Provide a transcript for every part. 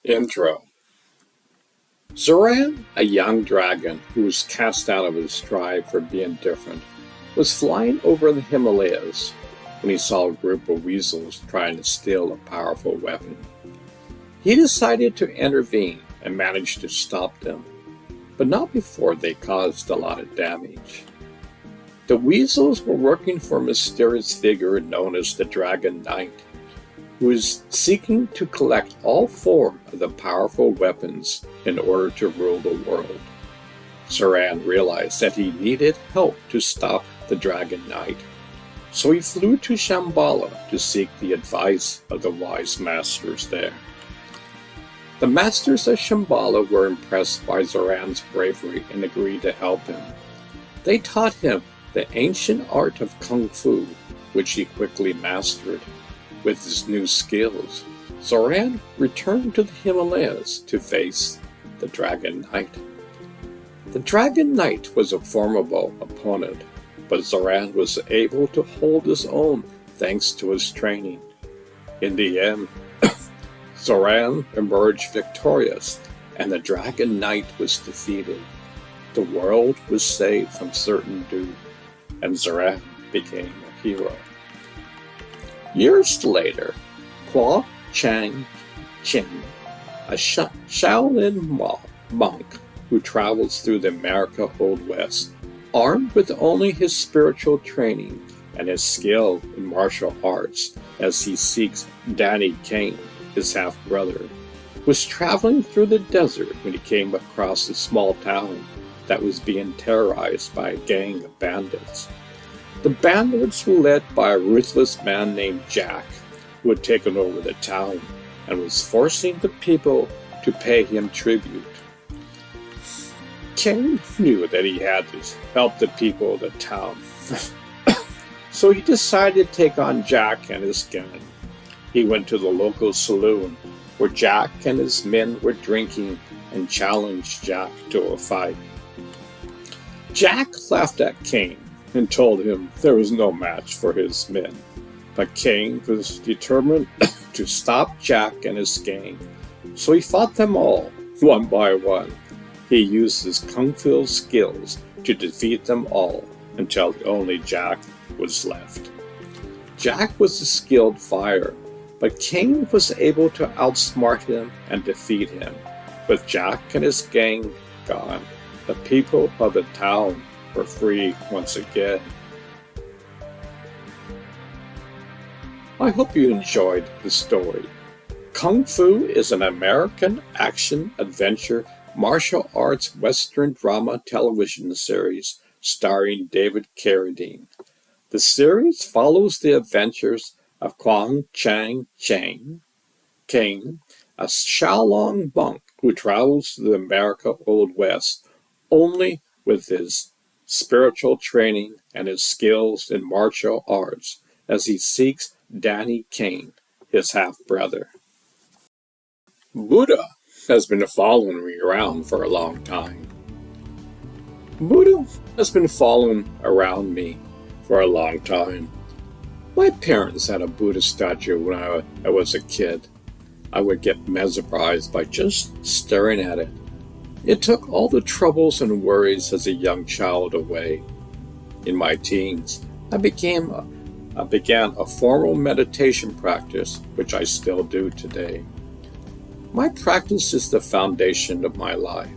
Intro. Zoran, a young dragon who was cast out of his tribe for being different, was flying over the Himalayas when he saw a group of weasels trying to steal a powerful weapon. He decided to intervene and managed to stop them, but not before they caused a lot of damage. The weasels were working for a mysterious figure known as the Dragon Knight, who is seeking to collect all four of the powerful weapons in order to rule the world. Zoran realized that he needed help to stop the Dragon Knight, so he flew to Shambhala to seek the advice of the wise masters there. The masters of Shambhala were impressed by Zoran's bravery and agreed to help him. They taught him the ancient art of Kung Fu, which he quickly mastered. With his new skills, Zoran returned to the Himalayas to face the Dragon Knight. The Dragon Knight was a formidable opponent, but Zoran was able to hold his own thanks to his training. In the end, Zoran emerged victorious, and the Dragon Knight was defeated. The world was saved from certain doom, and Zoran became a hero. Years later, Kwa Chang Ching, a Shaolin monk who travels through the America Old West, armed with only his spiritual training and his skill in martial arts as he seeks Danny Kane, his half-brother, was traveling through the desert when he came across a small town that was being terrorized by a gang of bandits. The bandits were led by a ruthless man named Jack, who had taken over the town and was forcing the people to pay him tribute. King knew that he had to help the people of the town, so he decided to take on Jack and his gang. He went to the local saloon where Jack and his men were drinking and challenged Jack to a fight. Jack laughed at King and told him there was no match for his men, but King was determined to stop Jack and his gang, so he fought them all, one by one. He used his kung fu skills to defeat them all until only Jack was left. Jack was a skilled fighter, but King was able to outsmart him and defeat him. With Jack and his gang gone, the people of the town were free once again. I hope you enjoyed the story. Kung Fu is an American action-adventure martial arts Western drama television series starring David Carradine. The series follows the adventures of Kwang Chang Chang King, a Shaolin monk who travels to the America Old West only with his spiritual training and his skills in martial arts as he seeks Danny Kane, his half-brother. Buddha has been following me around for a long time. Buddha has been following around me for a long time. My parents had a Buddha statue when I was a kid. I would get mesmerized by just staring at it. It took all the troubles and worries as a young child away. In my teens, I began a formal meditation practice, which I still do today. My practice is the foundation of my life.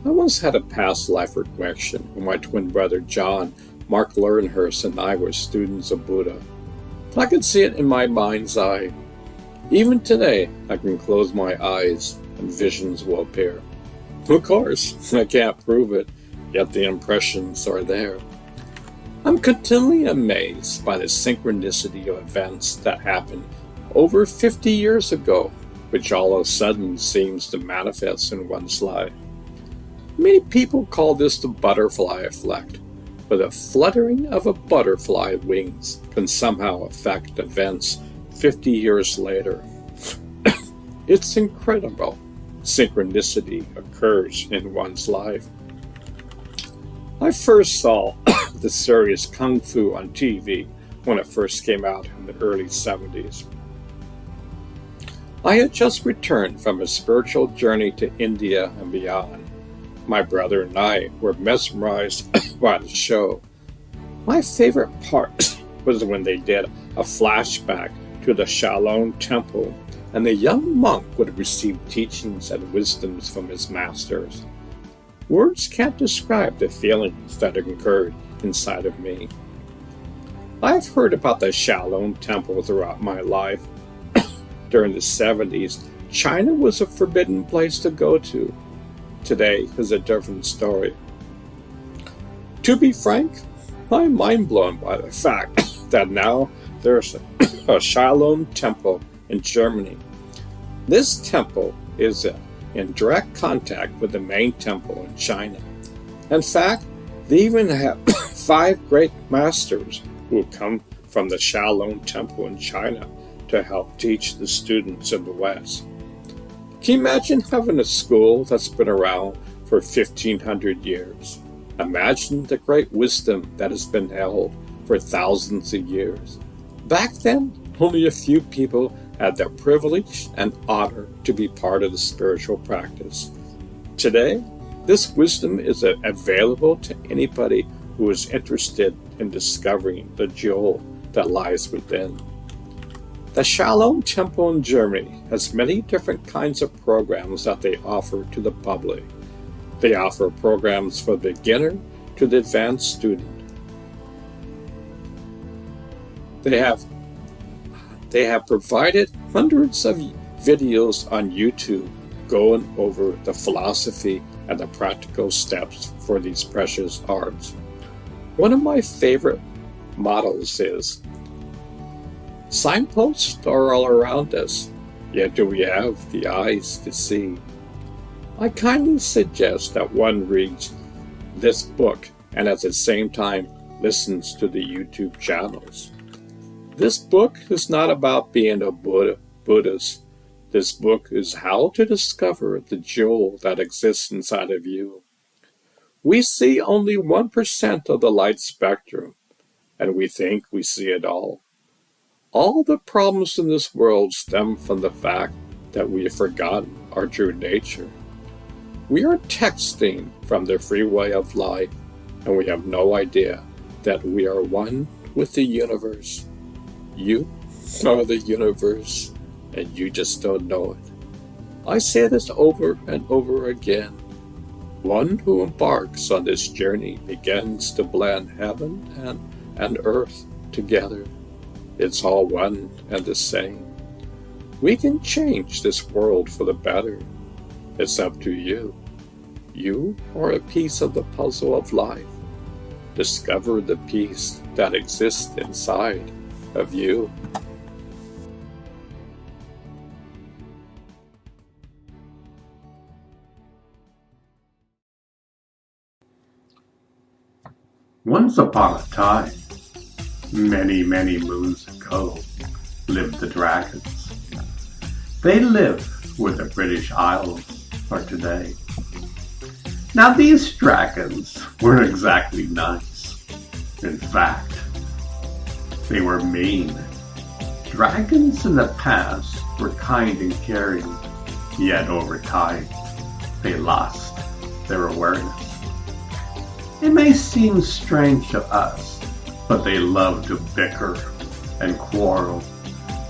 I once had a past life regression when my twin brother John, Mark Learnhurst, and I were students of Buddha. I could see it in my mind's eye. Even today, I can close my eyes and visions will appear. Of course, I can't prove it, yet the impressions are there. I'm continually amazed by the synchronicity of events that happened over 50 years ago, which all of a sudden seems to manifest in one's life. Many people call this the butterfly effect, where the fluttering of a butterfly wings can somehow affect events 50 years later. It's incredible. Synchronicity occurs in one's life. I first saw the series Kung Fu on TV when it first came out in the early 70s. I had just returned from a spiritual journey to India and beyond. My brother and I were mesmerized by the show. My favorite part was when they did a flashback to the Shaolin temple, and the young monk would receive teachings and wisdoms from his masters. Words can't describe the feelings that occurred inside of me. I've heard about the Shaolin temple throughout my life. During the 70s, China was a forbidden place to go to. Today is a different story. To be frank, I'm mind blown by the fact that now there's a Shaolin temple in Germany. This temple is in direct contact with the main temple in China. In fact, they even have 5 great masters who come from the Shaolin temple in China to help teach the students in the West. Can you imagine having a school that's been around for 1,500 years? Imagine the great wisdom that has been held for thousands of years. Back then, only a few people had the privilege and honor to be part of the spiritual practice. Today, this wisdom is available to anybody who is interested in discovering the jewel that lies within. The Shaolin Temple in Germany has many different kinds of programs that they offer to the public. They offer programs for the beginner to the advanced student. They have provided hundreds of videos on YouTube going over the philosophy and the practical steps for these precious arts. One of my favorite models is, signposts are all around us, yet do we have the eyes to see? I kindly suggest that one reads this book and at the same time listens to the YouTube channels. This book is not about being a Buddhist. This book is how to discover the jewel that exists inside of you. We see only 1% of the light spectrum, and we think we see it all. All the problems in this world stem from the fact that we have forgotten our true nature. We are texting from the freeway of life, and we have no idea that we are one with the universe. You are the universe, and you just don't know it. I say this over and over again. One who embarks on this journey begins to blend heaven and earth together. It's all one and the same. We can change this world for the better. It's up to you. You are a piece of the puzzle of life. Discover the piece that exists inside of you. Once upon a time, many, many moons ago, lived the dragons. They live where the British Isles are today. Now these dragons weren't exactly nice. In fact, they were mean. Dragons in the past were kind and caring, yet over time, they lost their awareness. It may seem strange to us, but they love to bicker and quarrel.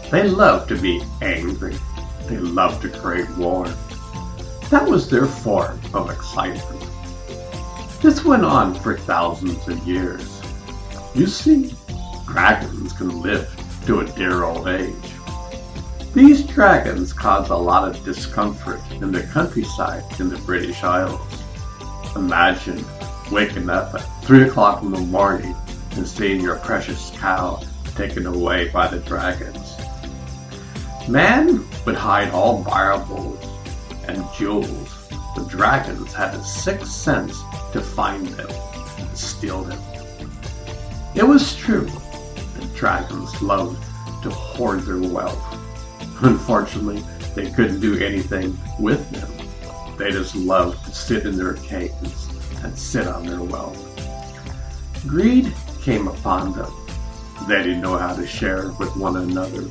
They love to be angry. They love to create war. That was their form of excitement. This went on for thousands of years. You see, dragons can live to a dear old age. These dragons cause a lot of discomfort in the countryside in the British Isles. Imagine waking up at 3 o'clock in the morning and seeing your precious cow taken away by the dragons. Man would hide all valuables and jewels. The dragons had a sixth sense to find them and steal them. It was true that dragons loved to hoard their wealth. Unfortunately, they couldn't do anything with them. They just loved to sit in their caves and sit on their wealth. Greed came upon them. They didn't know how to share with one another.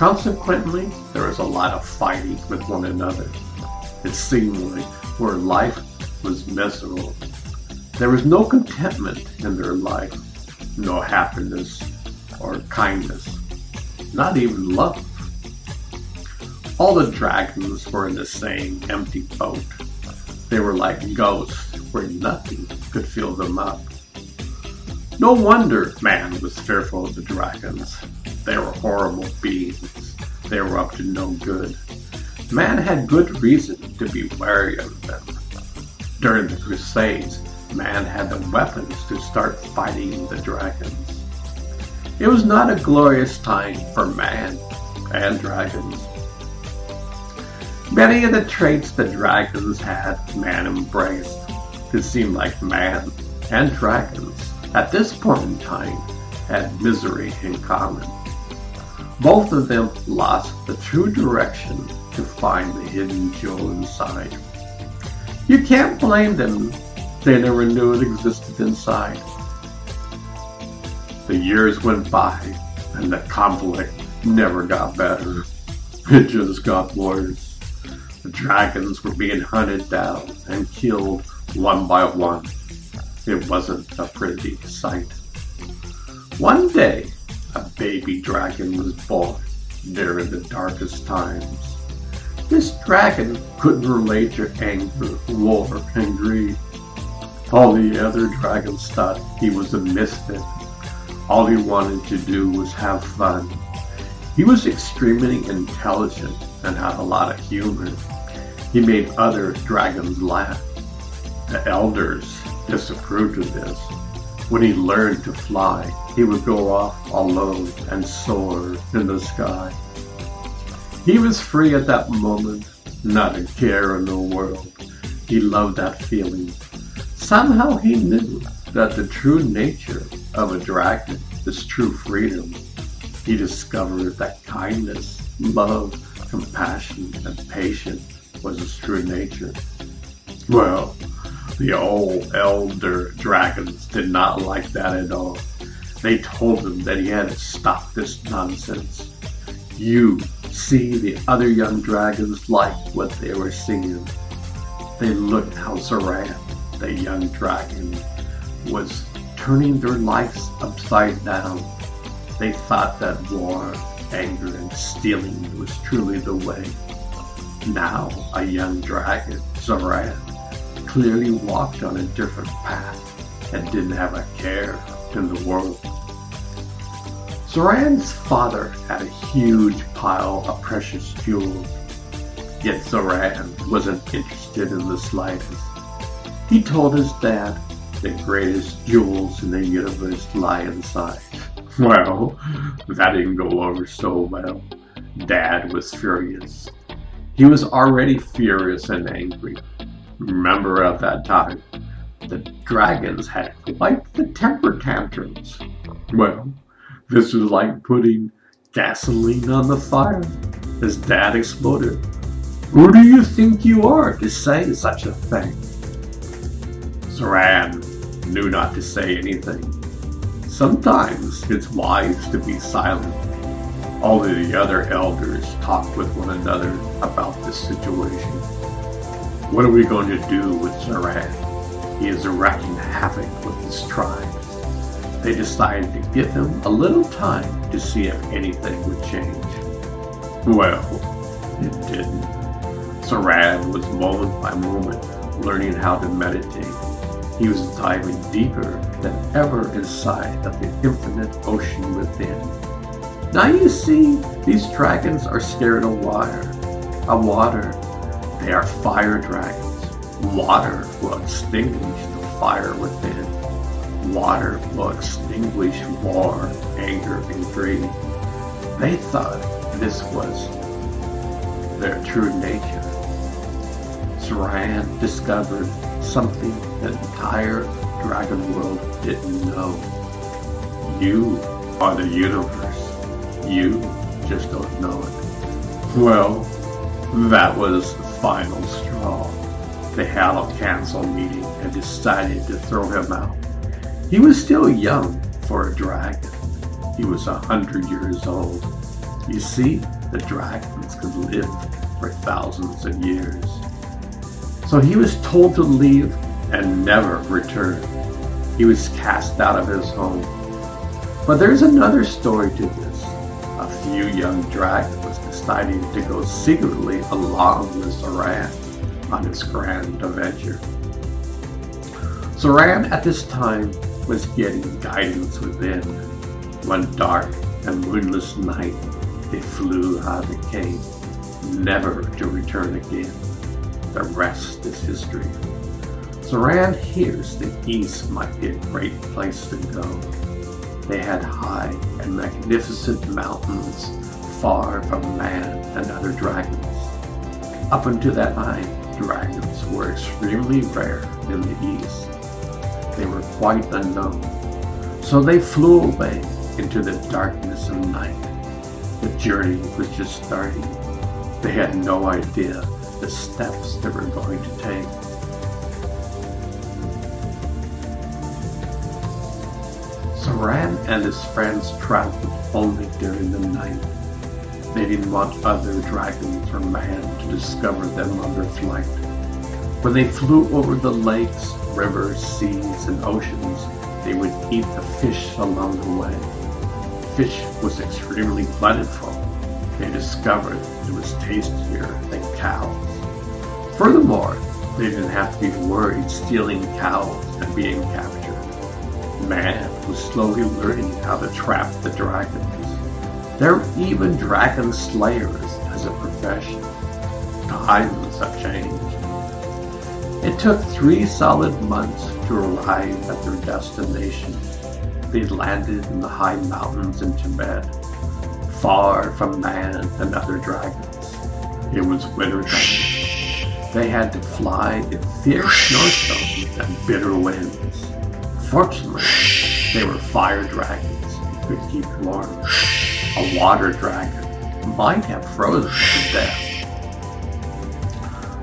Consequently, there was a lot of fighting with one another. It seemed like where life was miserable. There was no contentment in their life, no happiness or kindness, not even love. All the dragons were in the same empty boat. They were like ghosts where nothing could fill them up. No wonder man was fearful of the dragons. They were horrible beings. They were up to no good. Man had good reason to be wary of them. During the Crusades, man had the weapons to start fighting the dragons. It was not a glorious time for man and dragons. Many of the traits the dragons had, man embraced. It seemed like man and dragons, at this point in time, had misery in common. Both of them lost the true direction to find the hidden jewel inside. You can't blame them. They never knew it existed inside. The years went by, and the conflict never got better. It just got worse. The dragons were being hunted down and killed one by one. It wasn't a pretty sight. One day, a baby dragon was born during the darkest times. This dragon couldn't relate to anger, war, and greed. All the other dragons thought he was a misfit. All he wanted to do was have fun. He was extremely intelligent and had a lot of humor. He made other dragons laugh. The elders disapproved of this. When he learned to fly, he would go off alone and soar in the sky. He was free at that moment, not a care in the world. He loved that feeling. Somehow he knew that the true nature of a dragon is true freedom. He discovered that kindness, love, compassion, and patience was his true nature. Well, the old elder dragons did not like that at all. They told him that he had to stop this nonsense. You see, the other young dragons liked what they were seeing. They looked how Zoran, the young dragon, was turning their lives upside down. They thought that war, anger, and stealing was truly the way. Now, a young dragon, Zoran, clearly walked on a different path and didn't have a care in the world. Zoran's father had a huge pile of precious jewels, yet Zoran wasn't interested in the slightest. He told his dad the greatest jewels in the universe lie inside. Well, that didn't go over so well. Dad was furious. He was already furious and angry. Remember at that time, the dragons had quite the temper tantrums. Well, this was like putting gasoline on the fire. His dad exploded. Who do you think you are to say such a thing? Zoran knew not to say anything. Sometimes it's wise to be silent. All of the other elders talked with one another about this situation. What are we going to do with Zoran? He is wreaking havoc with his tribes. They decided to give him a little time to see if anything would change. Well, it didn't. Zoran was moment by moment learning how to meditate. He was diving deeper than ever inside of the infinite ocean within. Now you see, these dragons are scared of water. They are fire dragons. Water will extinguish the fire within. Water will extinguish war, anger, and greed. They thought this was their true nature. Zoran discovered something the entire dragon world didn't know. You are the universe. You just don't know it. Well, that was the final straw. They had a council meeting and decided to throw him out. He was still young for a dragon. He was 100 years old. You see, the dragons could live for thousands of years. So he was told to leave and never return. He was cast out of his home. But there's another story to this. A few young dragons decided to go secretly along with Zoran on his grand adventure. Zoran at this time was getting guidance within. One dark and moonless night, they flew out of the cave, never to return again. The rest is history. Zoran hears the east might be a great place to go. They had high and magnificent mountains far from man and other dragons. Up until that time, dragons were extremely rare in the east. They were quite unknown. So they flew away into the darkness of night. The journey was just starting. They had no idea the steps they were going to take. Zoran and his friends traveled only during the night. They didn't want other dragons or man to discover them on their flight. When they flew over the lakes, rivers, seas, and oceans, they would eat the fish along the way. Fish was extremely plentiful. They discovered it was tastier than cows. Furthermore, they didn't have to be worried stealing cows and being captured. Man was slowly learning how to trap the dragons. There were even dragon slayers as a profession. Times have changed. It took 3 solid months to arrive at their destination. They landed in the high mountains in Tibet, far from man and other dragons. It was winter time. They had to fly in fierce snowstorms and bitter winds. Fortunately, they were fire dragons who could keep warm. A water dragon might have frozen to death.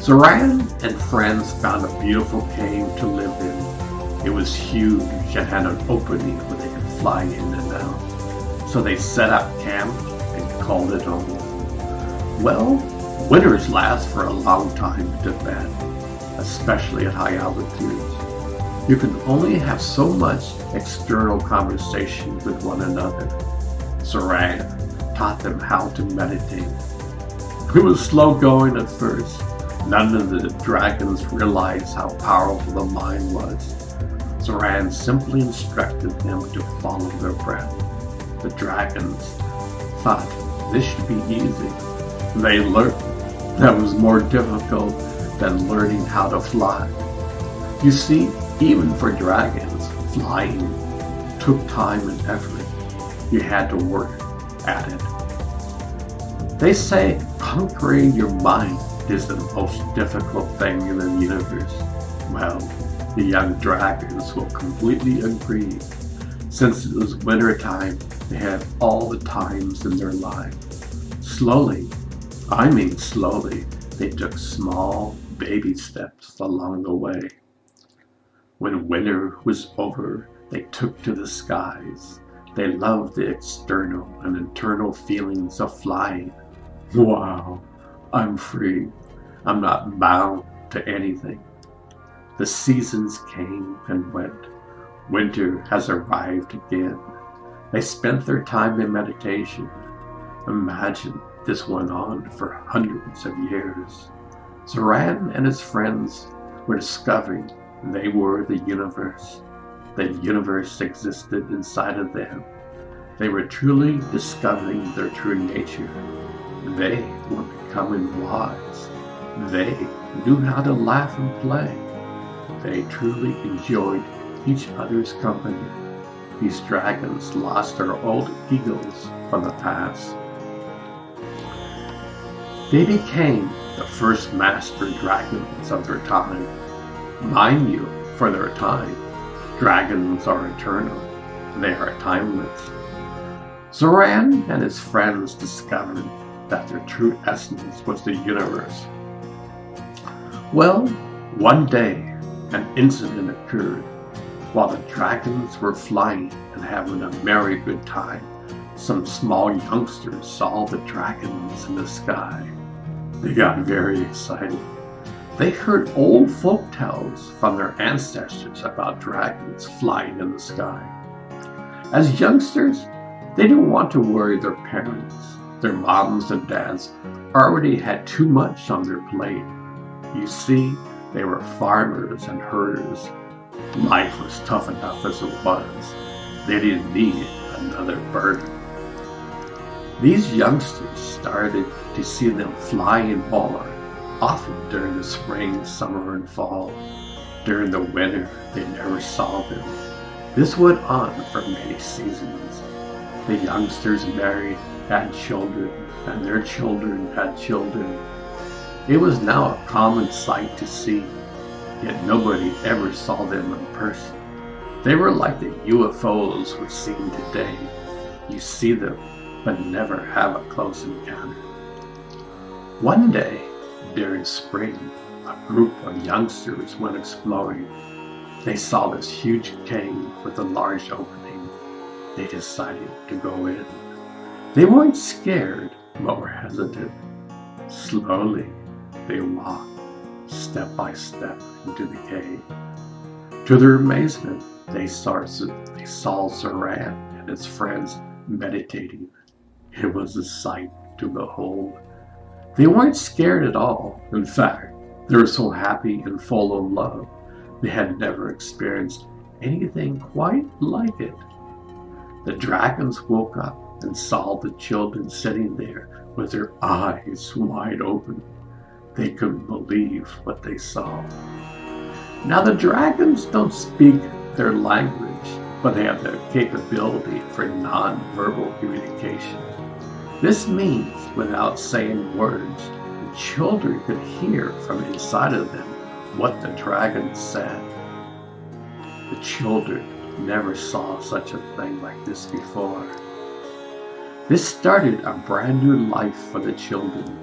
Zoran and friends found a beautiful cave to live in. It was huge and had an opening where they could fly in and out. So they set up camp and called it home. Well, winters last for a long time in Tibet, especially at high altitudes. You can only have so much external conversation with one another. Zoran taught them how to meditate. It was slow going at first. None of the dragons realized how powerful the mind was. Zoran simply instructed them to follow their breath. The dragons thought this should be easy. They learned that was more difficult than learning how to fly. You see, even for dragons, flying took time and effort. You had to work at it. They say conquering your mind is the most difficult thing in the universe. Well, the young dragons will completely agree. Since it was winter time, they had all the times in their life. Slowly, they took small baby steps along the way. When winter was over, they took to the skies. They loved the external and internal feelings of flying. Wow, I'm free. I'm not bound to anything. The seasons came and went. Winter has arrived again. They spent their time in meditation. Imagine this went on for hundreds of years. Zoran and his friends were discovering they were the universe. The universe existed inside of them. They were truly discovering their true nature. They were becoming wise. They knew how to laugh and play. They truly enjoyed each other's company. These dragons lost their old egos from the past. They became the first master dragons of their time. Mind you, for their time, dragons are eternal. They are timeless. Zoran and his friends discovered that their true essence was the universe. Well, one day, an incident occurred. While the dragons were flying and having a merry good time, some small youngsters saw the dragons in the sky. They got very excited. They heard old folk tales from their ancestors about dragons flying in the sky. As youngsters, they didn't want to worry their parents. Their moms and dads already had too much on their plate. You see, they were farmers and herders. Life was tough enough as it was. They didn't need another burden. These youngsters started to see them flying more, often during the spring, summer, and fall. During the winter, they never saw them. This went on for many seasons. The youngsters married, had children, and their children had children. It was now a common sight to see, yet nobody ever saw them in person. They were like the UFOs we're seeing today. You see them, but never have a close encounter. One day, during spring, a group of youngsters went exploring. They saw this huge cave with a large opening. They decided to go in. They weren't scared, but were hesitant. Slowly, they walked, step by step, into the cave. To their amazement, they saw Zoran and his friends meditating. It was a sight to behold. They weren't scared at all. In fact, they were so happy and full of love. They had never experienced anything quite like it. The dragons woke up and saw the children sitting there with their eyes wide open. They couldn't believe what they saw. Now the dragons don't speak their language, but they have the capability for non-verbal communication. This means, without saying words, the children could hear from inside of them what the dragon said. The children never saw such a thing like this before. This started a brand new life for the children.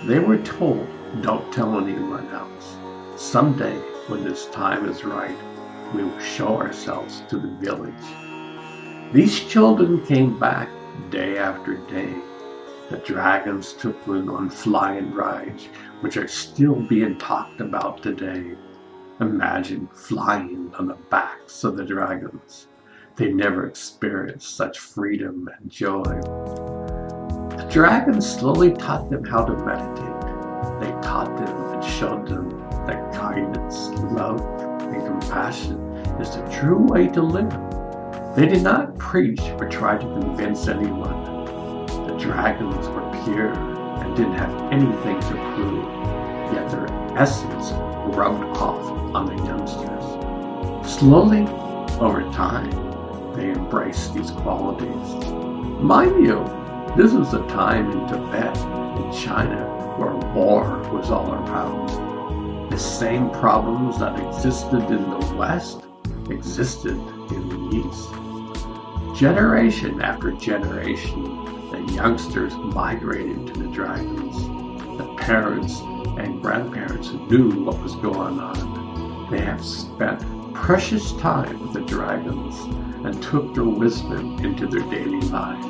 They were told, don't tell anyone else. Someday, when this time is right, we will show ourselves to the village. These children came back day after day. The dragons took them on flying rides, which are still being talked about today. Imagine flying on the backs of the dragons. They never experienced such freedom and joy. The dragons slowly taught them how to meditate. They taught them and showed them that kindness, love, and compassion is the true way to live. They did not preach or try to convince anyone. The dragons were pure and didn't have anything to prove, yet their essence rubbed off on the youngsters. Slowly, over time, they embraced these qualities. Mind you, this was a time in Tibet, in China, where war was all around. The same problems that existed in the West existed in the East. Generation after generation, the youngsters migrated to the dragons. The parents and grandparents knew what was going on. They have spent precious time with the dragons and took their wisdom into their daily life.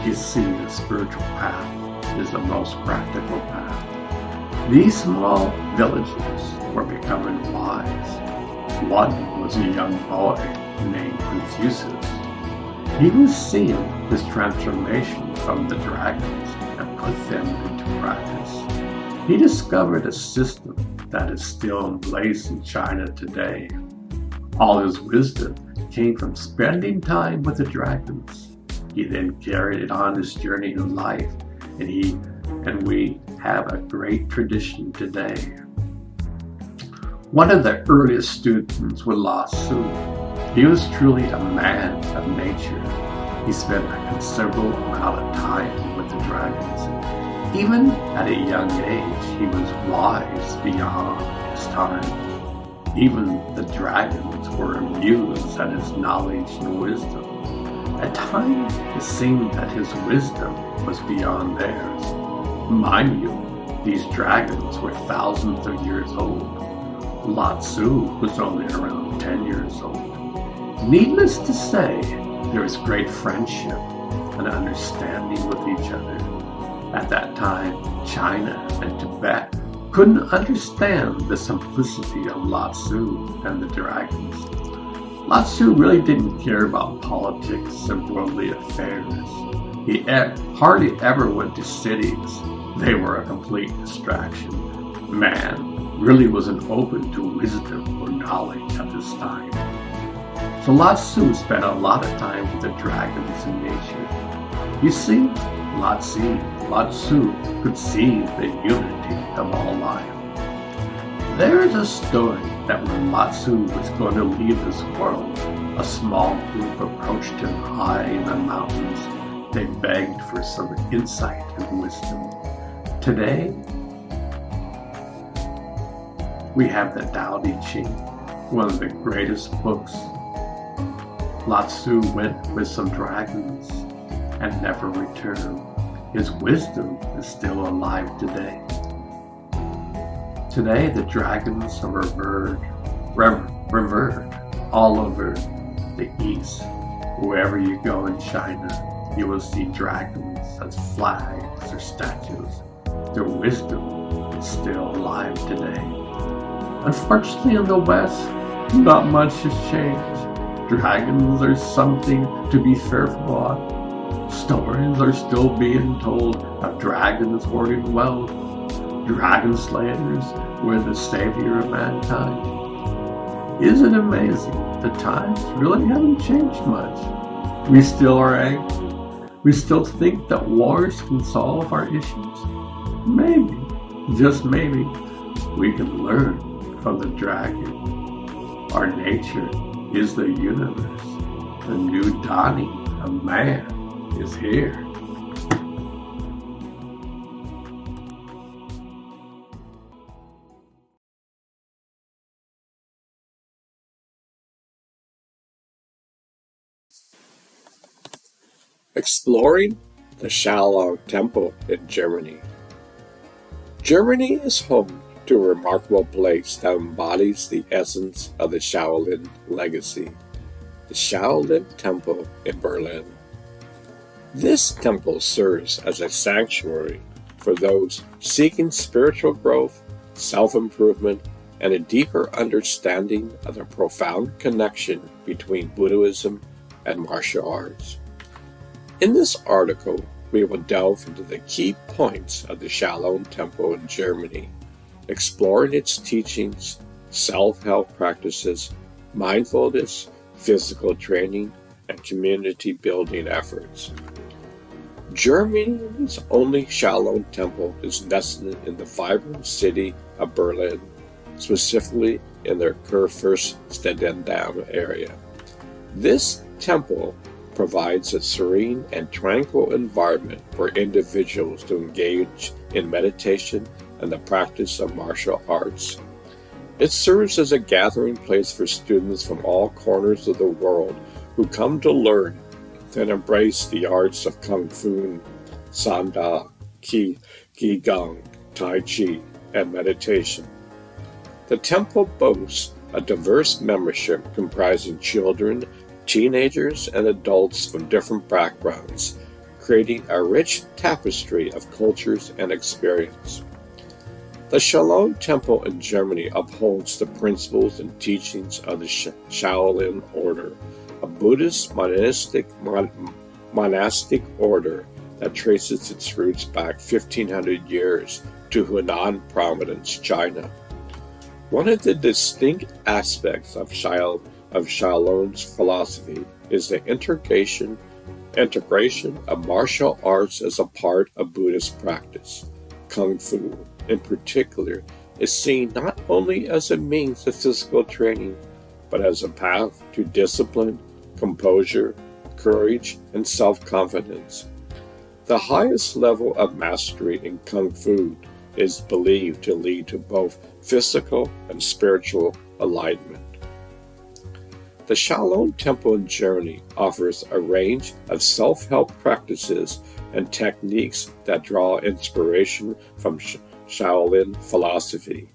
You see, the spiritual path is the most practical path. These small villages were becoming wise. One was a young boy named Confucius. He was seeing this transformation from the dragons and put them into practice. He discovered a system that is still in place in China today. All his wisdom came from spending time with the dragons. He then carried on his journey in life, and we have a great tradition today. One of the earliest students was Lao Tzu. He was truly a man of nature. He spent a considerable amount of time with the dragons. Even at a young age, he was wise beyond his time. Even the dragons were amused at his knowledge and wisdom. At times, it seemed that his wisdom was beyond theirs. Mind you, these dragons were thousands of years old. Lao Tzu was only around 10 years old. Needless to say, There was great friendship and understanding with each other. At that time, China and Tibet couldn't understand the simplicity of Lao Tzu and the dragons. Lao Tzu really didn't care about politics and worldly affairs. He hardly ever went to cities. They were a complete distraction. Man really wasn't open to wisdom or knowledge at this time. So Lao Tzu spent a lot of time with the dragons in nature. You see, Lao Tzu could see the unity of all life. There is a story that when Lao Tzu was going to leave this world, a small group approached him high in the mountains. They begged for some insight and wisdom. Today, we have the Tao Te Ching, one of the greatest books. Lao Tzu went with some dragons and never returned. His wisdom is still alive today. Today, the dragons are revered all over the East. Wherever you go in China, you will see dragons as flags or statues. Their wisdom is still alive today. Unfortunately, in the West, not much has changed. Dragons are something to be fearful of. Stories are still being told of dragons hoarding wealth. Dragon slayers were the savior of mankind. Isn't it amazing? The times really haven't changed much. We still are angry. We still think that wars can solve our issues. Maybe, just maybe, we can learn from the dragon. Our nature is the universe. The new dawning of man is here. Exploring the Shaolin Temple in Germany. Germany is home to a remarkable place that embodies the essence of the Shaolin legacy, the Shaolin Temple in Berlin. This temple serves as a sanctuary for those seeking spiritual growth, self-improvement, and a deeper understanding of the profound connection between Buddhism and martial arts. In this article, we will delve into the key points of the Shaolin Temple in Germany, exploring its teachings, self-help practices, mindfulness, physical training, and community building efforts. Germany's only Shaolin Temple is nestled in the vibrant city of Berlin, specifically in their Kurfürstendamm area. This temple provides a serene and tranquil environment for individuals to engage in meditation and the practice of martial arts. It serves as a gathering place for students from all corners of the world who come to learn and embrace the arts of Kung Fu, Sanda, Qigong, Tai Chi, and meditation. The temple boasts a diverse membership comprising children, teenagers, and adults from different backgrounds, creating a rich tapestry of cultures and experience. The Shaolin Temple in Germany upholds the principles and teachings of the Shaolin Order, a Buddhist monastic order that traces its roots back 1,500 years to Hunan Province, China. One of the distinct aspects of Shaolin's philosophy is the integration of martial arts as a part of Buddhist practice. Kung Fu, in particular, is seen not only as a means of physical training, but as a path to discipline, composure, courage, and self-confidence. The highest level of mastery in Kung Fu is believed to lead to both physical and spiritual alignment. The Shaolin Temple in Germany offers a range of self-help practices and techniques that draw inspiration from Shaolin philosophy.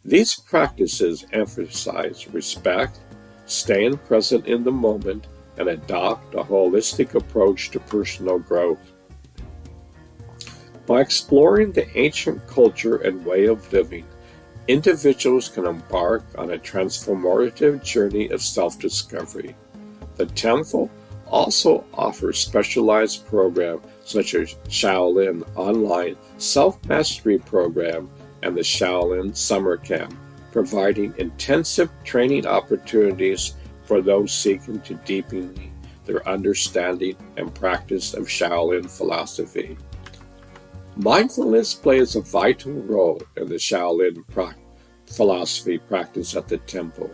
These practices emphasize respect, staying present in the moment, and adopt a holistic approach to personal growth. By exploring the ancient culture and way of living, individuals can embark on a transformative journey of self-discovery. The temple also offers specialized programs such as Shaolin Online Self-Mastery Program and the Shaolin Summer Camp, providing intensive training opportunities for those seeking to deepen their understanding and practice of Shaolin philosophy. Mindfulness plays a vital role in the Shaolin philosophy practice at the temple.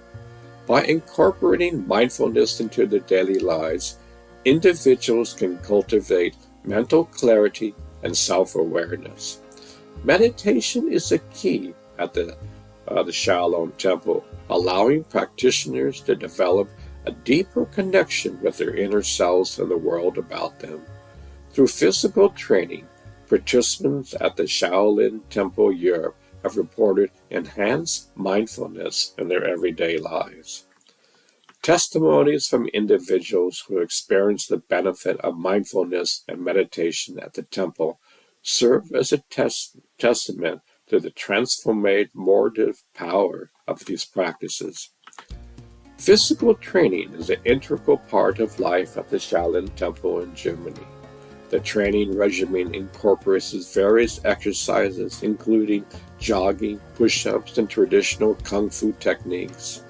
By incorporating mindfulness into their daily lives, individuals can cultivate mental clarity and self-awareness. Meditation is a key at the Shaolin Temple, allowing practitioners to develop a deeper connection with their inner selves and the world about them. Through physical training, participants at the Shaolin Temple Europe have reported enhanced mindfulness in their everyday lives. Testimonies from individuals who experience the benefit of mindfulness and meditation at the temple serve as a testament to the transformative power of these practices. Physical training is an integral part of life at the Shaolin Temple in Germany. The training regimen incorporates various exercises, including jogging, push-ups, and traditional kung fu techniques.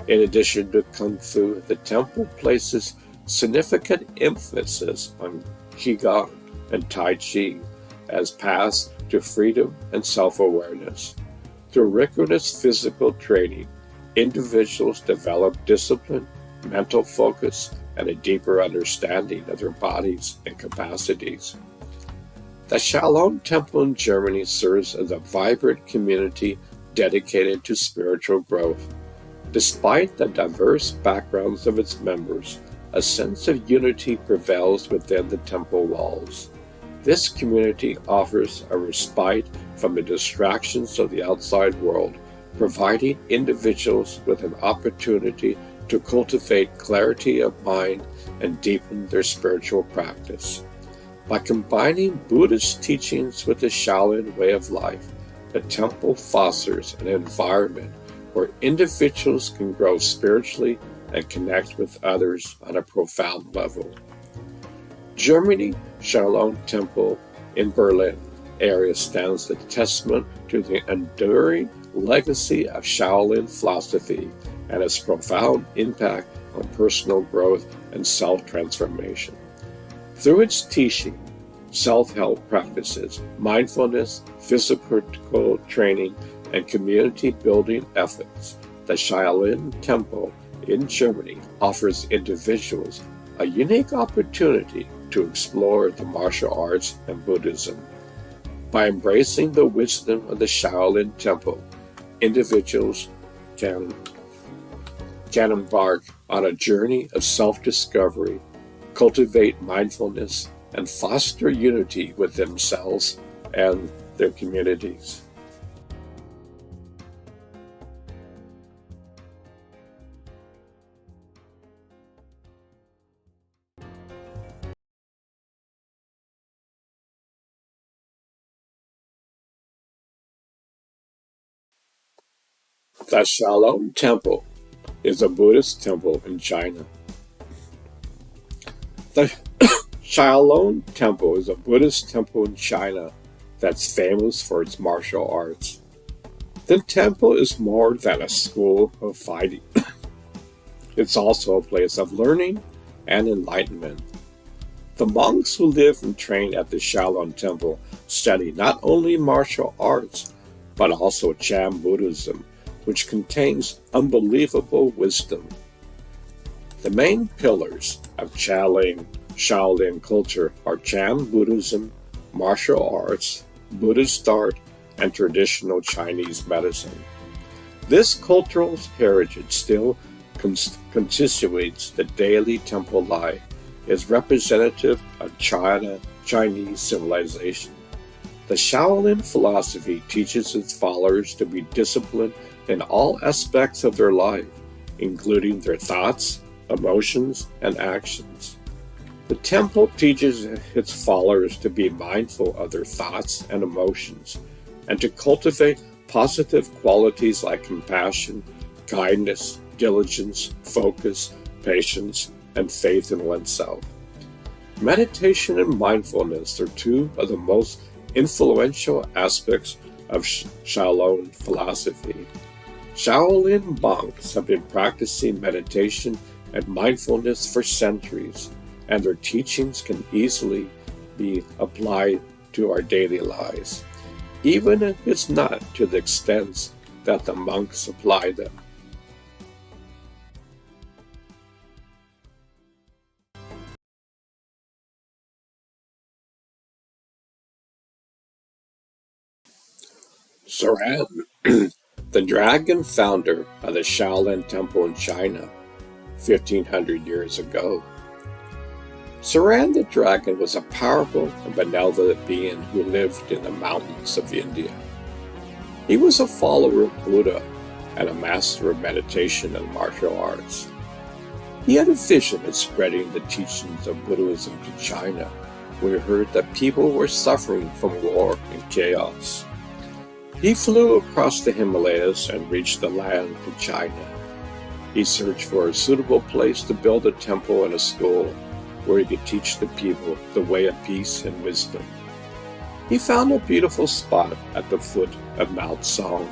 In addition to kung fu, the temple places significant emphasis on qigong and tai chi as paths to freedom and self-awareness. Through rigorous physical training, individuals develop discipline, mental focus, and a deeper understanding of their bodies and capacities. The Shaolin Temple in Germany serves as a vibrant community dedicated to spiritual growth. Despite the diverse backgrounds of its members, a sense of unity prevails within the temple walls. This community offers a respite from the distractions of the outside world, providing individuals with an opportunity to cultivate clarity of mind and deepen their spiritual practice. By combining Buddhist teachings with the Shaolin way of life, the temple fosters an environment where individuals can grow spiritually and connect with others on a profound level. Germany Shaolin Temple in Berlin area stands as a testament to the enduring legacy of Shaolin philosophy and its profound impact on personal growth and self-transformation. Through its teaching, self-help practices, mindfulness, physical training, and community-building efforts, the Shaolin Temple in Germany offers individuals a unique opportunity to explore the martial arts and Buddhism. By embracing the wisdom of the Shaolin Temple, individuals can embark on a journey of self-discovery, cultivate mindfulness, and foster unity with themselves and their communities. The Shaolin Temple is a Buddhist temple in China. The Shaolin Temple is a Buddhist temple in China that's famous for its martial arts. The temple is more than a school of fighting. It's also a place of learning and enlightenment. The monks who live and train at the Shaolin Temple study not only martial arts, but also Chan Buddhism, which contains unbelievable wisdom. The main pillars of Shaolin culture are Chan Buddhism, martial arts, Buddhist art, and traditional Chinese medicine. This cultural heritage still constitutes the daily temple life, is representative of Chinese civilization. The Shaolin philosophy teaches its followers to be disciplined in all aspects of their life, including their thoughts, emotions, and actions. The temple teaches its followers to be mindful of their thoughts and emotions and to cultivate positive qualities like compassion, kindness, diligence, focus, patience, and faith in oneself. Meditation and mindfulness are two of the most influential aspects of Shaolin philosophy. Shaolin monks have been practicing meditation and mindfulness for centuries, and their teachings can easily be applied to our daily lives, even if it's not to the extent that the monks apply them. Zoran, the dragon founder of the Shaolin Temple in China 1500 years ago. Zoran the dragon was a powerful and benevolent being who lived in the mountains of India. He was a follower of Buddha and a master of meditation and martial arts. He had a vision of spreading the teachings of Buddhism to China, where he heard that people were suffering from war and chaos. He flew across the Himalayas and reached the land of China. He searched for a suitable place to build a temple and a school where he could teach the people the way of peace and wisdom. He found a beautiful spot at the foot of Mount Song,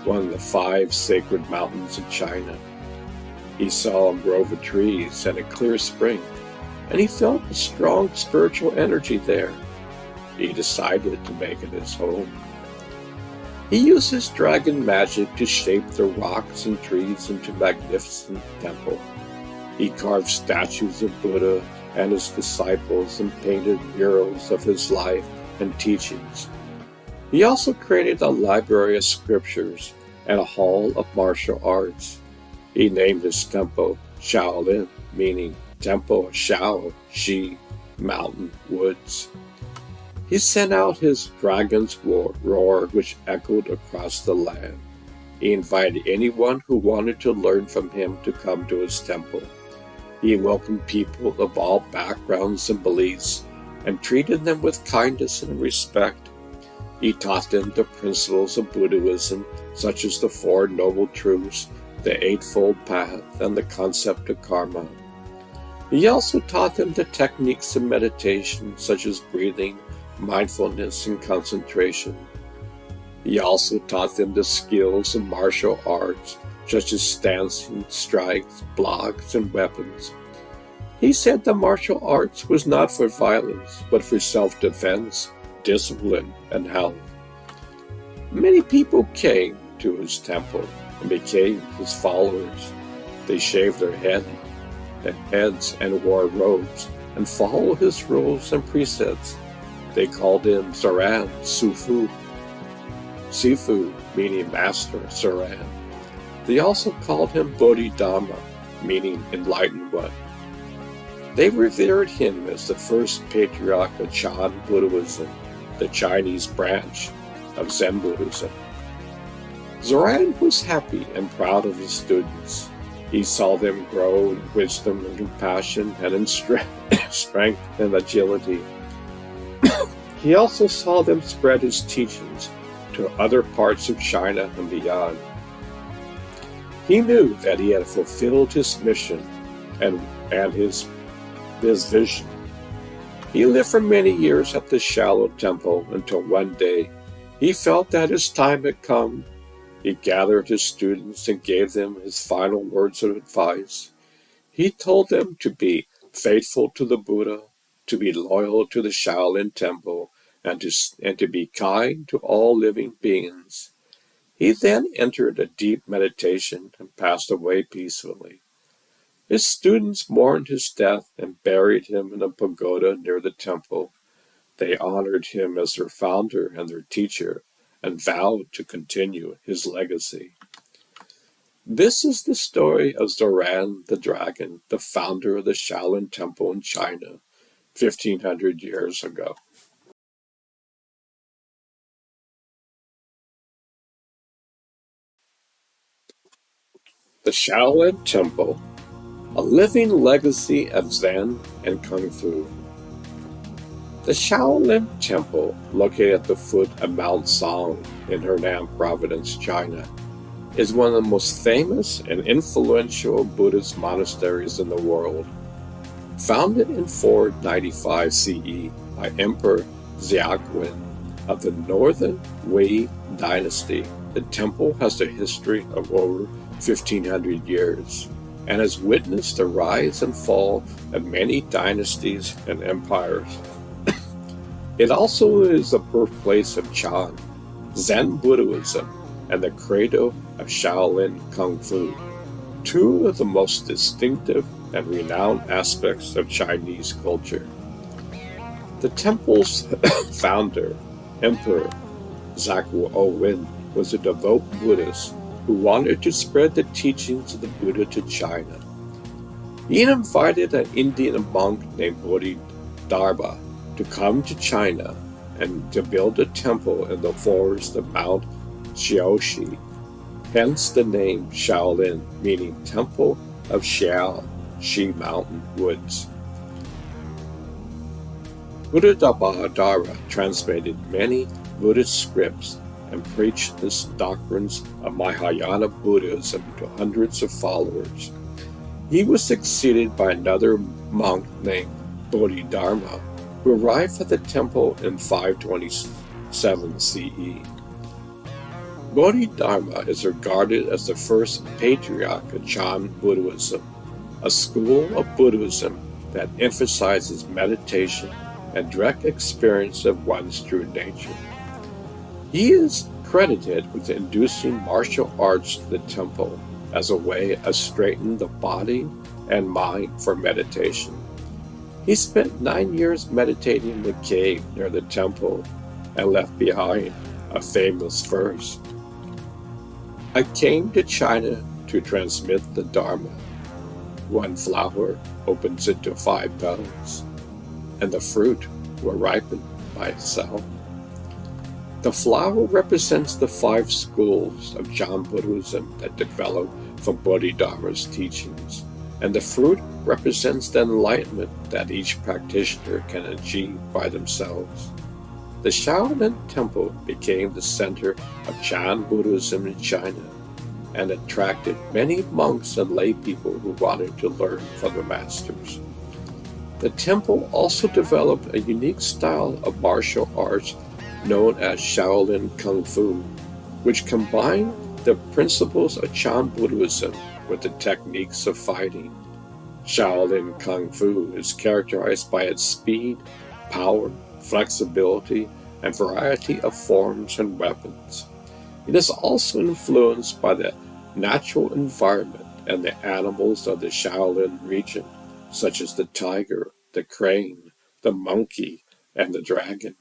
one of the 5 sacred mountains of China. He saw a grove of trees and a clear spring, and he felt a strong spiritual energy there. He decided to make it his home. He used his dragon magic to shape the rocks and trees into a magnificent temple. He carved statues of Buddha and his disciples and painted murals of his life and teachings. He also created a library of scriptures and a hall of martial arts. He named his temple Shaolin, meaning Temple of Shao, Shi, mountain, woods. He sent out his dragon's roar, which echoed across the land. He invited anyone who wanted to learn from him to come to his temple. He welcomed people of all backgrounds and beliefs and treated them with kindness and respect. He taught them the principles of Buddhism, such as the 4 Noble Truths, the Eightfold Path, and the concept of karma. He also taught them the techniques of meditation, such as breathing, mindfulness, and concentration. He also taught them the skills of martial arts, such as stancing, strikes, blocks, and weapons. He said the martial arts was not for violence, but for self-defense, discipline, and health. Many people came to his temple and became his followers. They shaved their heads and wore robes and followed his rules and precepts. They called him Zoran, Sifu, meaning master, Zoran. They also called him Bodhidharma, meaning enlightened one. They revered him as the first patriarch of Chan Buddhism, the Chinese branch of Zen Buddhism. Zoran was happy and proud of his students. He saw them grow in wisdom and compassion and in strength and agility. He also saw them spread his teachings to other parts of China and beyond. He knew that he had fulfilled his mission and his vision. He lived for many years at the Shaolin Temple until one day he felt that his time had come. He gathered his students and gave them his final words of advice. He told them to be faithful to the Buddha, to be loyal to the Shaolin Temple, and to be kind to all living beings. He then entered a deep meditation and passed away peacefully. His students mourned his death and buried him in a pagoda near the temple. They honored him as their founder and their teacher and vowed to continue his legacy. This is the story of Zoran the Dragon, the founder of the Shaolin Temple in China 1500 years ago. The Shaolin Temple a living legacy of Zen and Kung Fu. The Shaolin Temple, located at the foot of Mount Song in Henan Province, China, is one of the most famous and influential Buddhist monasteries in the world. Founded in 495 CE by Emperor Xiaoqun of the Northern Wei dynasty, the temple has a history of over 1,500 years and has witnessed the rise and fall of many dynasties and empires. It also is the birthplace of Chan, Zen Buddhism, and the cradle of Shaolin Kung Fu, two of the most distinctive and renowned aspects of Chinese culture. The temple's founder, Emperor Xiaoqun, was a devout Buddhist who wanted to spread the teachings of the Buddha to China. He invited an Indian monk named Bodhidharma to come to China and to build a temple in the forest of Mount Shaoxi, hence the name Shaolin, meaning Temple of Xiao, Shi Mountain Woods. Bodhidharma translated many Buddhist scripts and preached the doctrines of Mahayana Buddhism to hundreds of followers. He was succeeded by another monk named Bodhidharma, who arrived at the temple in 527 CE. Bodhidharma is regarded as the first patriarch of Chan Buddhism, a school of Buddhism that emphasizes meditation and direct experience of one's true nature. He is credited with introducing martial arts to the temple as a way of straightening the body and mind for meditation. He spent 9 years meditating in the cave near the temple and left behind a famous verse. I came to China to transmit the Dharma. One flower opens into 5 petals, and the fruit will ripen by itself. The flower represents the 5 schools of Chan Buddhism that developed from Bodhidharma's teachings, and the fruit represents the enlightenment that each practitioner can achieve by themselves. The Shaolin Temple became the center of Chan Buddhism in China and attracted many monks and lay people who wanted to learn from the masters. The temple also developed a unique style of martial arts known as Shaolin Kung Fu, which combined the principles of Chan Buddhism with the techniques of fighting. Shaolin Kung Fu is characterized by its speed, power, flexibility, and variety of forms and weapons. It is also influenced by the natural environment and the animals of the Shaolin region, such as the tiger, the crane, the monkey, and the dragon.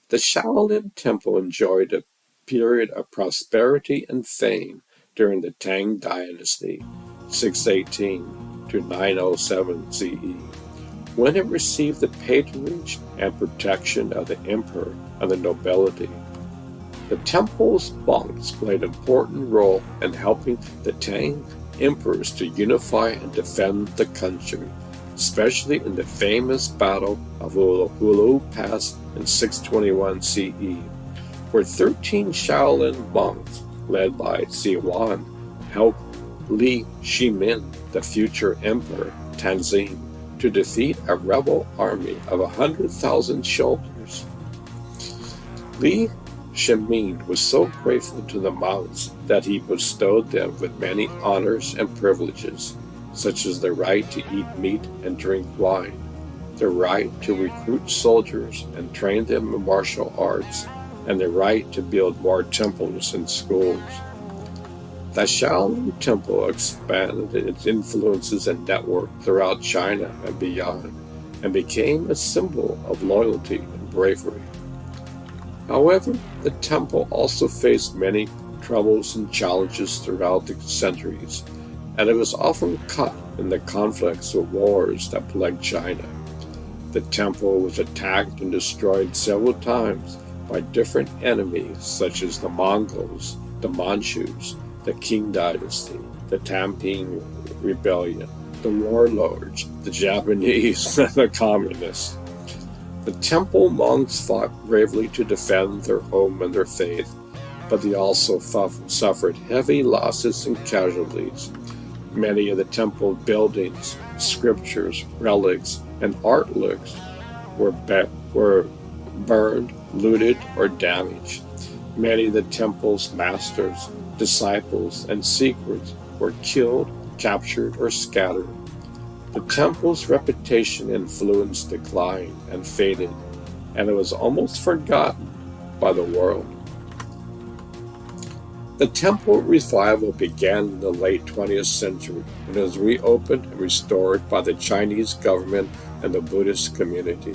The Shaolin Temple enjoyed a period of prosperity and fame during the Tang Dynasty, 618 to 907 CE, when it received the patronage and protection of the emperor and the nobility. The temple's monks played an important role in helping the Tang emperors to unify and defend the country, especially in the famous Battle of Hulu Pass in 621 CE, where 13 Shaolin monks, led by Zoran, helped Li Shimin, the future emperor Tenzin, to defeat a rebel army of 100,000 soldiers. Li Shimin was so grateful to the monks that he bestowed them with many honors and privileges, such as the right to eat meat and drink wine, the right to recruit soldiers and train them in martial arts, and the right to build more temples and schools. The Shaolin Temple expanded its influences and network throughout China and beyond, and became a symbol of loyalty and bravery. However, the temple also faced many troubles and challenges throughout the centuries, and it was often caught in the conflicts or wars that plagued China. The temple was attacked and destroyed several times by different enemies such as the Mongols, the Manchus, the Qing Dynasty, the Tamping rebellion, the warlords, the Japanese, and the communists. The temple monks fought bravely to defend their home and their faith, but they also suffered heavy losses and casualties. Many of the temple buildings, scriptures, relics, and artworks were burned, looted, or damaged. Many of the temple's masters, disciples, and secrets were killed, captured, or scattered. The temple's reputation and influence declined and faded, and it was almost forgotten by the world. The temple revival began in the late 20th century and was reopened and restored by the Chinese government and the Buddhist community.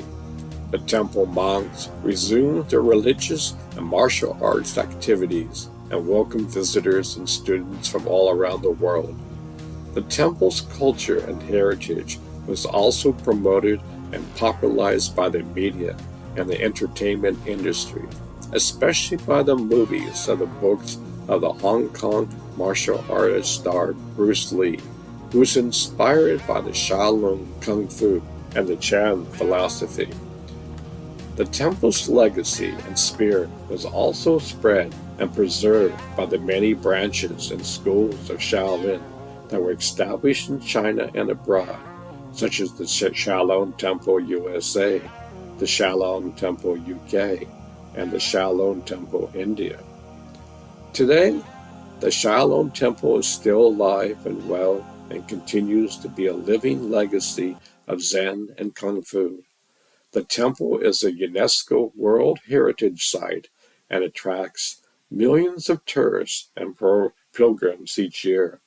The temple monks resumed their religious and martial arts activities and welcomed visitors and students from all around the world. The temple's culture and heritage was also promoted and popularized by the media and the entertainment industry, especially by the movies and the books of the Hong Kong martial artist star Bruce Lee, who was inspired by the Shaolin Kung Fu and the Chan philosophy. The temple's legacy and spirit was also spread and preserved by the many branches and schools of Shaolin that were established in China and abroad, such as the Shaolin Temple USA, the Shaolin Temple UK, and the Shaolin Temple India. Today, the Shaolin Temple is still alive and well and continues to be a living legacy of Zen and Kung Fu. The temple is a UNESCO World Heritage Site and attracts millions of tourists and pilgrims each year.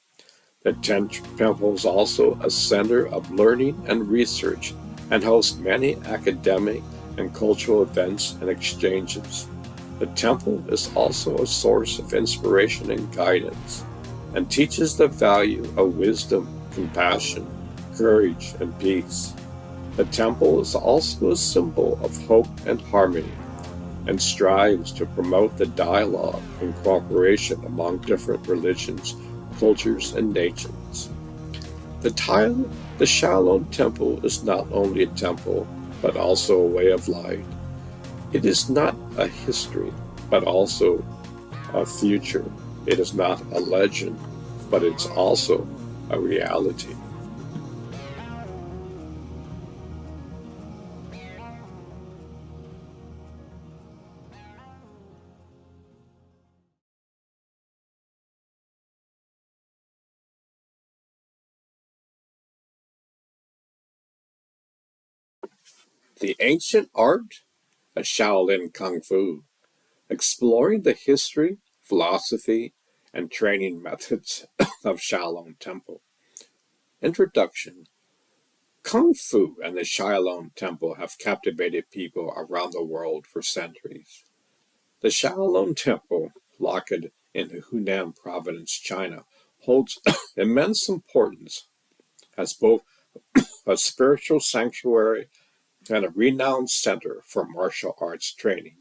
The temple is also a center of learning and research and hosts many academic and cultural events and exchanges. The temple is also a source of inspiration and guidance, and teaches the value of wisdom, compassion, courage, and peace. The temple is also a symbol of hope and harmony, and strives to promote the dialogue and cooperation among different religions, cultures, and nations. The Shaolin Temple is not only a temple, but also a way of life. It is not a history, but also a future. It is not a legend, but it's also a reality. The ancient art of Shaolin Kung Fu, exploring the history, philosophy, and training methods of Shaolin Temple. Introduction. Kung Fu and the Shaolin Temple have captivated people around the world for centuries. The Shaolin Temple, located in the Hunan province, China, holds immense importance as both a spiritual sanctuary and a renowned center for martial arts training.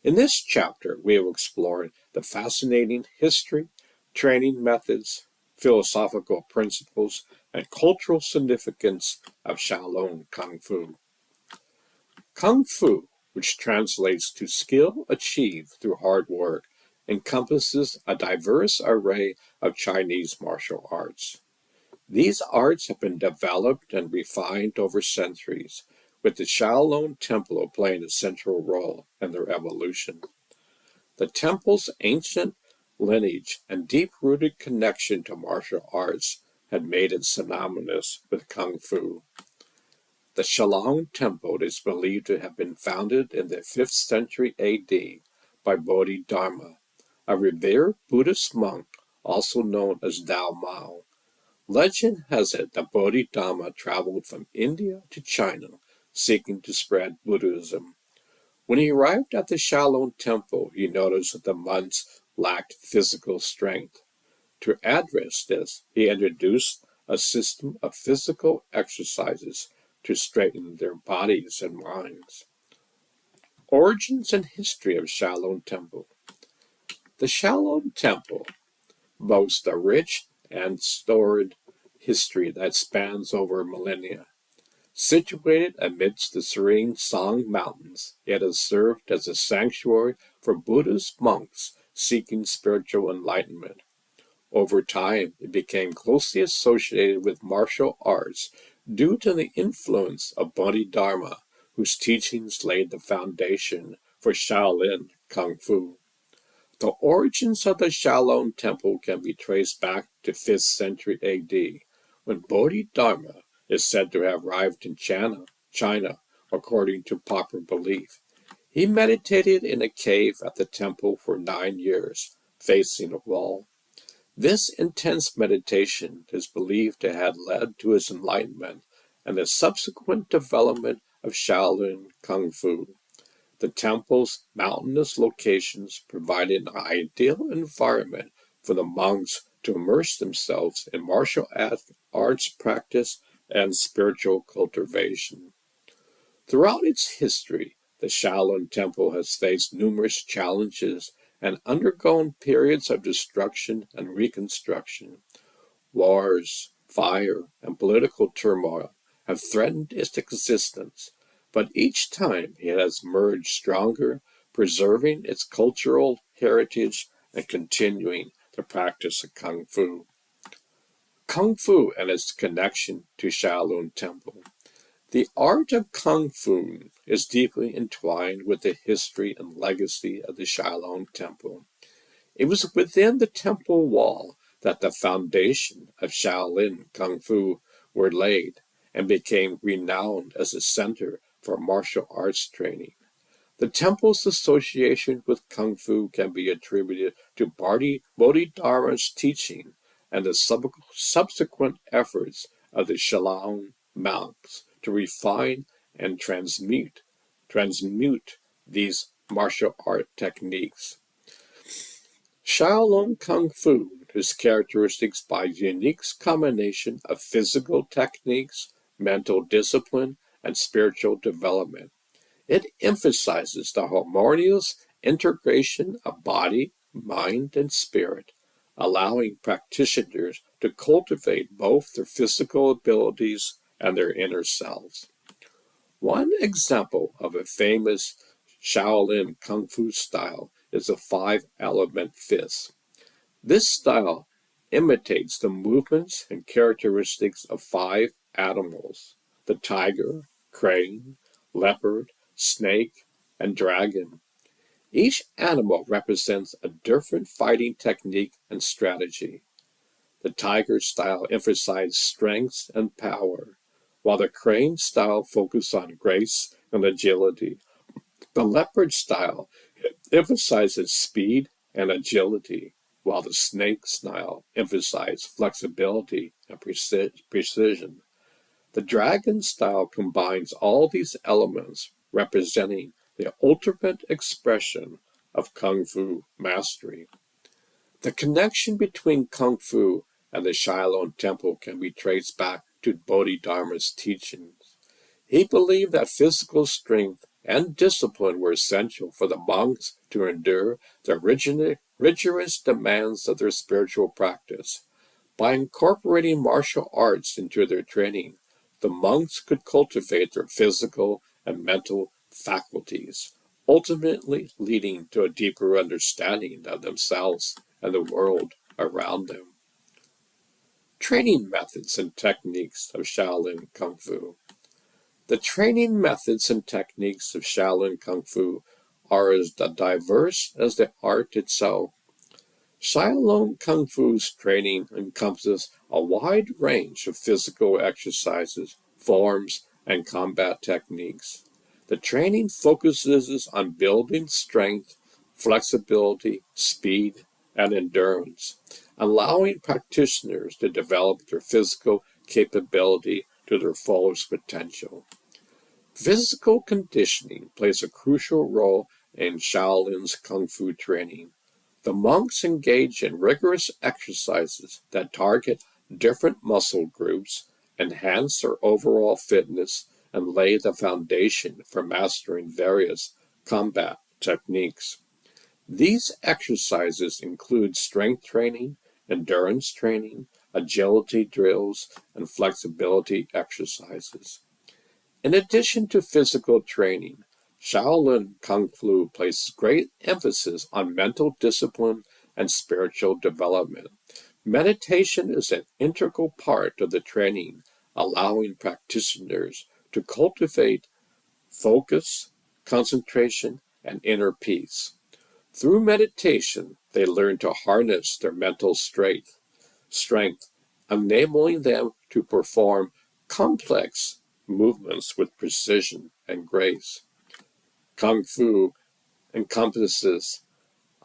In this chapter, we will explore the fascinating history, training methods, philosophical principles, and cultural significance of Shaolin Kung Fu. Kung Fu, which translates to skill achieved through hard work, encompasses a diverse array of Chinese martial arts. These arts have been developed and refined over centuries, with the Shaolin Temple playing a central role in their evolution. The temple's ancient lineage and deep-rooted connection to martial arts had made it synonymous with Kung Fu. The Shaolin Temple is believed to have been founded in the 5th century AD by Bodhidharma, a revered Buddhist monk also known as Dao Mao. Legend has it that Bodhidharma traveled from India to China seeking to spread Buddhism. When he arrived at the Shaolin Temple, he noticed that the monks lacked physical strength. To address this, he introduced a system of physical exercises to straighten their bodies and minds. Origins and history of Shaolin Temple. The Shaolin Temple boasts a rich and storied history that spans over millennia. Situated amidst the serene Song Mountains, it has served as a sanctuary for Buddhist monks seeking spiritual enlightenment. Over time, it became closely associated with martial arts due to the influence of Bodhidharma, whose teachings laid the foundation for Shaolin Kung Fu. The origins of the Shaolin Temple can be traced back to 5th century AD, when Bodhidharma is said to have arrived in China, according to popular belief. He meditated in a cave at the temple for 9 years, facing a wall. This intense meditation is believed to have led to his enlightenment and the subsequent development of Shaolin Kung Fu. The temple's mountainous locations provided an ideal environment for the monks to immerse themselves in martial arts practice and spiritual cultivation. Throughout its history, the Shaolin Temple has faced numerous challenges and undergone periods of destruction and reconstruction. Wars, fire, and political turmoil have threatened its existence, but each time it has emerged stronger, preserving its cultural heritage and continuing the practice of Kung Fu. Kung Fu and its connection to Shaolin Temple. The art of Kung Fu is deeply entwined with the history and legacy of the Shaolin Temple. It was within the temple wall that the foundation of Shaolin Kung Fu were laid and became renowned as a center for martial arts training. The temple's association with Kung Fu can be attributed to Bodhidharma's teaching and the subsequent efforts of the Shaolin monks to refine and transmute these martial art techniques. Shaolin Kung Fu is characterized by a unique combination of physical techniques, mental discipline, and spiritual development. It emphasizes the harmonious integration of body, mind, and spirit, allowing practitioners to cultivate both their physical abilities and their inner selves. One example of a famous Shaolin Kung Fu style is a five-element fist. This style imitates the movements and characteristics of five animals: the tiger, crane, leopard, snake, and dragon. Each animal represents a different fighting technique and strategy. The tiger style emphasizes strength and power, while the crane style focuses on grace and agility. The leopard style emphasizes speed and agility, while the snake style emphasizes flexibility and precision. The dragon style combines all these elements, representing the ultimate expression of Kung Fu mastery. The connection between Kung Fu and the Shaolin Temple can be traced back to Bodhidharma's teachings. He believed that physical strength and discipline were essential for the monks to endure the rigorous demands of their spiritual practice. By incorporating martial arts into their training, the monks could cultivate their physical and mental faculties, ultimately leading to a deeper understanding of themselves and the world around them. Training methods and techniques of Shaolin Kung Fu. The training methods and techniques of Shaolin Kung Fu are as diverse as the art itself. Shaolin Kung Fu's training encompasses a wide range of physical exercises, forms, and combat techniques. The training focuses on building strength, flexibility, speed, and endurance, allowing practitioners to develop their physical capability to their fullest potential. Physical conditioning plays a crucial role in Shaolin's Kung Fu training. The monks engage in rigorous exercises that target different muscle groups, enhance their overall fitness, and lay the foundation for mastering various combat techniques. These exercises include strength training, endurance training, agility drills, and flexibility exercises. In addition to physical training, Shaolin Kung Fu places great emphasis on mental discipline and spiritual development. Meditation is an integral part of the training, allowing practitioners to cultivate focus, concentration, and inner peace. Through meditation, they learn to harness their mental strength, enabling them to perform complex movements with precision and grace. Kung Fu encompasses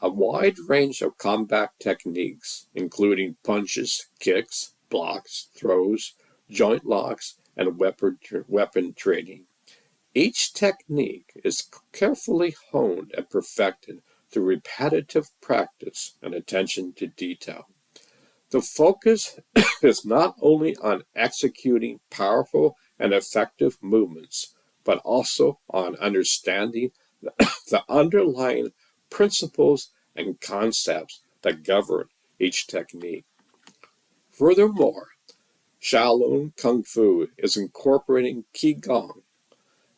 a wide range of combat techniques, including punches, kicks, blocks, throws, joint locks, and weapon training. Each technique is carefully honed and perfected through repetitive practice and attention to detail. The focus is not only on executing powerful and effective movements, but also on understanding the underlying principles and concepts that govern each technique. Furthermore, Shaolin Kung Fu is incorporating Qigong,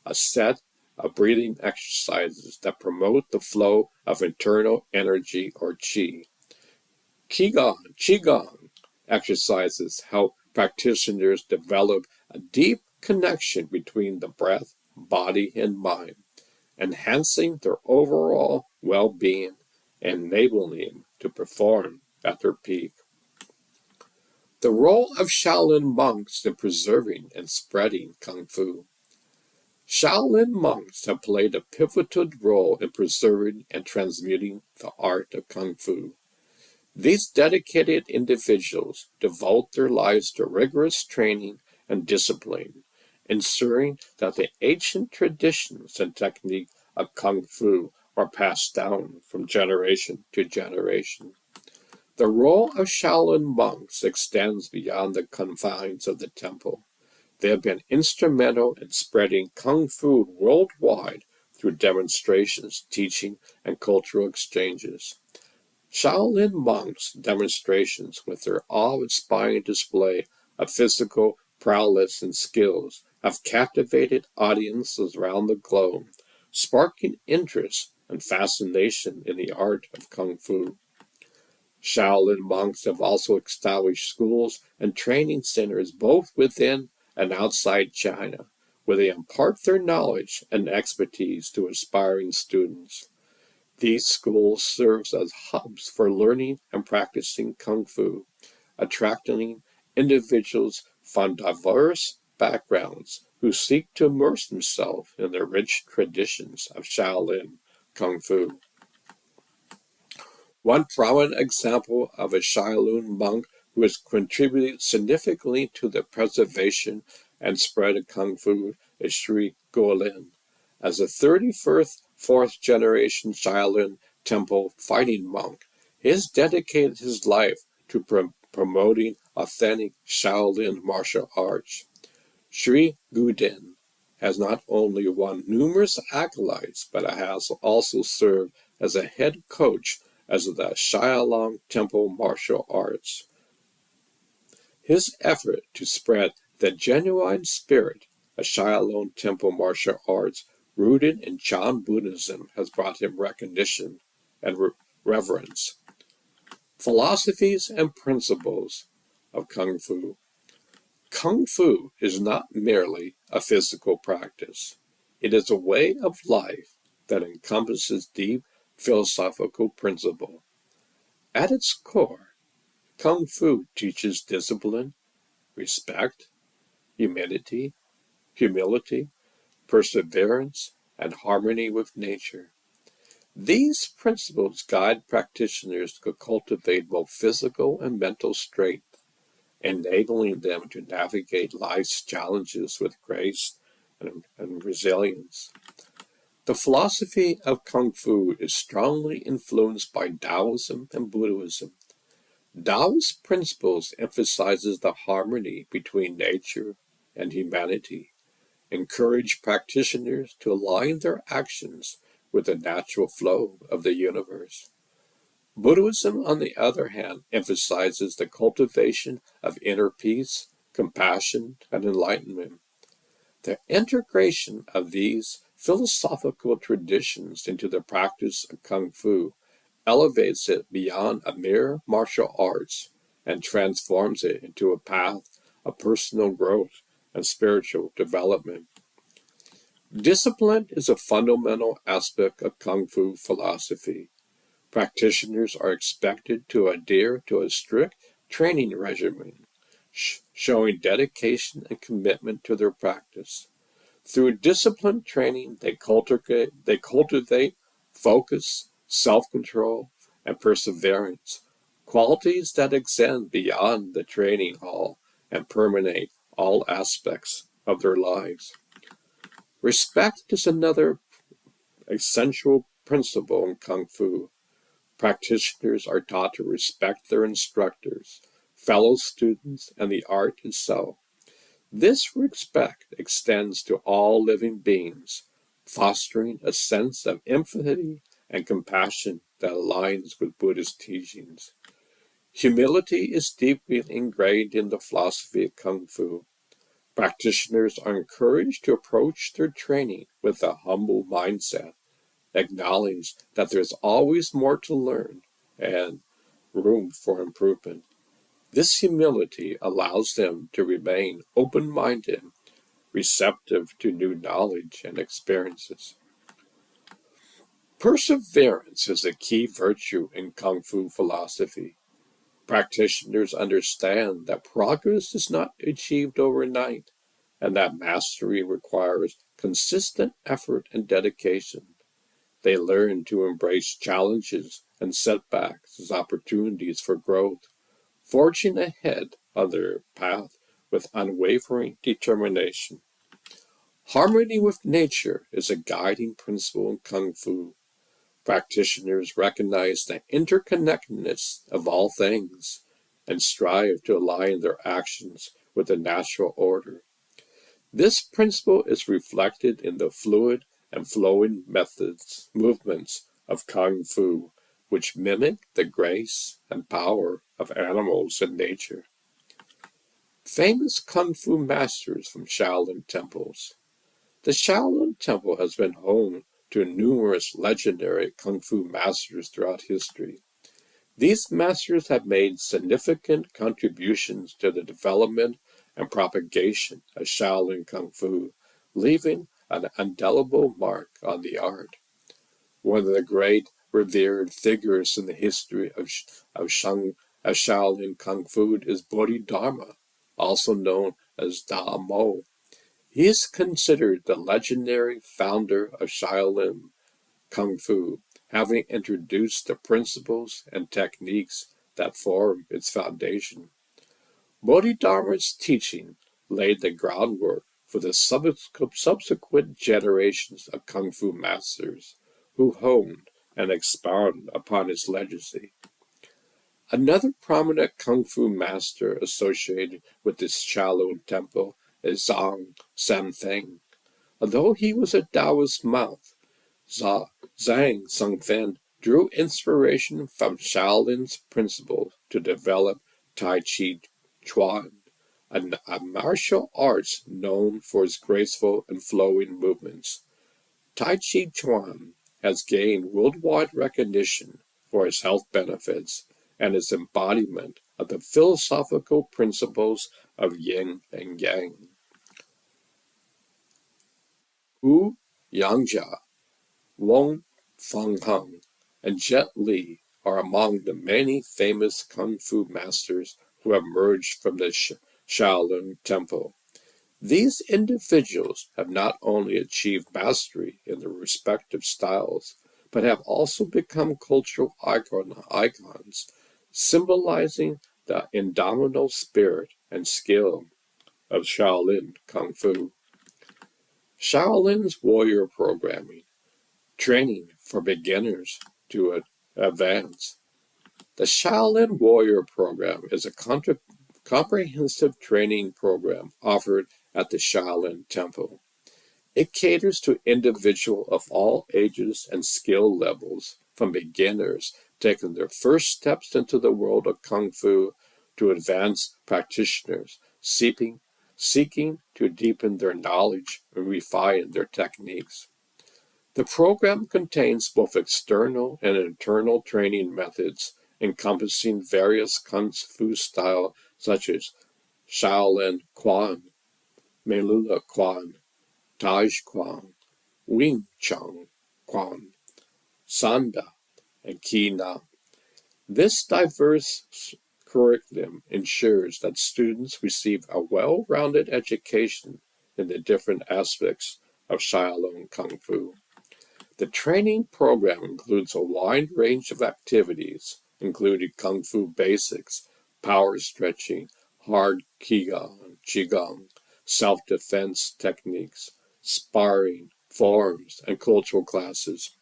a set of breathing exercises that promote the flow of internal energy or qi. Qigong exercises help practitioners develop a deep connection between the breath, body, and mind, enhancing their overall well-being and enabling them to perform at their peak. The role of Shaolin monks in preserving and spreading Kung Fu. Shaolin monks have played a pivotal role in preserving and transmuting the art of Kung Fu. These dedicated individuals devote their lives to rigorous training and discipline, ensuring that the ancient traditions and technique of Kung Fu are passed down from generation to generation. The role of Shaolin monks extends beyond the confines of the temple. They have been instrumental in spreading Kung Fu worldwide through demonstrations, teaching, and cultural exchanges. Shaolin monks' demonstrations, with their awe-inspiring display of physical prowess and skills, have captivated audiences around the globe, sparking interest and fascination in the art of Kung Fu. Shaolin monks have also established schools and training centers both within and outside China, where they impart their knowledge and expertise to aspiring students. These schools serve as hubs for learning and practicing Kung Fu, attracting individuals from diverse backgrounds who seek to immerse themselves in the rich traditions of Shaolin Kung Fu. One prominent example of a Shaolin monk who has contributed significantly to the preservation and spread of Kung Fu is Sri Golin. As a 31st, fourth generation Shaolin temple fighting monk, he has dedicated his life to promoting authentic Shaolin martial arts. Sri Gudin has not only won numerous accolades, but has also served as a head coach as the Shaolin Temple Martial Arts. His effort to spread the genuine spirit of Shaolin Temple Martial Arts rooted in Chan Buddhism has brought him recognition and reverence. Philosophies and principles of Kung Fu. Kung Fu is not merely a physical practice. It is a way of life that encompasses deep philosophical principle. At its core, Kung Fu teaches discipline, respect, humility, perseverance, and harmony with nature. These principles guide practitioners to cultivate both physical and mental strength, enabling them to navigate life's challenges with grace and resilience. The philosophy of Kung Fu is strongly influenced by Taoism and Buddhism. Taoist principles emphasizes the harmony between nature and humanity, encourage practitioners to align their actions with the natural flow of the universe. Buddhism, on the other hand, emphasizes the cultivation of inner peace, compassion, and enlightenment. The integration of these philosophical traditions into the practice of Kung Fu elevates it beyond a mere martial arts and transforms it into a path of personal growth and spiritual development. Discipline is a fundamental aspect of Kung Fu philosophy. Practitioners are expected to adhere to a strict training regimen, showing dedication and commitment to their practice. Through disciplined training, they cultivate focus, self-control, and perseverance, qualities that extend beyond the training hall and permeate all aspects of their lives. Respect is another essential principle in Kung Fu. Practitioners are taught to respect their instructors, fellow students, and the art itself. This respect extends to all living beings, fostering a sense of empathy and compassion that aligns with Buddhist teachings. Humility is deeply ingrained in the philosophy of Kung Fu. Practitioners are encouraged to approach their training with a humble mindset, acknowledge that there's always more to learn and room for improvement. This humility allows them to remain open-minded, receptive to new knowledge and experiences. Perseverance is a key virtue in Kung Fu philosophy. Practitioners understand that progress is not achieved overnight and that mastery requires consistent effort and dedication. They learn to embrace challenges and setbacks as opportunities for growth, forging ahead on their path with unwavering determination. Harmony with nature is a guiding principle in Kung Fu. Practitioners recognize the interconnectedness of all things and strive to align their actions with the natural order. This principle is reflected in the fluid and flowing movements of Kung Fu, which mimic the grace and power of animals and nature. Famous Kung Fu masters from Shaolin temples. The Shaolin Temple has been home to numerous legendary Kung Fu masters throughout history. These masters have made significant contributions to the development and propagation of Shaolin Kung Fu, leaving an indelible mark on the art. One of the great revered figures in the history of Shaolin Kung Fu is Bodhidharma, also known as Da Mo. He is considered the legendary founder of Shaolin Kung Fu, having introduced the principles and techniques that form its foundation. Bodhidharma's teaching laid the groundwork for the subsequent generations of Kung Fu masters who honed and expounded upon his legacy. Another prominent Kung Fu master associated with this Shaolin temple is Zhang Sanfeng. Although he was a Taoist monk, Zhang Songfen drew inspiration from Shaolin's principles to develop Tai Chi Chuan, a martial arts known for its graceful and flowing movements. Tai Chi Chuan has gained worldwide recognition for its health benefits and its embodiment of the philosophical principles of yin and yang. Hu Yangjia, Wong Fangheng, and Jet Li are among the many famous Kung Fu masters who have emerged from the Shaolin Temple. These individuals have not only achieved mastery in their respective styles, but have also become cultural icons, symbolizing the indomitable spirit and skill of Shaolin Kung Fu. Shaolin's warrior programming, training for beginners to advance. The Shaolin Warrior Program is a comprehensive training program offered at the Shaolin Temple. It caters to individuals of all ages and skill levels, from beginners taking their first steps into the world of Kung Fu to advanced practitioners, seeking to deepen their knowledge and refine their techniques. The program contains both external and internal training methods encompassing various Kung Fu styles such as Shaolin Quan, Melula Quan, Tai Quan, Wing Chun Quan, Sanda, and Ki Na. This diverse curriculum ensures that students receive a well-rounded education in the different aspects of Shaolin Kung Fu. The training program includes a wide range of activities, including Kung Fu basics, power stretching, hard Qigong, self-defense techniques, sparring, forms, and cultural classes.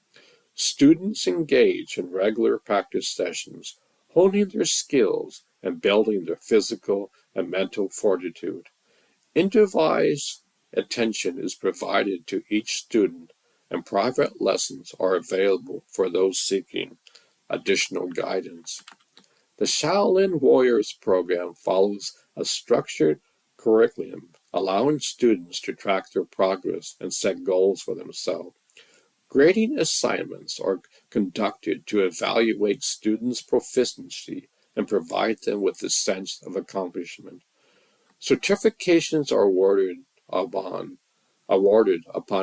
Students engage in regular practice sessions, honing their skills and building their physical and mental fortitude. Individualized attention is provided to each student, and private lessons are available for those seeking additional guidance. The Shaolin Warriors program follows a structured curriculum, allowing students to track their progress and set goals for themselves. Grading assignments are conducted to evaluate students' proficiency and provide them with a sense of accomplishment. Certifications are awarded upon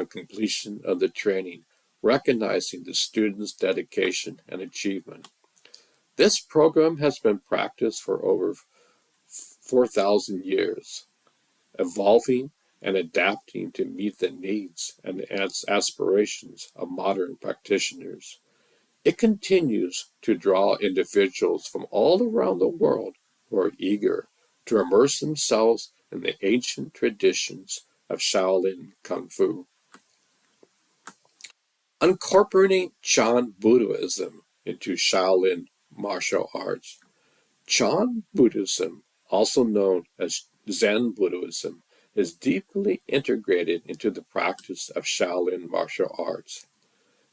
completion of the training, recognizing the student's dedication and achievement. This program has been practiced for over 4,000 years, evolving and adapting to meet the needs and aspirations of modern practitioners. It continues to draw individuals from all around the world who are eager to immerse themselves in the ancient traditions of Shaolin Kung Fu. Incorporating Chan Buddhism into Shaolin martial arts. Chan Buddhism, also known as Zen Buddhism, is deeply integrated into the practice of Shaolin martial arts.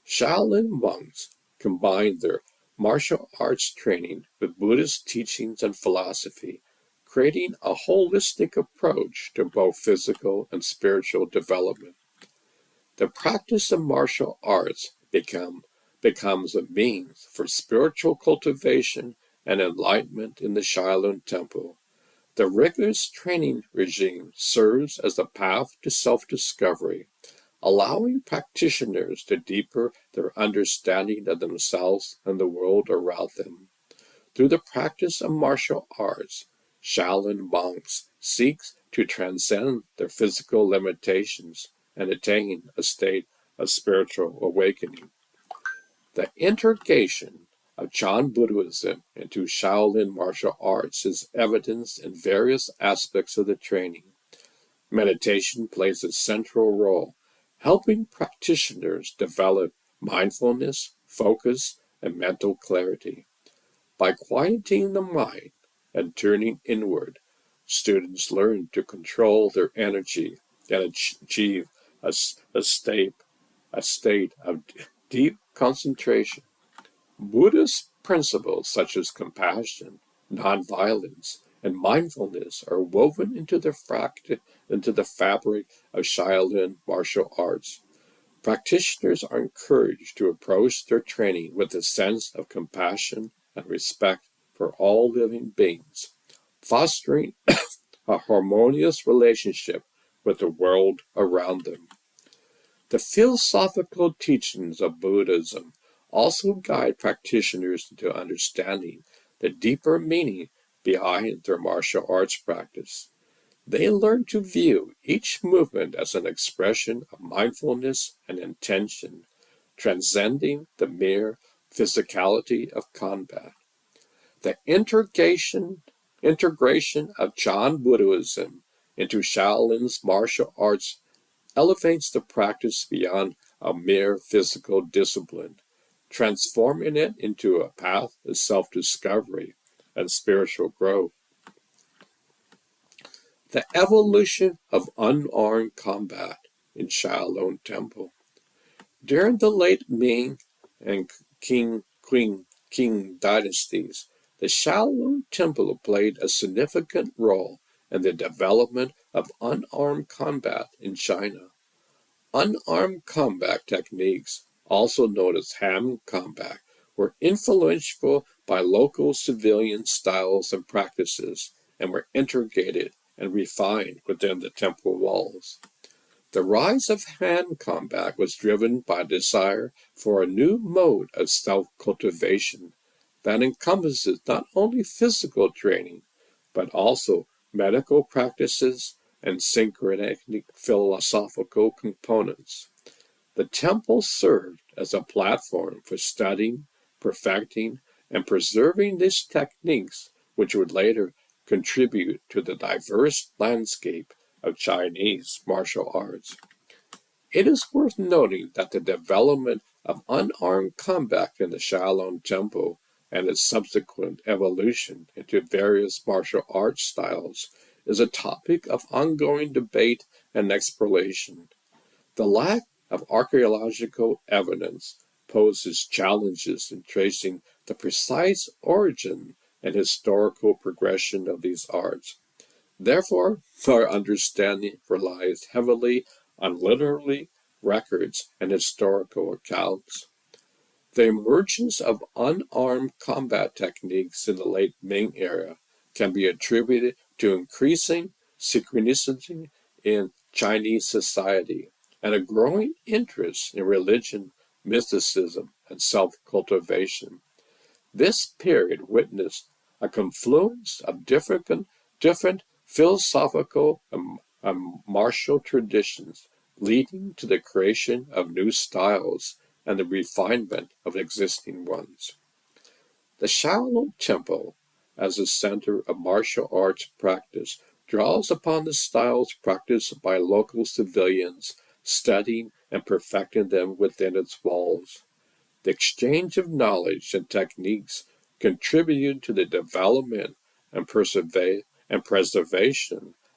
Shaolin monks combine their martial arts training with Buddhist teachings and philosophy, creating a holistic approach to both physical and spiritual development. The practice of martial arts becomes a means for spiritual cultivation and enlightenment in the Shaolin Temple. The rigorous training regime serves as a path to self-discovery, allowing practitioners to deepen their understanding of themselves and the world around them. Through the practice of martial arts, Shaolin monks seek to transcend their physical limitations and attain a state of spiritual awakening. The integration of Chan Buddhism into Shaolin martial arts is evidenced in various aspects of the training. Meditation plays a central role, helping practitioners develop mindfulness, focus, and mental clarity. By quieting the mind and turning inward, students learn to control their energy and achieve a state of deep concentration. Buddhist principles such as compassion, nonviolence, and mindfulness are woven into the fabric of Shaolin martial arts. Practitioners are encouraged to approach their training with a sense of compassion and respect for all living beings, fostering a harmonious relationship with the world around them. The philosophical teachings of Buddhism also guide practitioners into understanding the deeper meaning behind their martial arts practice. They learn to view each movement as an expression of mindfulness and intention, transcending the mere physicality of combat. The integration of Chan Buddhism into Shaolin's martial arts elevates the practice beyond a mere physical discipline, transforming it into a path of self-discovery and spiritual growth. The evolution of unarmed combat in Shaolin Temple. During the late Ming and Qing Qing dynasties, the Shaolin Temple played a significant role in the development of unarmed combat in China. Unarmed combat techniques, also known as hand combat, were influenced by local civilian styles and practices and were integrated and refined within the temple walls. The rise of hand combat was driven by a desire for a new mode of self-cultivation that encompasses not only physical training, but also medical practices and syncretic philosophical components. The temple served as a platform for studying, perfecting, and preserving these techniques, which would later contribute to the diverse landscape of Chinese martial arts. It is worth noting that the development of unarmed combat in the Shaolin Temple and its subsequent evolution into various martial arts styles is a topic of ongoing debate and exploration. The lack of archaeological evidence poses challenges in tracing the precise origin and historical progression of these arts. Therefore, our understanding relies heavily on literary records and historical accounts. The emergence of unarmed combat techniques in the late Ming era can be attributed to increasing synchronicity in Chinese society and a growing interest in religion, mysticism, and self-cultivation. This period witnessed a confluence of different philosophical and martial traditions, leading to the creation of new styles and the refinement of existing ones. The Shaolin Temple, as a center of martial arts practice, draws upon the styles practiced by local civilians, studying and perfecting them within its walls. The exchange of knowledge and techniques contributed to the development and preservation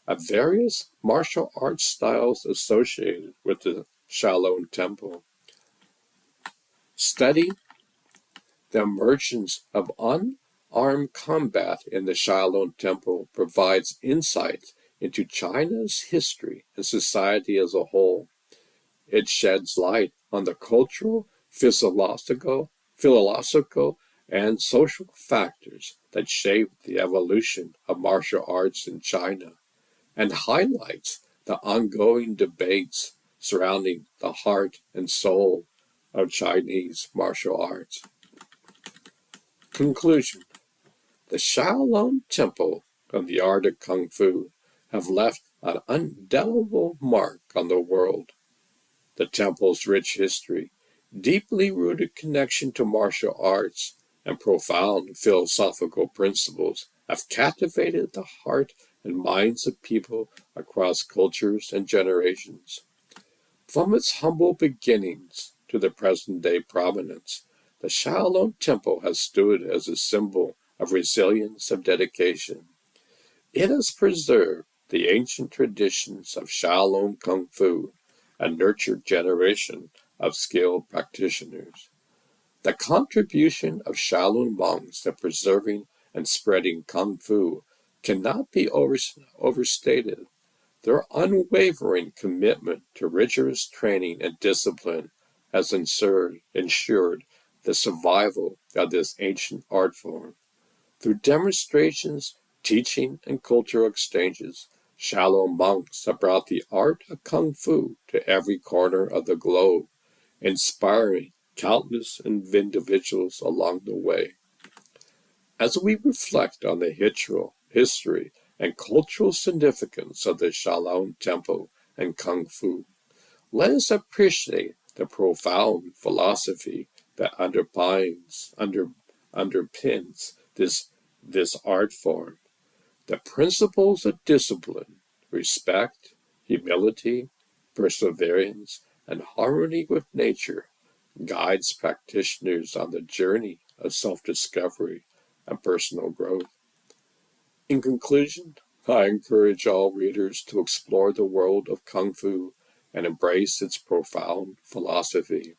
of various martial arts styles associated with the Shaolin Temple. Study the emergence of unarmed combat in the Shaolin Temple provides insights into China's history and society as a whole. It sheds light on the cultural, philosophical, and social factors that shaped the evolution of martial arts in China, and highlights the ongoing debates surrounding the heart and soul of Chinese martial arts. Conclusion: the Shaolin Temple and the art of Kung Fu have left an indelible mark on the world. The temple's rich history, deeply rooted connection to martial arts, and profound philosophical principles have captivated the heart and minds of people across cultures and generations. From its humble beginnings to the present-day prominence, the Shaolin Temple has stood as a symbol of resilience and dedication. It has preserved the ancient traditions of Shaolin Kung Fu and nurtured generation of skilled practitioners. The contribution of Shaolin monks to preserving and spreading Kung Fu cannot be overstated. Their unwavering commitment to rigorous training and discipline has ensured the survival of this ancient art form. Through demonstrations, teaching, and cultural exchanges, Shaolin monks have brought the art of Kung Fu to every corner of the globe, inspiring countless individuals along the way. As we reflect on the history and cultural significance of the Shaolin Temple and Kung Fu, let us appreciate the profound philosophy that underpins this art form. The principles of discipline, respect, humility, perseverance, and harmony with nature guides practitioners on the journey of self-discovery and personal growth. In conclusion, I encourage all readers to explore the world of Kung Fu and embrace its profound philosophy.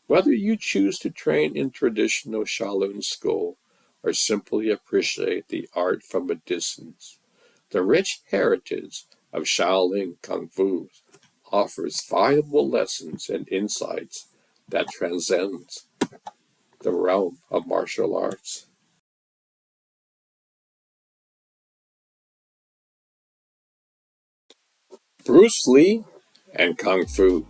Whether you choose to train in traditional Shaolin school or simply appreciate the art from a distance, the rich heritage of Shaolin Kung Fu offers valuable lessons and insights that transcends the realm of martial arts. Bruce Lee and Kung Fu.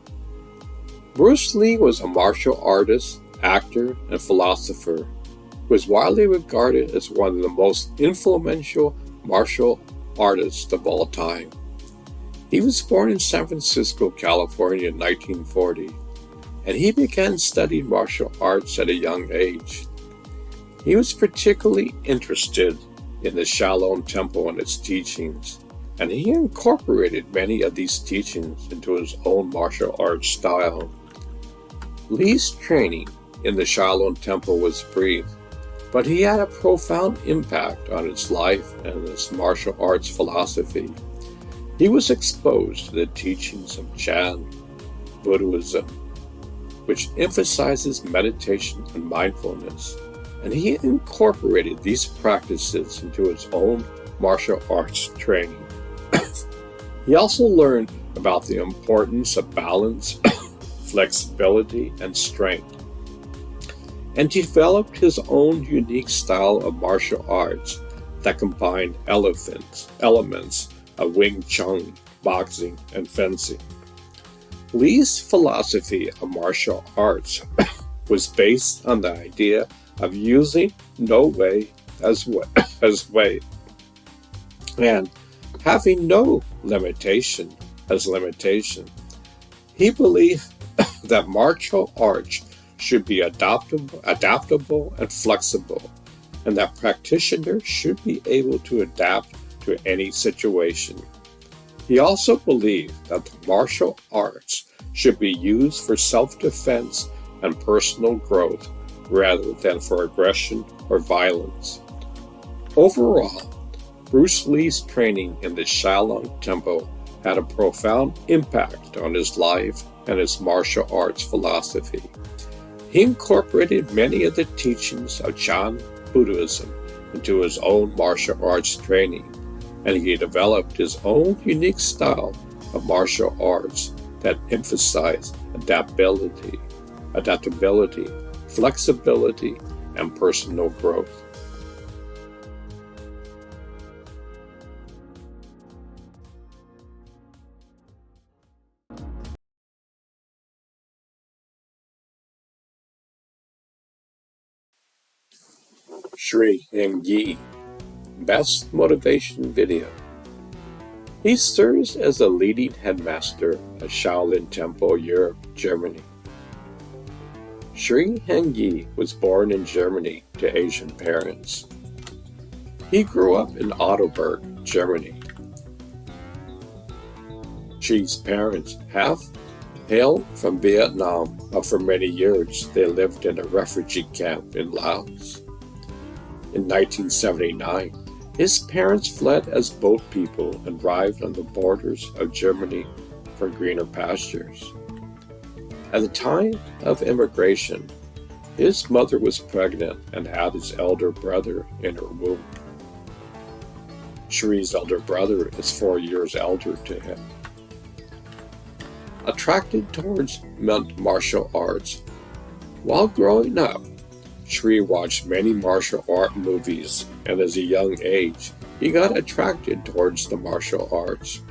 Bruce Lee was a martial artist, actor, and philosopher who was widely regarded as one of the most influential martial artists of all time. He was born in San Francisco, California in 1940, and he began studying martial arts at a young age. He was particularly interested in the Shaolin Temple and its teachings, and he incorporated many of these teachings into his own martial arts style. Lee's training in the Shaolin Temple was brief, but he had a profound impact on his life and his martial arts philosophy. He was exposed to the teachings of Chan Buddhism, which emphasizes meditation and mindfulness, and he incorporated these practices into his own martial arts training. He also learned about the importance of balance, flexibility, and strength, and developed his own unique style of martial arts that combined elements of Wing Chun, boxing, and fencing. Lee's philosophy of martial arts was based on the idea of using no way as way, and having no limitation as limitation. He believed that martial arts should be adaptable and flexible, and that practitioners should be able to adapt to any situation. He also believed that the martial arts should be used for self-defense and personal growth rather than for aggression or violence. Overall, Bruce Lee's training in the Shaolin Temple had a profound impact on his life and his martial arts philosophy. He incorporated many of the teachings of Chan Buddhism into his own martial arts training, and he developed his own unique style of martial arts that emphasized adaptability, flexibility, and personal growth. Sri Yi, Best Motivation Video. He serves as a leading headmaster at Shaolin Temple, Europe, Germany. Sri Yi was born in Germany to Asian parents. He grew up in Heidelberg, Germany. Shi's parents hailed from Vietnam, but for many years they lived in a refugee camp in Laos. In 1979, his parents fled as boat people and arrived on the borders of Germany for greener pastures. At the time of immigration, his mother was pregnant and had his elder brother in her womb. Shri's elder brother is 4 years elder to him. Attracted towards martial arts, while growing up, Shri watched many martial art movies, and as a young age, he got attracted towards the martial arts.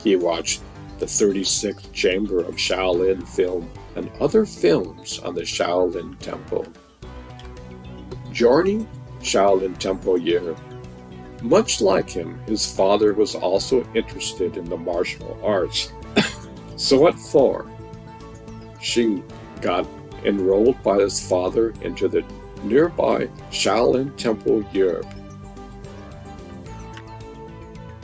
He watched the 36th Chamber of Shaolin film and other films on the Shaolin Temple. Joining Shaolin Temple year, much like him, his father was also interested in the martial arts. So at 4, Shi got enrolled by his father into the nearby Shaolin Temple, Europe.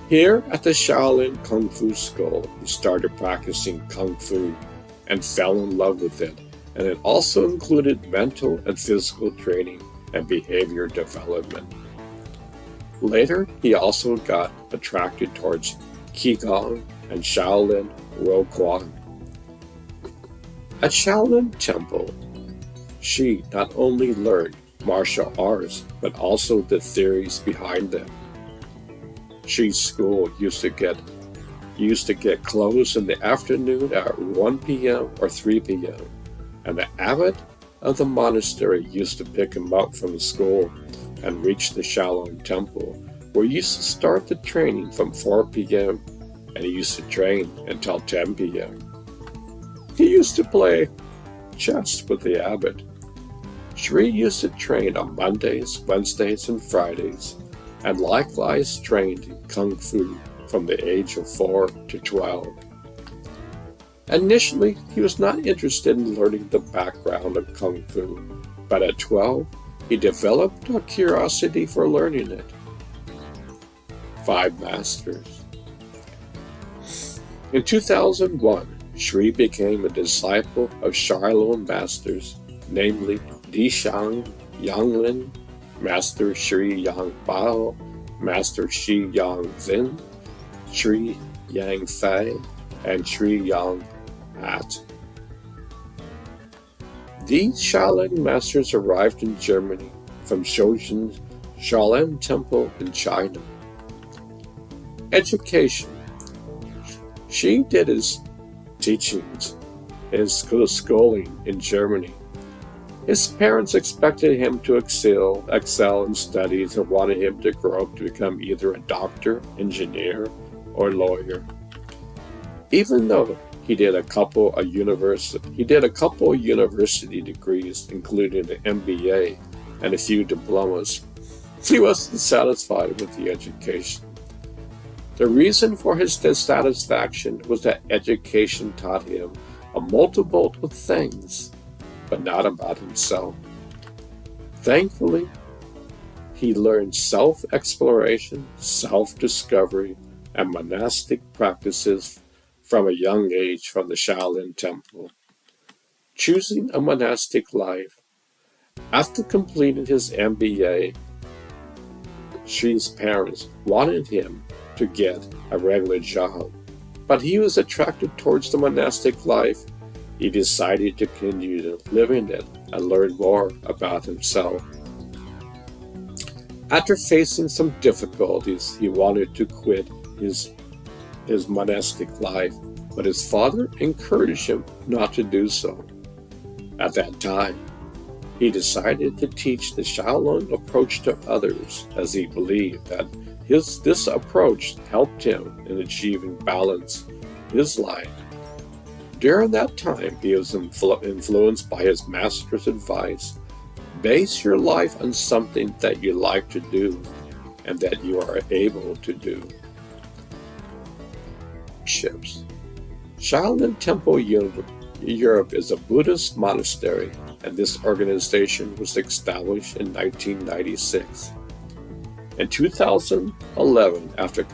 Here at the Shaolin Kung Fu School, he started practicing Kung Fu and fell in love with it, and it also included mental and physical training and behavior development. Later, he also got attracted towards Qigong and Shaolin Roquan. At Shaolin Temple, she not only learned martial arts, but also the theories behind them. She's school used to get closed in the afternoon at 1 p.m. or 3 p.m., and the abbot of the monastery used to pick him up from school and reach the Shaolin Temple, where he used to start the training from 4 p.m. and he used to train until 10 p.m. He used to play chess with the abbot. Shri used to train on Mondays, Wednesdays, and Fridays, and likewise trained in Kung Fu from the age of 4 to 12. Initially, he was not interested in learning the background of Kung Fu, but at 12, he developed a curiosity for learning it. 5 Masters. In 2001, Shri became a disciple of Shaolin masters, namely Di Shang, Yanglin, Master Shri Yang Bao, Master Shi Yang Zin, Shri Yang Fei, and Shri Yang At. These Shaolin masters arrived in Germany from Shojin's Shaolin Temple in China. Education. She did his teachings, his schooling in Germany. His parents expected him to excel in studies and wanted him to grow up to become either a doctor, engineer, or lawyer. Even though he did a couple of university degrees, including an MBA and a few diplomas, he wasn't satisfied with the education. The reason for his dissatisfaction was that education taught him a multitude of things, but not about himself. Thankfully, he learned self-exploration, self-discovery, and monastic practices from a young age from the Shaolin Temple. Choosing a monastic life. After completing his MBA, Shri's parents wanted him to get a regular job, but he was attracted towards the monastic life. He decided to continue living it and learn more about himself. After facing some difficulties, he wanted to quit his monastic life, but his father encouraged him not to do so. At that time, he decided to teach the Shaolin approach to others, as he believed that this approach helped him in achieving balance in his life. During that time, he was influenced by his master's advice. Base your life on something that you like to do and that you are able to do. Ships. Shaolin Temple Europe is a Buddhist monastery, and this organization was established in 1996. In 2011, after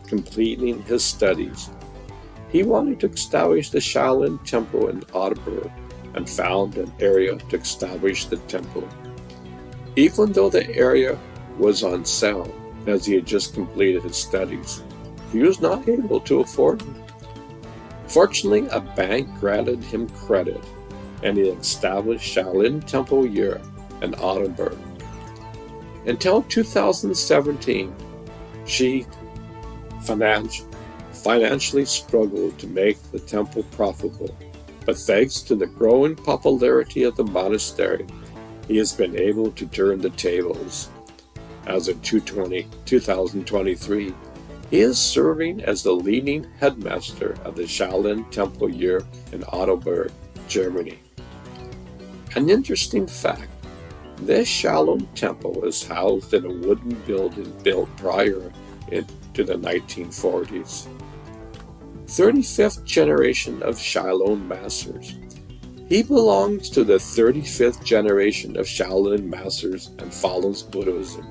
completing his studies, he wanted to establish the Shaolin Temple in Heidelberg and found an area to establish the temple. Even though the area was on sale, as he had just completed his studies, he was not able to afford it. Fortunately, a bank granted him credit, and he established Shaolin Temple Europe in Heidelberg. Until 2017, she financially struggled to make the temple profitable, but thanks to the growing popularity of the monastery, he has been able to turn the tables. As of 2023, he is serving as the leading headmaster of the Shaolin Temple Europe in Heidelberg, Germany. An interesting fact: this Shaolin Temple is housed in a wooden building built prior to the 1940s. 35th generation of Shaolin Masters. He belongs to the 35th generation of Shaolin Masters and follows Buddhism.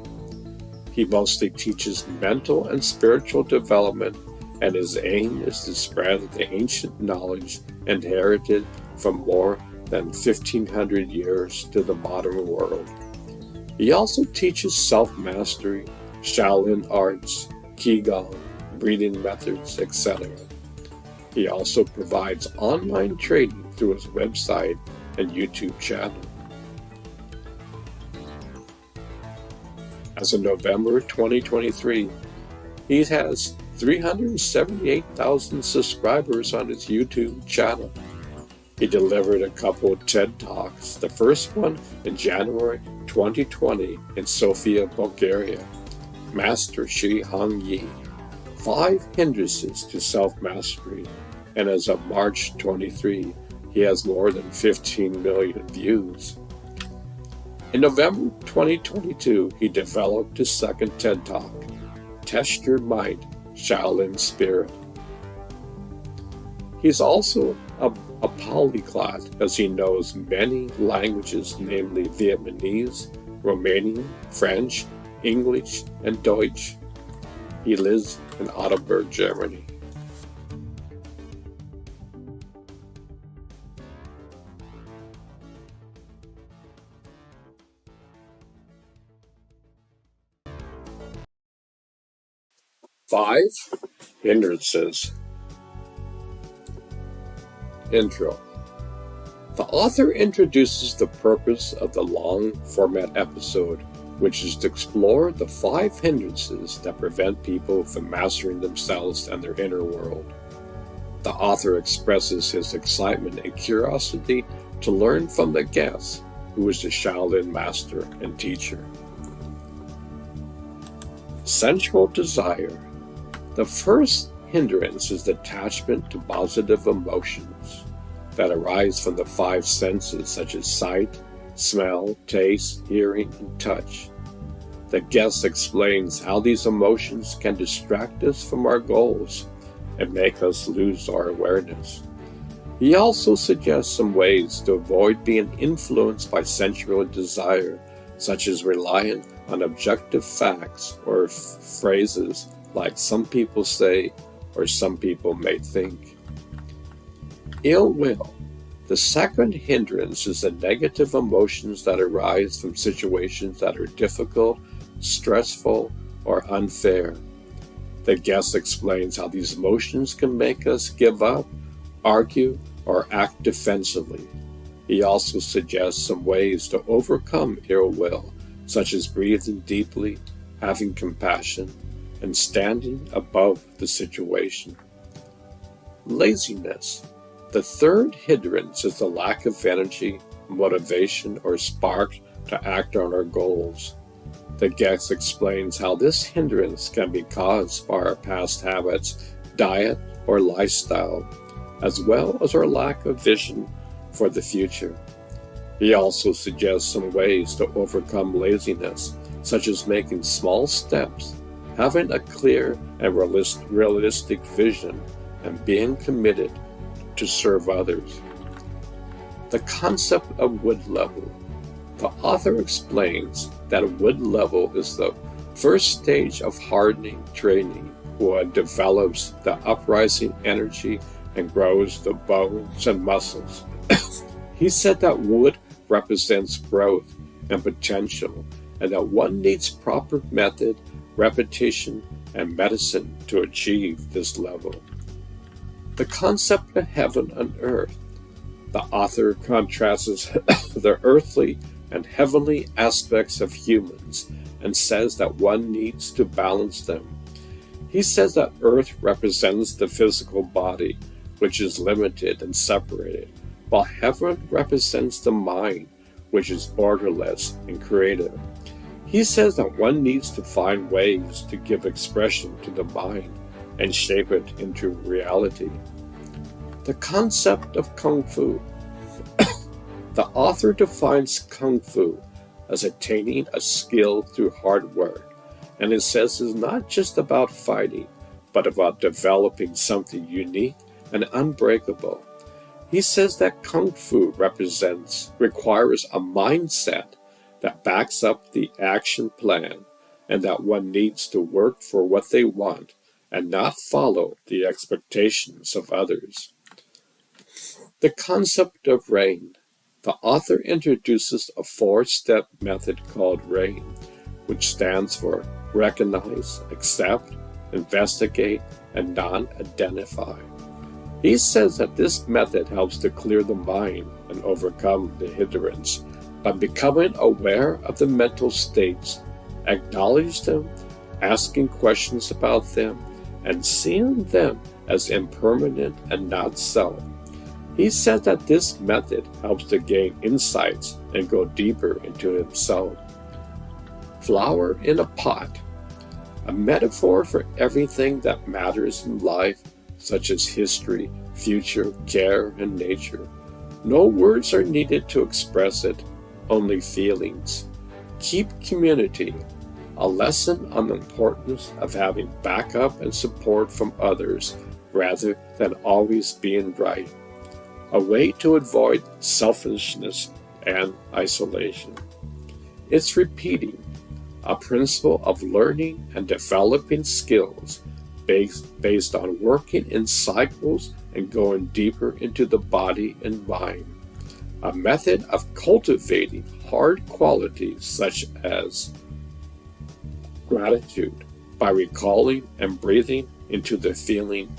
He mostly teaches mental and spiritual development, and his aim is to spread the ancient knowledge inherited from more than 1,500 years to the modern world. He also teaches self-mastery, Shaolin arts, Qigong, breathing methods, etc. He also provides online training through his website and YouTube channel. As of November 2023, he has 378,000 subscribers on his YouTube channel. He delivered a couple of TED Talks, the first one in January 2020 in Sofia, Bulgaria. Master Shi Hong Yi, 5 Hindrances to Self-Mastery, and as of March 23, he has more than 15 million views. In November 2022, he developed his second TED Talk, Test Your Mind, Shaolin Spirit. He's also a polyglot, as he knows many languages, namely Vietnamese, Romanian, French, English, and Deutsch. He lives in Heidelberg, Germany. Five hindrances. Intro. The author introduces the purpose of the long format episode, which is to explore the 5 hindrances that prevent people from mastering themselves and their inner world. The author expresses his excitement and curiosity to learn from the guest, who is the Shaolin master and teacher. Sensual desire. The first hindrance is attachment to positive emotions that arise from the 5 senses, such as sight, smell, taste, hearing, and touch. The guest explains how these emotions can distract us from our goals and make us lose our awareness. He also suggests some ways to avoid being influenced by sensual desire, such as relying on objective facts or phrases like some people say or some people may think. Ill will. The second hindrance is the negative emotions that arise from situations that are difficult, stressful, or unfair. The guest explains how these emotions can make us give up, argue, or act defensively. He also suggests some ways to overcome ill will, such as breathing deeply, having compassion, and standing above the situation. Laziness. The third hindrance is the lack of energy, motivation, or spark to act on our goals. The guest explains how this hindrance can be caused by our past habits, diet, or lifestyle, as well as our lack of vision for the future. He also suggests some ways to overcome laziness, such as making small steps, having a clear and realistic vision, and being committed to serve others. The concept of wood level. The author explains that a wood level is the first stage of hardening training, where it develops the uprising energy and grows the bones and muscles. He said that wood represents growth and potential, and that one needs proper method, repetition, and medicine to achieve this level. The concept of heaven and earth. The author contrasts the earthly and heavenly aspects of humans and says that one needs to balance them. He says that earth represents the physical body, which is limited and separated, while heaven represents the mind, which is borderless and creative. He says that one needs to find ways to give expression to the mind and shape it into reality. The concept of Kung Fu. The author defines Kung Fu as attaining a skill through hard work, and it says it's not just about fighting, but about developing something unique and unbreakable. He says that Kung Fu requires a mindset that backs up the action plan, and that one needs to work for what they want and not follow the expectations of others. The concept of RAIN. The author introduces a 4-step method called RAIN, which stands for Recognize, Accept, Investigate, and Non-Identify. He says that this method helps to clear the mind and overcome the hindrance by becoming aware of the mental states, acknowledge them, asking questions about them, and seeing them as impermanent and not self. He said that this method helps to gain insights and go deeper into himself. Flower in a pot, a metaphor for everything that matters in life, such as history, future, care, and nature. No words are needed to express it, only feelings. Keep community, a lesson on the importance of having backup and support from others rather than always being right. A way to avoid selfishness and isolation. It's repeating, a principle of learning and developing skills based on working in cycles and going deeper into the body and mind. A method of cultivating hard qualities such as gratitude by recalling and breathing into the feeling.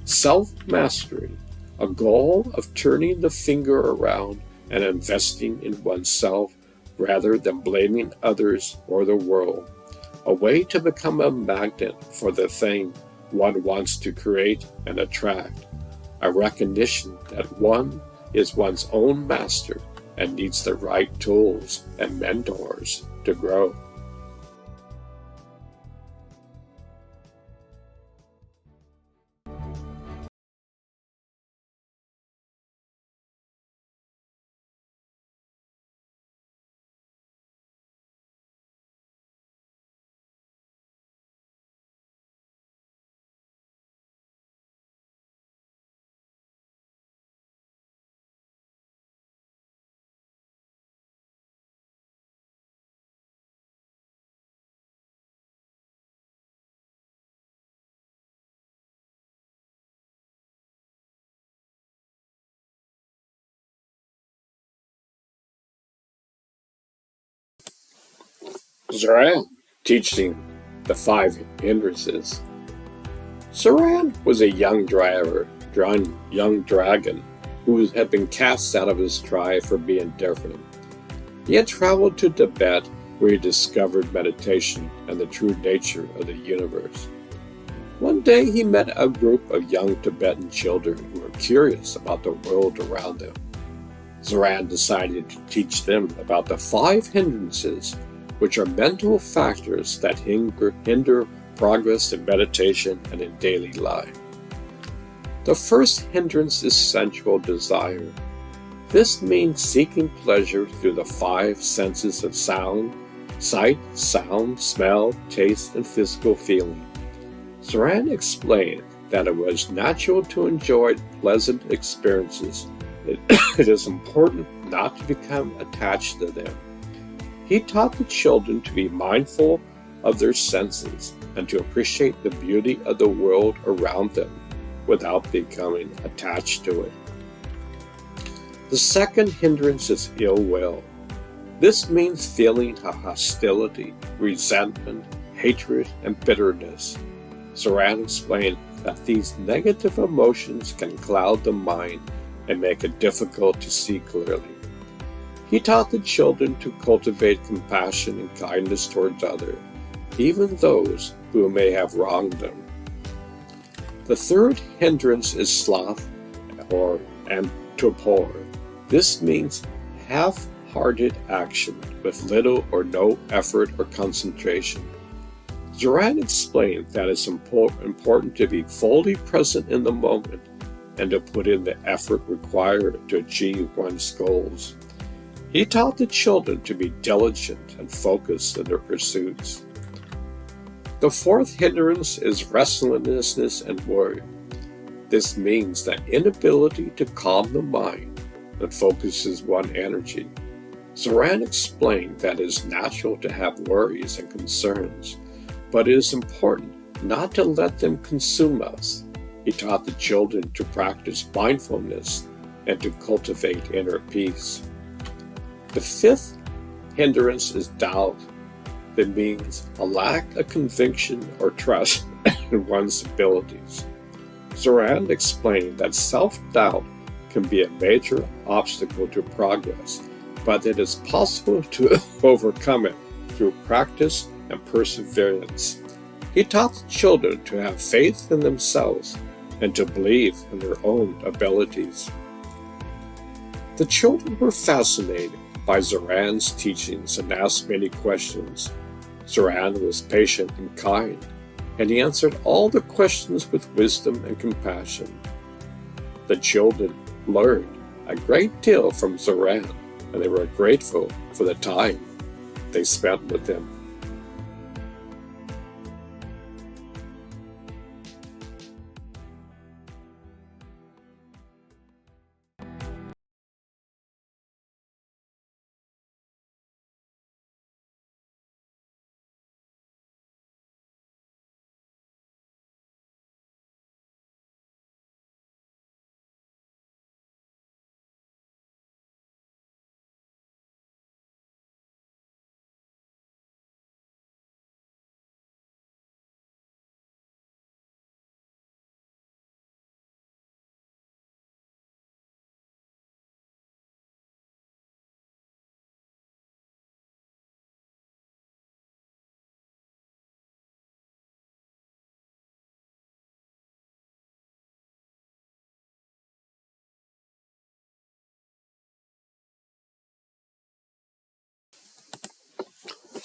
Self-mastery, a goal of turning the finger around and investing in oneself rather than blaming others or the world. A way to become a magnet for the thing one wants to create and attract. A recognition that one is one's own master and needs the right tools and mentors to grow. Zoran, teaching the 5 hindrances. Zoran was a young dragon who had been cast out of his tribe for being different. He had traveled to Tibet where he discovered meditation and the true nature of the universe. One day he met a group of young Tibetan children who were curious about the world around them. Zoran decided to teach them about the 5 hindrances, which are mental factors that hinder progress in meditation and in daily life. The first hindrance is sensual desire. This means seeking pleasure through the 5 senses of sound, sight, sound, smell, taste, and physical feeling. Zoran explained that it was natural to enjoy pleasant experiences. It is important not to become attached to them. He taught the children to be mindful of their senses and to appreciate the beauty of the world around them without becoming attached to it. The second hindrance is ill will. This means feeling hostility, resentment, hatred, and bitterness. Zoran explained that these negative emotions can cloud the mind and make it difficult to see clearly. He taught the children to cultivate compassion and kindness towards others, even those who may have wronged them. The third hindrance is sloth and torpor. This means half-hearted action with little or no effort or concentration. Zoran explained that it's important to be fully present in the moment and to put in the effort required to achieve one's goals. He taught the children to be diligent and focused in their pursuits. The fourth hindrance is restlessness and worry. This means the inability to calm the mind that focuses one energy. Zoran explained that it is natural to have worries and concerns, but it is important not to let them consume us. He taught the children to practice mindfulness and to cultivate inner peace. The fifth hindrance is doubt. That means a lack of conviction or trust in one's abilities. Zoran explained that self-doubt can be a major obstacle to progress, but it is possible to overcome it through practice and perseverance. He taught the children to have faith in themselves and to believe in their own abilities. The children were fascinated by Zoran's teachings and asked many questions. Zoran was patient and kind, and he answered all the questions with wisdom and compassion. The children learned a great deal from Zoran, and they were grateful for the time they spent with him.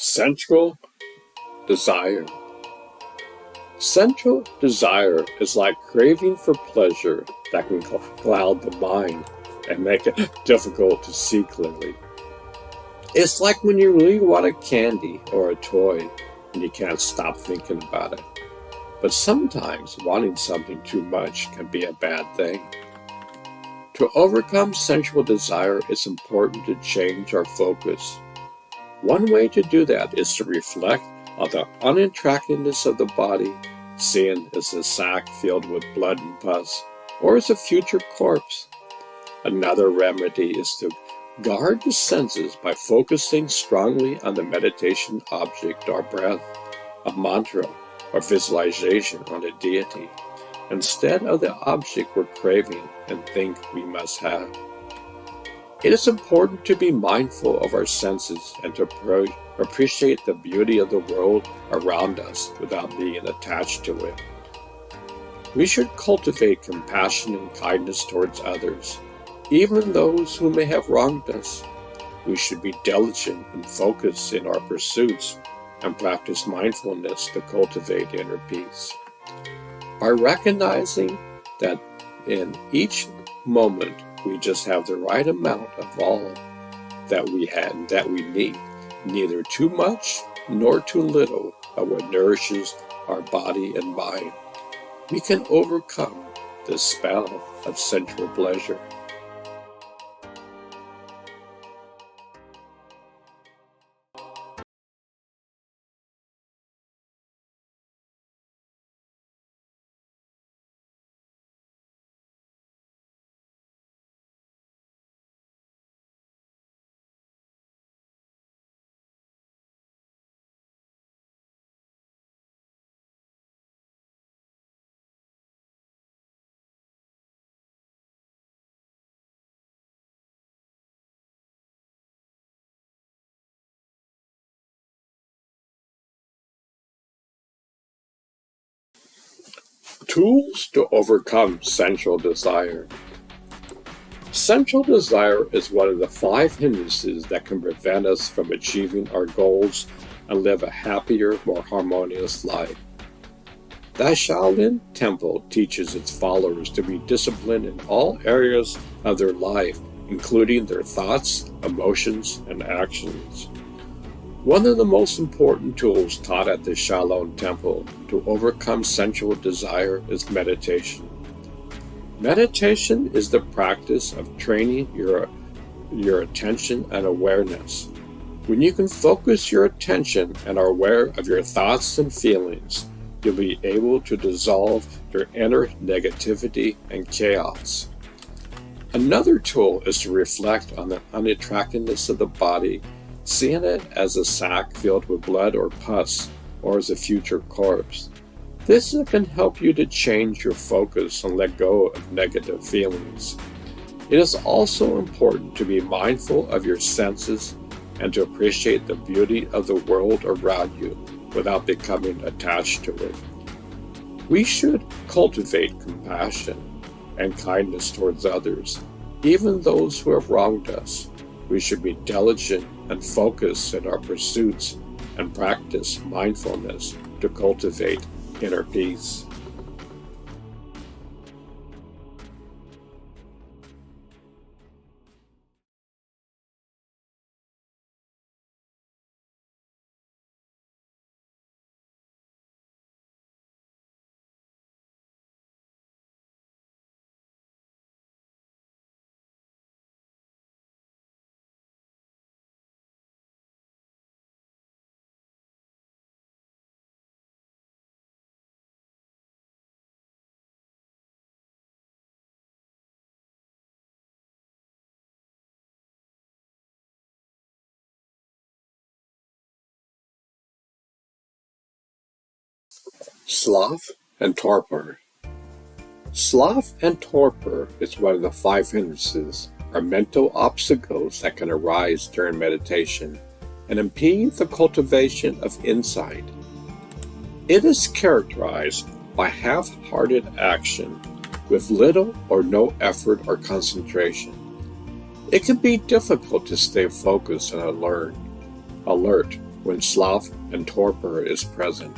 Central desire. Central desire is like craving for pleasure that can cloud the mind and make it difficult to see clearly. It's like when you really want a candy or a toy and you can't stop thinking about it. But sometimes wanting something too much can be a bad thing. To overcome sensual desire, it's important to change our focus. One way to do that is to reflect on the unattractiveness of the body, seen as a sack filled with blood and pus, or as a future corpse. Another remedy is to guard the senses by focusing strongly on the meditation object or breath, a mantra, or visualization on a deity, instead of the object we're craving and think we must have. It is important to be mindful of our senses and to appreciate the beauty of the world around us without being attached to it. We should cultivate compassion and kindness towards others, even those who may have wronged us. We should be diligent and focused in our pursuits and practice mindfulness to cultivate inner peace. By recognizing that in each moment we just have the right amount of all that we need, neither too much nor too little of what nourishes our body and mind, we can overcome the spell of sensual pleasure. Tools to overcome sensual desire. Sensual desire is one of the 5 hindrances that can prevent us from achieving our goals and live a happier, more harmonious life. The Shaolin Temple teaches its followers to be disciplined in all areas of their life, including their thoughts, emotions, and actions. One of the most important tools taught at the Shaolin Temple to overcome sensual desire is meditation. Meditation is the practice of training your attention and awareness. When you can focus your attention and are aware of your thoughts and feelings, you'll be able to dissolve your inner negativity and chaos. Another tool is to reflect on the unattractiveness of the body, seeing it as a sack filled with blood or pus, or as a future corpse. This can help you to change your focus and let go of negative feelings. It is also important to be mindful of your senses and to appreciate the beauty of the world around you without becoming attached to it. We should cultivate compassion and kindness towards others, even those who have wronged us. We should be diligent and focused in our pursuits and practice mindfulness to cultivate inner peace. Sloth and torpor. Sloth and torpor is one of the 5 hindrances or mental obstacles that can arise during meditation and impede the cultivation of insight. It is characterized by half-hearted action with little or no effort or concentration. It can be difficult to stay focused and alert when sloth and torpor is present.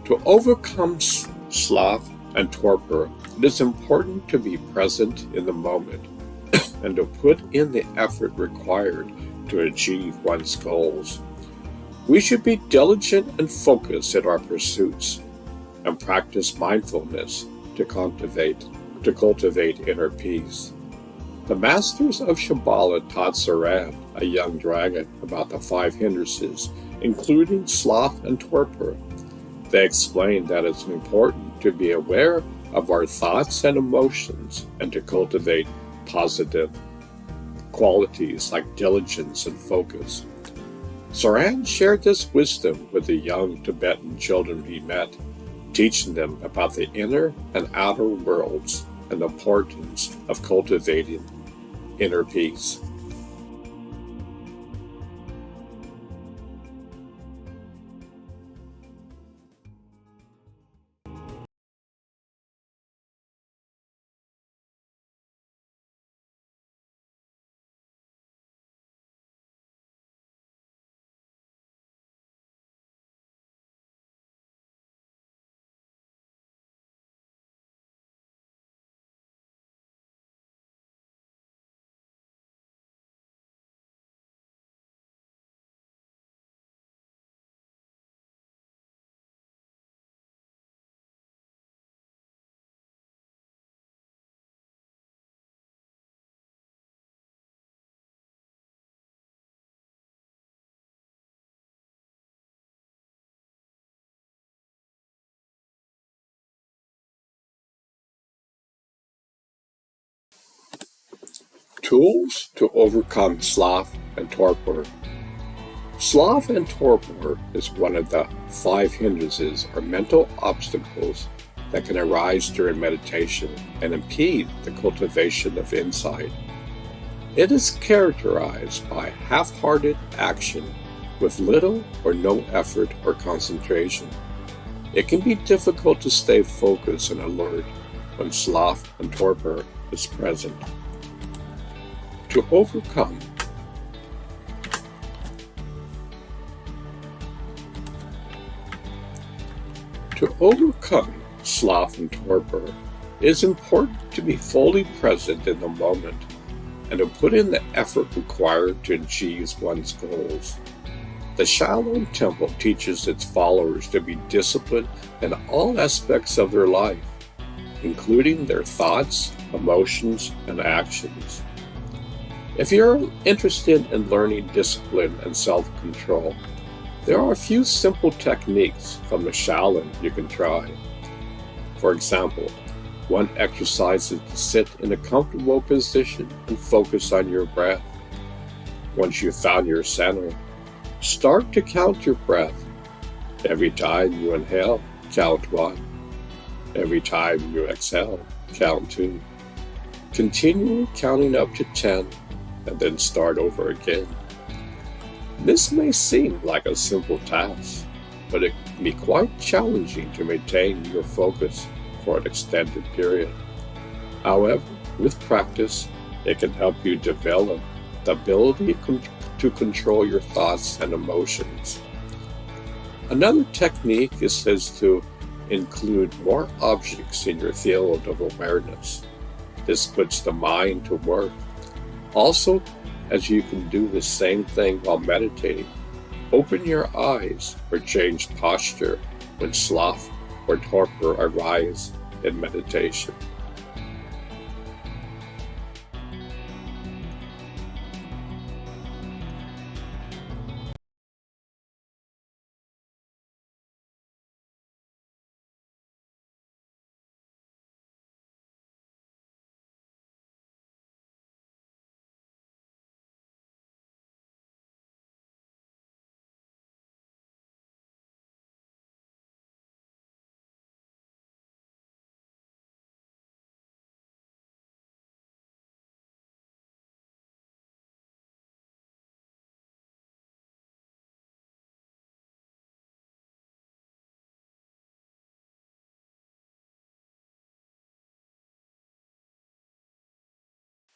To overcome sloth and torpor, it is important to be present in the moment and to put in the effort required to achieve one's goals. We should be diligent and focused in our pursuits and practice mindfulness to cultivate inner peace. The masters of Shambhala taught Zoran, a young dragon, about the 5 hindrances, including sloth and torpor. They explained that it's important to be aware of our thoughts and emotions and to cultivate positive qualities like diligence and focus. Zoran shared this wisdom with the young Tibetan children he met, teaching them about the inner and outer worlds and the importance of cultivating inner peace. Tools to overcome sloth and torpor. Sloth and torpor is one of the 5 hindrances or mental obstacles that can arise during meditation and impede the cultivation of insight. It is characterized by half-hearted action with little or no effort or concentration. It can be difficult to stay focused and alert when sloth and torpor is present. To overcome sloth and torpor, it is important to be fully present in the moment and to put in the effort required to achieve one's goals. The Shaolin Temple teaches its followers to be disciplined in all aspects of their life, including their thoughts, emotions, and actions. If you're interested in learning discipline and self-control, there are a few simple techniques from the Shaolin you can try. For example, one exercise is to sit in a comfortable position and focus on your breath. Once you've found your center, start to count your breath. Every time you inhale, count 1. Every time you exhale, count 2. Continue counting up to 10 and then start over again. This may seem like a simple task, but it can be quite challenging to maintain your focus for an extended period. However, with practice, it can help you develop the ability to control your thoughts and emotions. Another technique is to include more objects in your field of awareness. This puts the mind to work. Also, as you can do the same thing while meditating, open your eyes or change posture when sloth or torpor arise in meditation.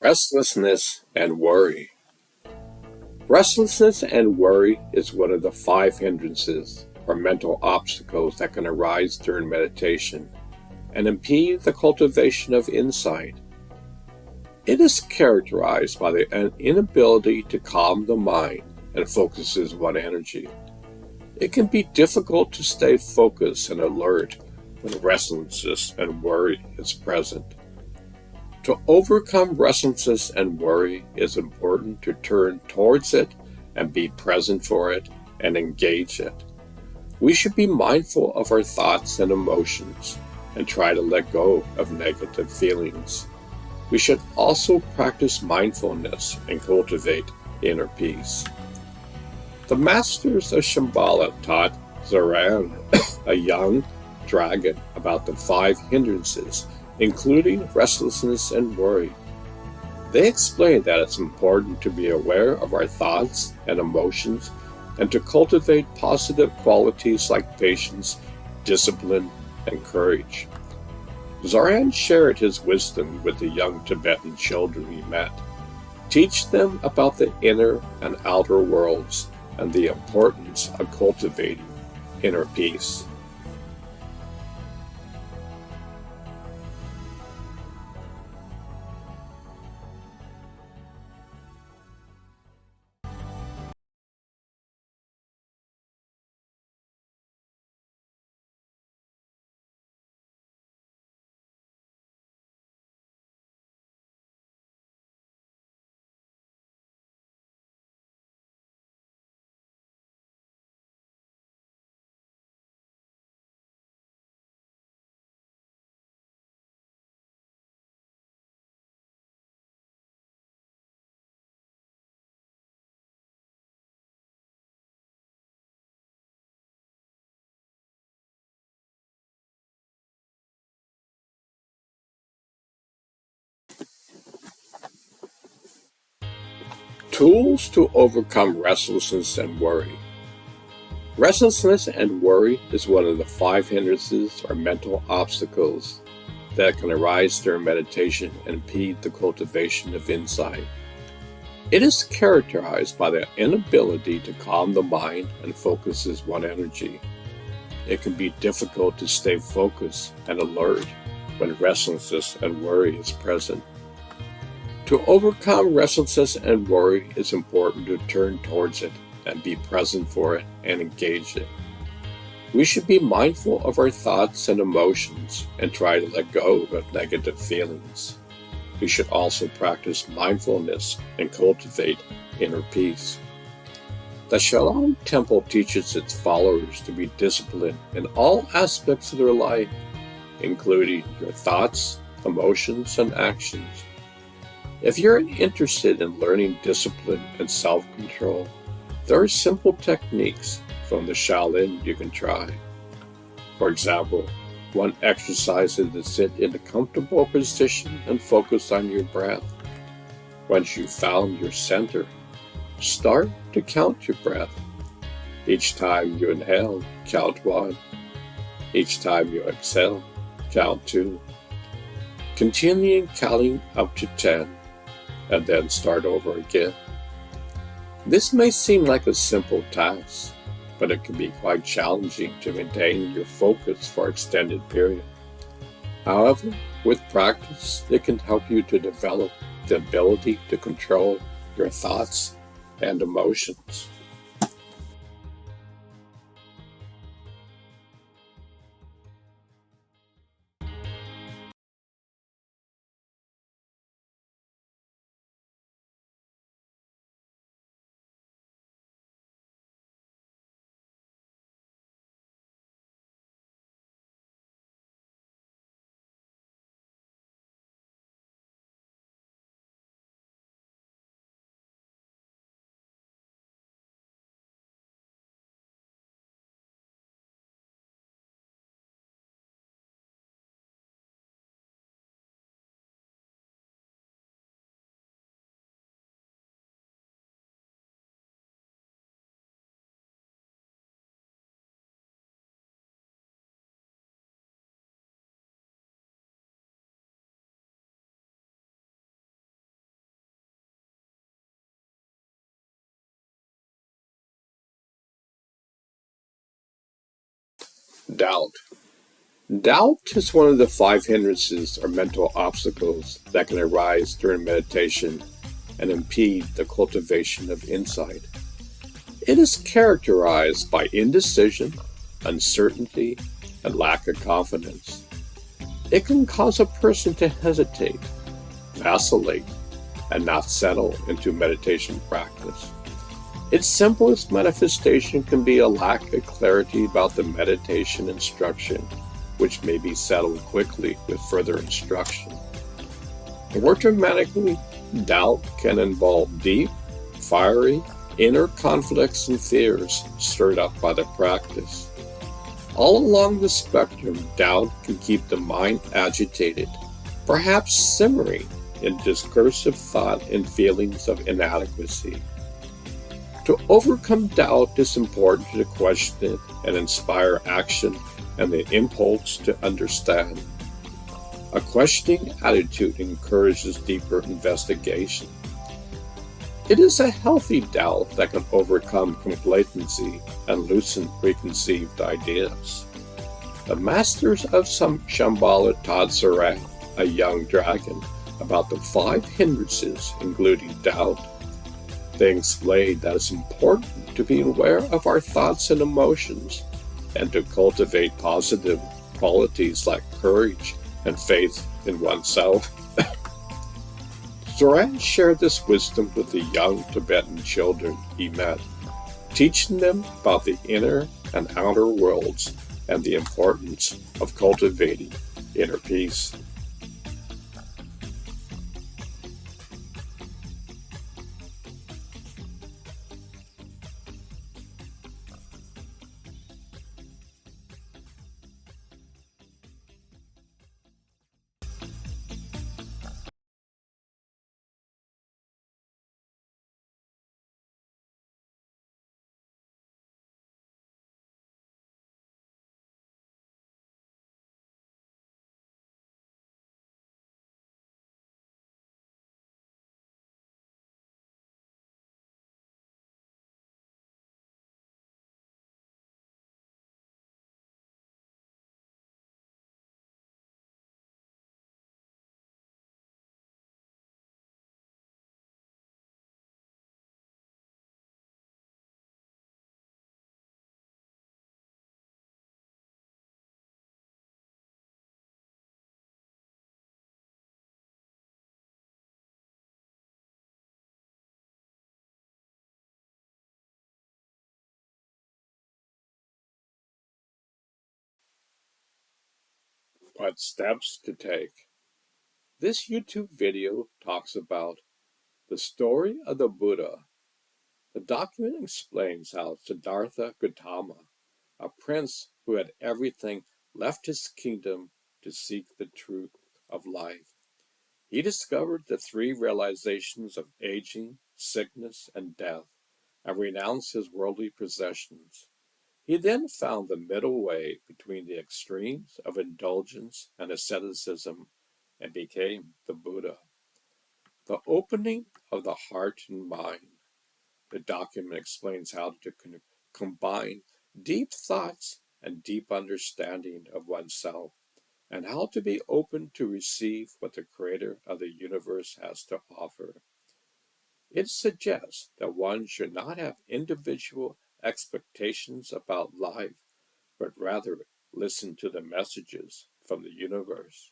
Restlessness and worry. Restlessness and worry is one of the 5 hindrances or mental obstacles that can arise during meditation and impede the cultivation of insight. It is characterized by the inability to calm the mind and focuses one energy. It can be difficult to stay focused and alert when restlessness and worry is present. To overcome restlessness and worry, it is important to turn towards it and be present for it and engage it. We should be mindful of our thoughts and emotions and try to let go of negative feelings. We should also practice mindfulness and cultivate inner peace. The masters of Shambhala taught Zoran, a young dragon, about the 5 hindrances, including restlessness and worry. They explained that it's important to be aware of our thoughts and emotions and to cultivate positive qualities like patience, discipline, and courage. Zoran shared his wisdom with the young Tibetan children he met. Teach them about the inner and outer worlds and the importance of cultivating inner peace. Tools to overcome restlessness and worry. Restlessness and worry is one of the 5 hindrances or mental obstacles that can arise during meditation and impede the cultivation of insight. It is characterized by the inability to calm the mind and focuses one energy. It can be difficult to stay focused and alert when restlessness and worry is present. To overcome restlessness and worry, it's important to turn towards it and be present for it and engage it. We should be mindful of our thoughts and emotions and try to let go of negative feelings. We should also practice mindfulness and cultivate inner peace. The Shaolin Temple teaches its followers to be disciplined in all aspects of their life, including your thoughts, emotions, and actions. If you're interested in learning discipline and self-control, there are simple techniques from the Shaolin you can try. For example, one exercise is to sit in a comfortable position and focus on your breath. Once you've found your center, start to count your breath. Each time you inhale, count 1. Each time you exhale, count 2. Continue counting up to 10, and then start over again. This may seem like a simple task, but it can be quite challenging to maintain your focus for extended periods. However, with practice, it can help you to develop the ability to control your thoughts and emotions. Doubt. Doubt is one of the 5 hindrances or mental obstacles that can arise during meditation and impede the cultivation of insight. It is characterized by indecision, uncertainty, and lack of confidence. It can cause a person to hesitate, vacillate, and not settle into meditation practice. Its simplest manifestation can be a lack of clarity about the meditation instruction, which may be settled quickly with further instruction. More dramatically, doubt can involve deep, fiery, inner conflicts and fears stirred up by the practice. All along the spectrum, doubt can keep the mind agitated, perhaps simmering in discursive thought and feelings of inadequacy. To overcome doubt, it's important to question it and inspire action and the impulse to understand. A questioning attitude encourages deeper investigation. It is a healthy doubt that can overcome complacency and loosen preconceived ideas. The masters of Shambhala taught Zoran, a young dragon, about the 5 hindrances, including doubt. They explained that it's important to be aware of our thoughts and emotions and to cultivate positive qualities like courage and faith in oneself. Zoran shared this wisdom with the young Tibetan children he met, teaching them about the inner and outer worlds and the importance of cultivating inner peace. What steps to take? This YouTube video talks about the story of the Buddha. The document explains how Siddhartha Gautama a prince who had everything, left his kingdom to seek the truth of life. He discovered the three realizations of aging, sickness, and death, and renounced his worldly possessions. He then found the middle way between the extremes of indulgence and asceticism and became the Buddha. The opening of the heart and mind. The document explains how to combine deep thoughts and deep understanding of oneself, and how to be open to receive what the Creator of the universe has to offer. It suggests that one should not have individual expectations about life, but rather listen to the messages from the universe.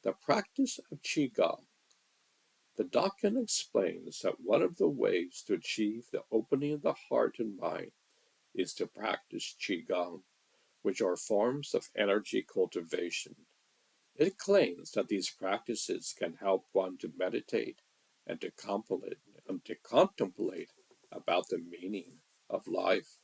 The practice of Qigong. The document explains that one of the ways to achieve the opening of the heart and mind is to practice Qigong, which are forms of energy cultivation. It claims that these practices can help one to meditate and to contemplate about the meaning of life.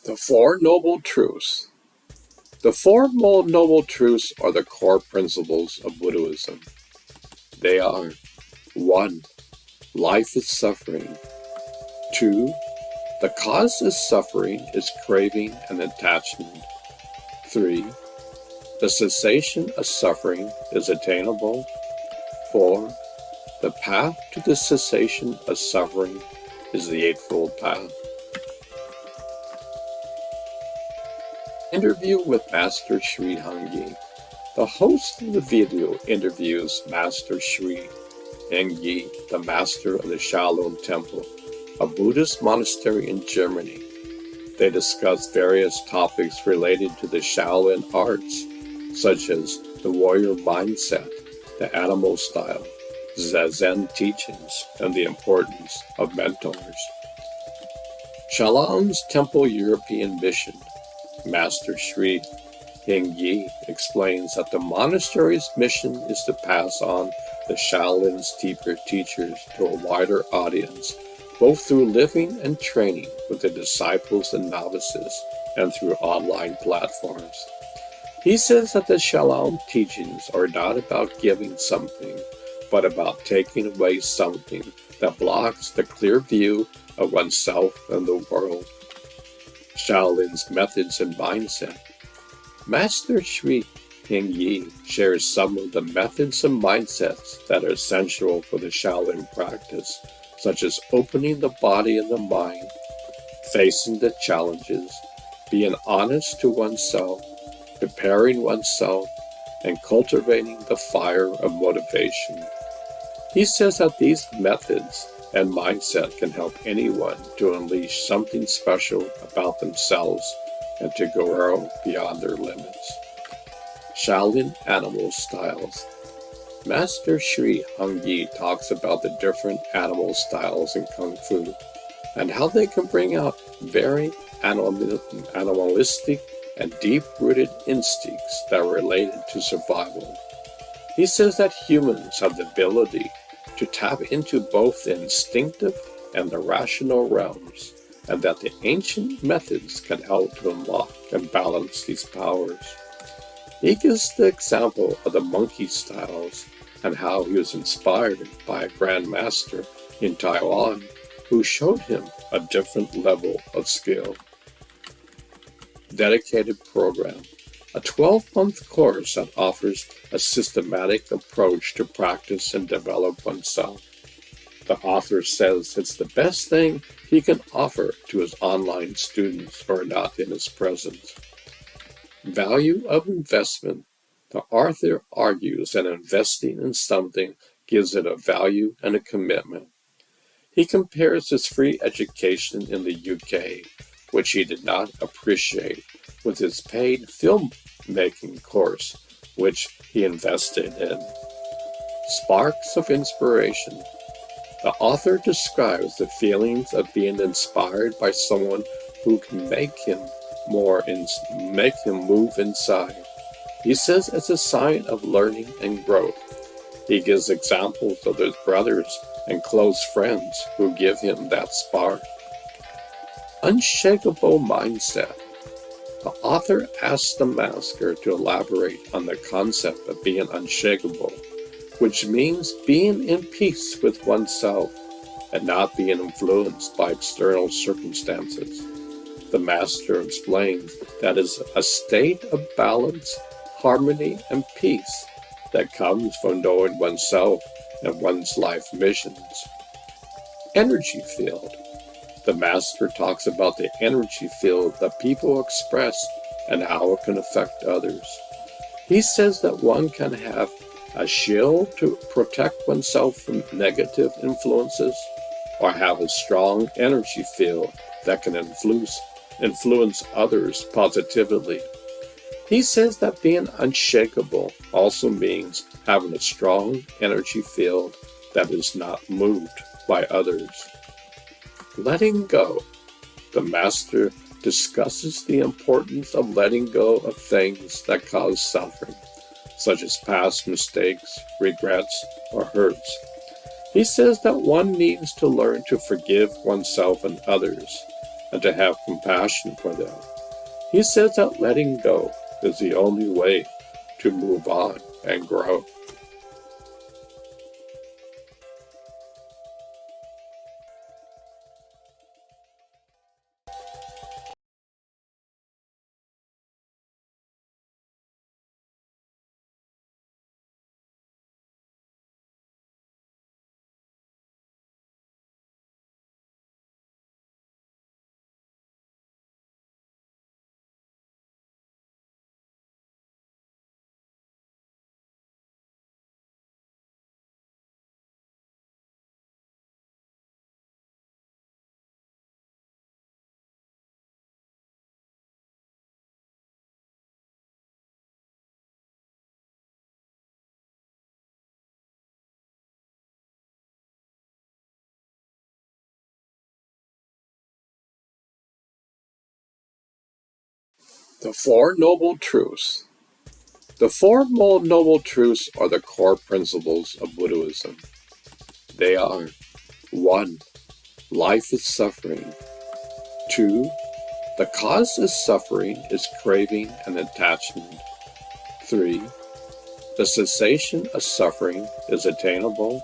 The Four Noble Truths. The Four Noble Truths are the core principles of Buddhism. They are 1. Life is suffering. 2. The cause of suffering is craving and attachment. 3. The cessation of suffering is attainable. 4. The path to the cessation of suffering is the Eightfold Path. Interview with Master Sri Hangyi. The host of the video interviews Master Sri Hangyi, the master of the Shaolin Temple, a Buddhist monastery in Germany. They discuss various topics related to the Shaolin arts, such as the warrior mindset, the animal style, Zazen teachings, and the importance of mentors. Shaolin's Temple European Mission. Master Sri Hangyi explains that the monastery's mission is to pass on the Shaolin's deeper teachers to a wider audience, both through living and training with the disciples and novices, and through online platforms. He says that the Shaolin teachings are not about giving something, but about taking away something that blocks the clear view of oneself and the world. Shaolin's methods and mindset. Master Sri Hangyi shares some of the methods and mindsets that are essential for the Shaolin practice, such as opening the body and the mind, facing the challenges, being honest to oneself, preparing oneself, and cultivating the fire of motivation. He says that these methods and mindset can help anyone to unleash something special about themselves and to grow beyond their limits. Shaolin animal styles. Master Sri Hangyi talks about the different animal styles in Kung Fu and how they can bring out very animalistic and deep-rooted instincts that are related to survival. He says that humans have the ability to tap into both the instinctive and the rational realms, and that the ancient methods can help to unlock and balance these powers. He gives the example of the monkey styles and how he was inspired by a Grand Master in Taiwan who showed him a different level of skill. Dedicated program. A 12-month course that offers a systematic approach to practice and develop oneself. The author says it's the best thing he can offer to his online students who are not in his presence. Value of investment. The author argues that investing in something gives it a value and a commitment. He compares his free education in the UK, which he did not appreciate, with his paid filmmaking course, which he invested in. Sparks of inspiration. The author describes the feelings of being inspired by someone who can make him move inside. He says it's a sign of learning and growth. He gives examples of his brothers and close friends who give him that spark. Unshakable mindset. The author asks the master to elaborate on the concept of being unshakable, which means being in peace with oneself and not being influenced by external circumstances. The master explains that is a state of balance, harmony, and peace that comes from knowing oneself and one's life missions. Energy field. The master talks about the energy field that people express and how it can affect others. He says that one can have a shield to protect oneself from negative influences, or have a strong energy field that can influence others positively. He says that being unshakable also means having a strong energy field that is not moved by others. Letting go. The master discusses the importance of letting go of things that cause suffering, such as past mistakes, regrets, or hurts. He says that one needs to learn to forgive oneself and others, and to have compassion for them. He says that letting go is the only way to move on and grow. The Four Noble Truths. The Four Noble Truths are the core principles of Buddhism. They are: 1. Life is suffering. 2. The cause of suffering is craving and attachment. 3. The cessation of suffering is attainable.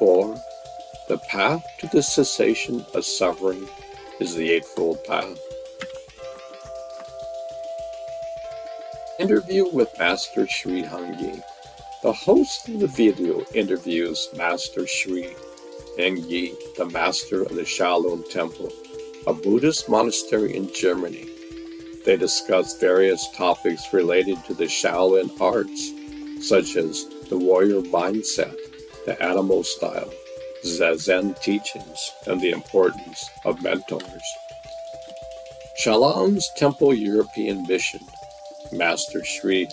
4. The path to the cessation of suffering is the Eightfold Path. Interview with Master Sri Hangyi. The host of the video interviews Master Sri Hangyi, the master of the Shaolin Temple, a Buddhist monastery in Germany. They discuss various topics related to the Shaolin arts, such as the warrior mindset, the animal style, Zazen teachings, and the importance of mentors. Shaolin's Temple European Mission. Master Sri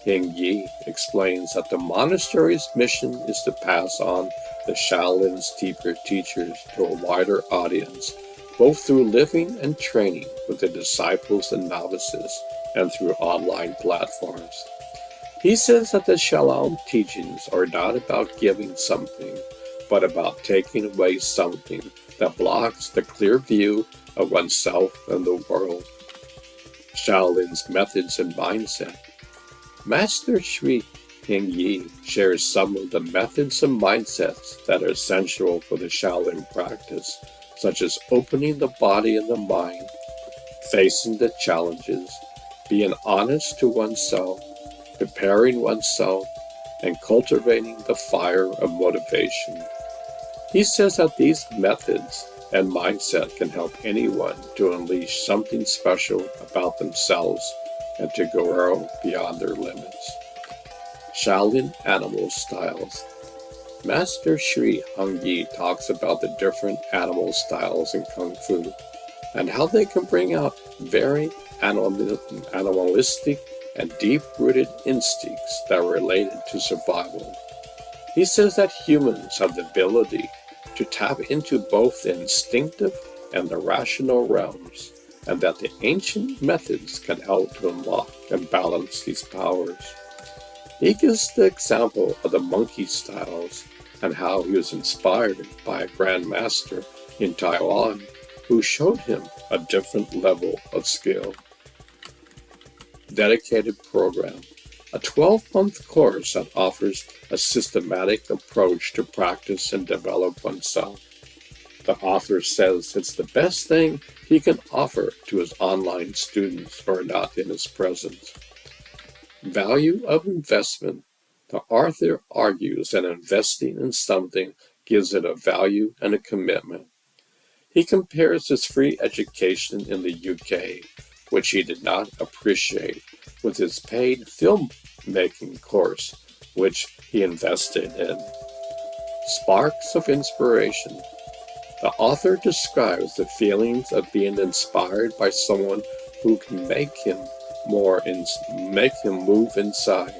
Hangyi explains that the monastery's mission is to pass on the Shaolin's deeper teachers to a wider audience, both through living and training with the disciples and novices, and through online platforms. He says that the Shaolin teachings are not about giving something, but about taking away something that blocks the clear view of oneself and the world. Shaolin's methods and mindset. Master Sri Hangyi shares some of the methods and mindsets that are essential for the Shaolin practice, such as opening the body and the mind, facing the challenges, being honest to oneself, preparing oneself, and cultivating the fire of motivation. He says that these methods and mindset can help anyone to unleash something special about themselves and to grow beyond their limits. Shaolin Animal Styles. Master Sri Hongyi talks about the different animal styles in Kung Fu and how they can bring out very animalistic and deep-rooted instincts that are related to survival. He says that humans have the ability to tap into both the instinctive and the rational realms, and that the ancient methods can help to unlock and balance these powers. He gives the example of the monkey styles and how he was inspired by a grandmaster in Taiwan who showed him a different level of skill. Dedicated program, a 12-month course that offers a systematic approach to practice and develop oneself. The author says it's the best thing he can offer to his online students who are not in his presence. Value of investment. The author argues that investing in something gives it a value and a commitment. He compares his free education in the UK, which he did not appreciate, with his paid filmmaking course, which he invested in. Sparks of inspiration. The author describes the feelings of being inspired by someone who can make him move inside.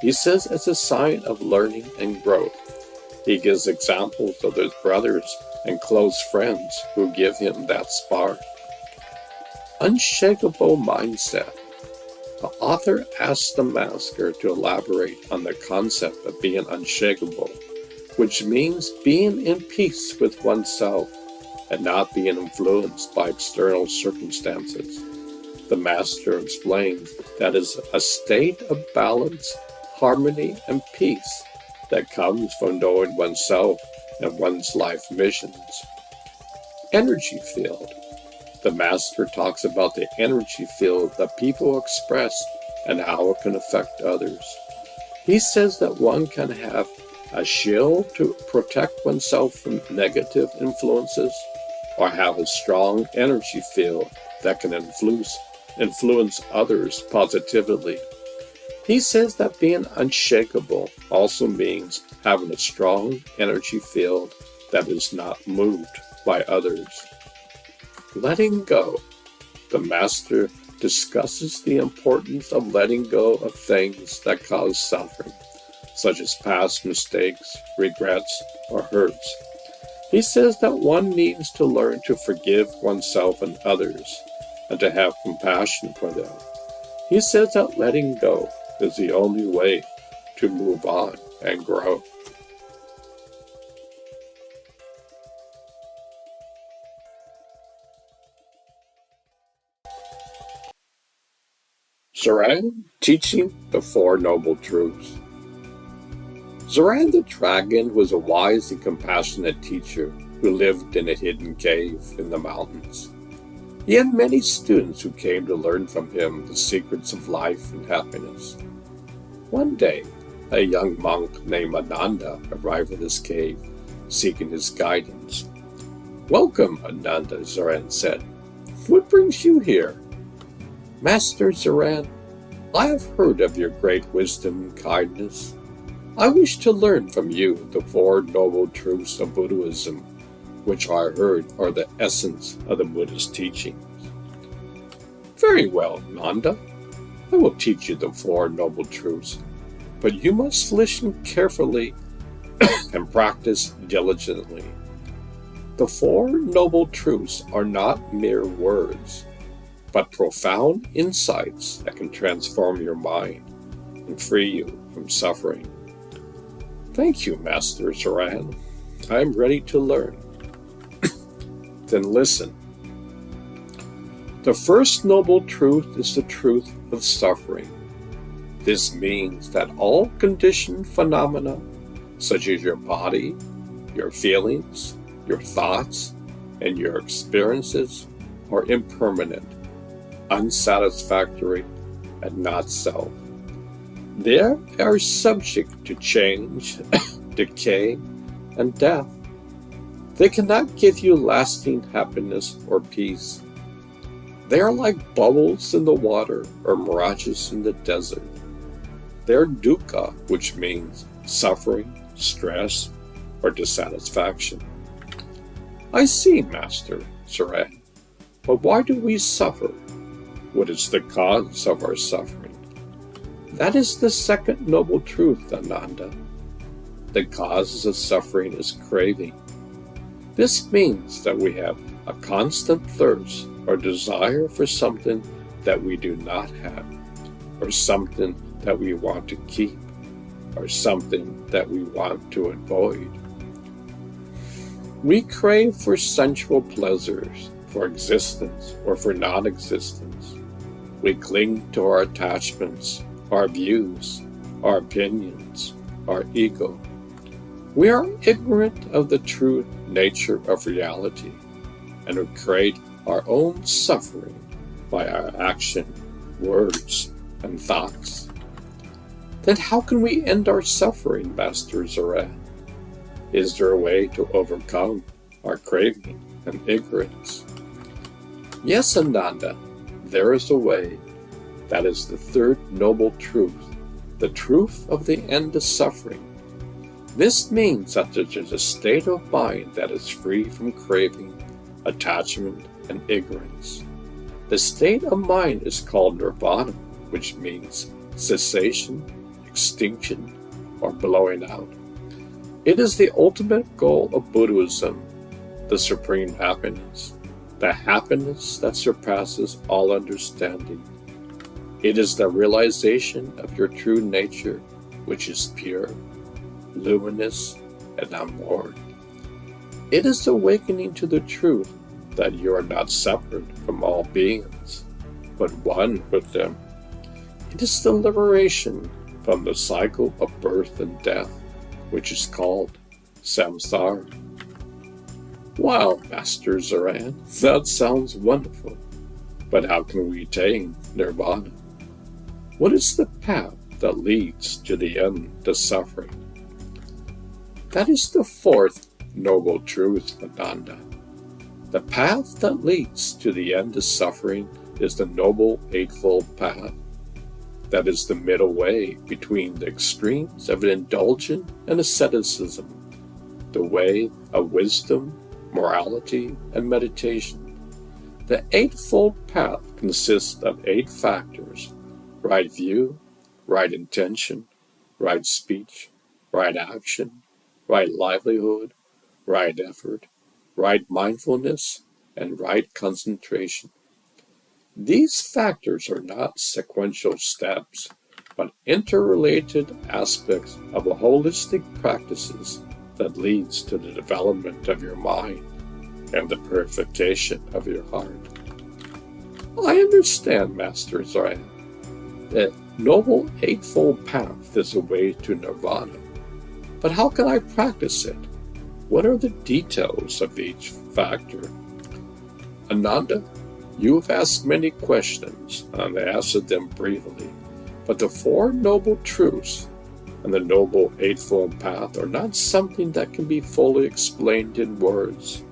He says it's a sign of learning and growth. He gives examples of his brothers and close friends who give him that spark. Unshakable mindset. The author asks the master to elaborate on the concept of being unshakable, which means being in peace with oneself and not being influenced by external circumstances. The master explains that is a state of balance, harmony, and peace that comes from knowing oneself and one's life missions. Energy field. The master talks about the energy field that people express and how it can affect others. He says that one can have a shield to protect oneself from negative influences, or have a strong energy field that can influence others positively. He says that being unshakable also means having a strong energy field that is not moved by others. Letting go. The master discusses the importance of letting go of things that cause suffering, such as past mistakes, regrets, or hurts. He says that one needs to learn to forgive oneself and others, and to have compassion for them. He says that letting go is the only way to move on and grow. Zoran teaching the Four Noble Truths. Zoran the Dragon was a wise and compassionate teacher who lived in a hidden cave in the mountains. He had many students who came to learn from him the secrets of life and happiness. One day, a young monk named Ananda arrived at his cave, seeking his guidance. "Welcome, Ananda," Zoran said. "What brings you here?" "Master Zoran, I have heard of your great wisdom and kindness. I wish to learn from you the Four Noble Truths of Buddhism, which I heard are the essence of the Buddhist teachings." "Very well, Nanda. I will teach you the Four Noble Truths, but you must listen carefully and practice diligently. The Four Noble Truths are not mere words, but profound insights that can transform your mind and free you from suffering." "Thank you, Master Zoran. I am ready to learn." "Then listen. The first noble truth is the truth of suffering. This means that all conditioned phenomena, such as your body, your feelings, your thoughts, and your experiences, are impermanent, unsatisfactory, and not self. They are subject to change, decay, and death. They cannot give you lasting happiness or peace. They are like bubbles in the water or mirages in the desert. They are dukkha, which means suffering, stress, or dissatisfaction. I see, Master Zoran, but why do we suffer? What is the cause of our suffering? That is the second noble truth, Ananda. The cause of suffering is craving. This means that we have a constant thirst or desire for something that we do not have, or something that we want to keep, or something that we want to avoid. We crave for sensual pleasures, for existence or for non-existence. We cling to our attachments, our views, our opinions, our ego. We are ignorant of the true nature of reality, and we create our own suffering by our action, words, and thoughts. Then how can we end our suffering, Master Zoran? Is there a way to overcome our craving and ignorance? Yes, Ananda, there is a way. That is the third noble truth, the truth of the end of suffering. This means that there is a state of mind that is free from craving, attachment, and ignorance. The state of mind is called nirvana, which means cessation, extinction, or blowing out. It is the ultimate goal of Buddhism, the supreme happiness, the happiness that surpasses all understanding. It is the realization of your true nature, which is pure, luminous, and unborn. It is awakening to the truth that you are not separate from all beings, but one with them. It is the liberation from the cycle of birth and death, which is called samsara. Wow, Master Zoran, that sounds wonderful. But how can we attain nirvana? What is the path that leads to the end of suffering? That is the fourth noble truth, Ananda. The path that leads to the end of suffering is the Noble Eightfold Path. That is the middle way between the extremes of indulgence and asceticism, the way of wisdom, morality, and meditation. The Eightfold Path consists of 8 factors: right view, right intention, right speech, right action, right livelihood, right effort, right mindfulness, and right concentration. These factors are not sequential steps, but interrelated aspects of a holistic practices that leads to the development of your mind and the purification of your heart. I understand, Master Zoran. The Noble Eightfold Path is a way to nirvana. But how can I practice it? What are the details of each factor? Ananda, you have asked many questions, and I answered them briefly. But the 4 noble truths and the Noble Eightfold Path are not something that can be fully explained in words.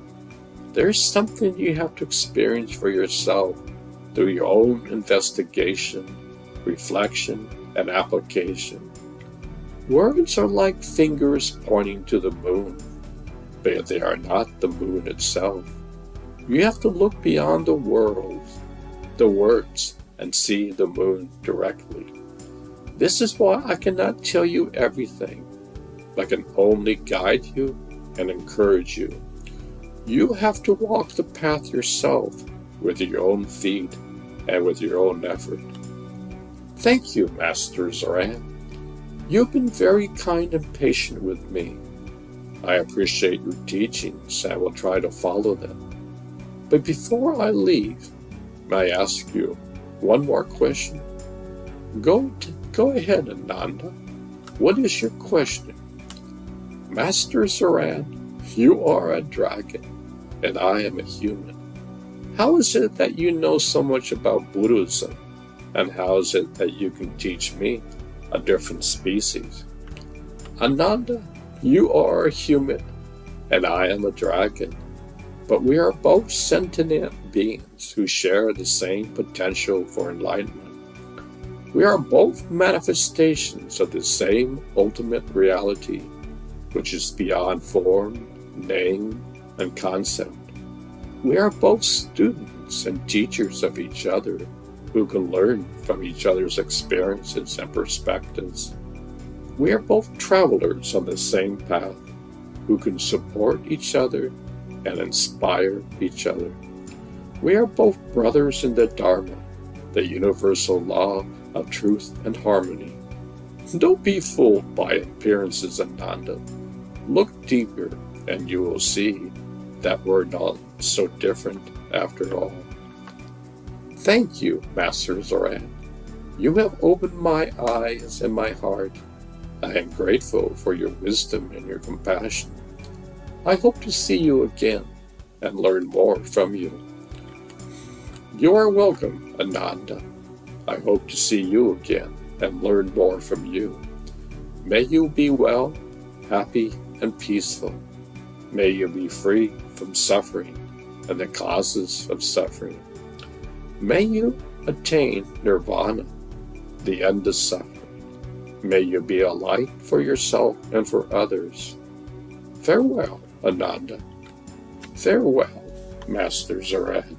There is something you have to experience for yourself through your own investigation, reflection, and application. Words are like fingers pointing to the moon, but they are not the moon itself. You have to look beyond the words, and see the moon directly. This is why I cannot tell you everything, but can only guide you and encourage you. You have to walk the path yourself with your own feet and with your own effort. Thank you, Master Zoran. You've been very kind and patient with me. I appreciate your teachings. I will try to follow them. But before I leave, may I ask you one more question? Go ahead, Ananda. What is your question? Master Zoran, you are a dragon, and I am a human. How is it that you know so much about Buddhism, and how is it that you can teach me, a different species? Ananda, you are a human, and I am a dragon, but we are both sentient beings who share the same potential for enlightenment. We are both manifestations of the same ultimate reality. which is beyond form, name, and concept. We are both students and teachers of each other who can learn from each other's experiences and perspectives. We are both travelers on the same path who can support each other and inspire each other. We are both brothers in the Dharma, the universal law of truth and harmony. Don't be fooled by appearances, Ananda. Look deeper and you will see that we're not so different after all. Thank you, Master Zoran. You have opened my eyes and my heart. I am grateful for your wisdom and your compassion. I hope to see you again and learn more from you. You are welcome, Ananda. I hope to see you again and learn more from you. May you be well, happy, and peaceful. May you be free from suffering and the causes of suffering. May you attain nirvana, the end of suffering. May you be a light for yourself and for others. Farewell, Ananda. Farewell, Master Zoran.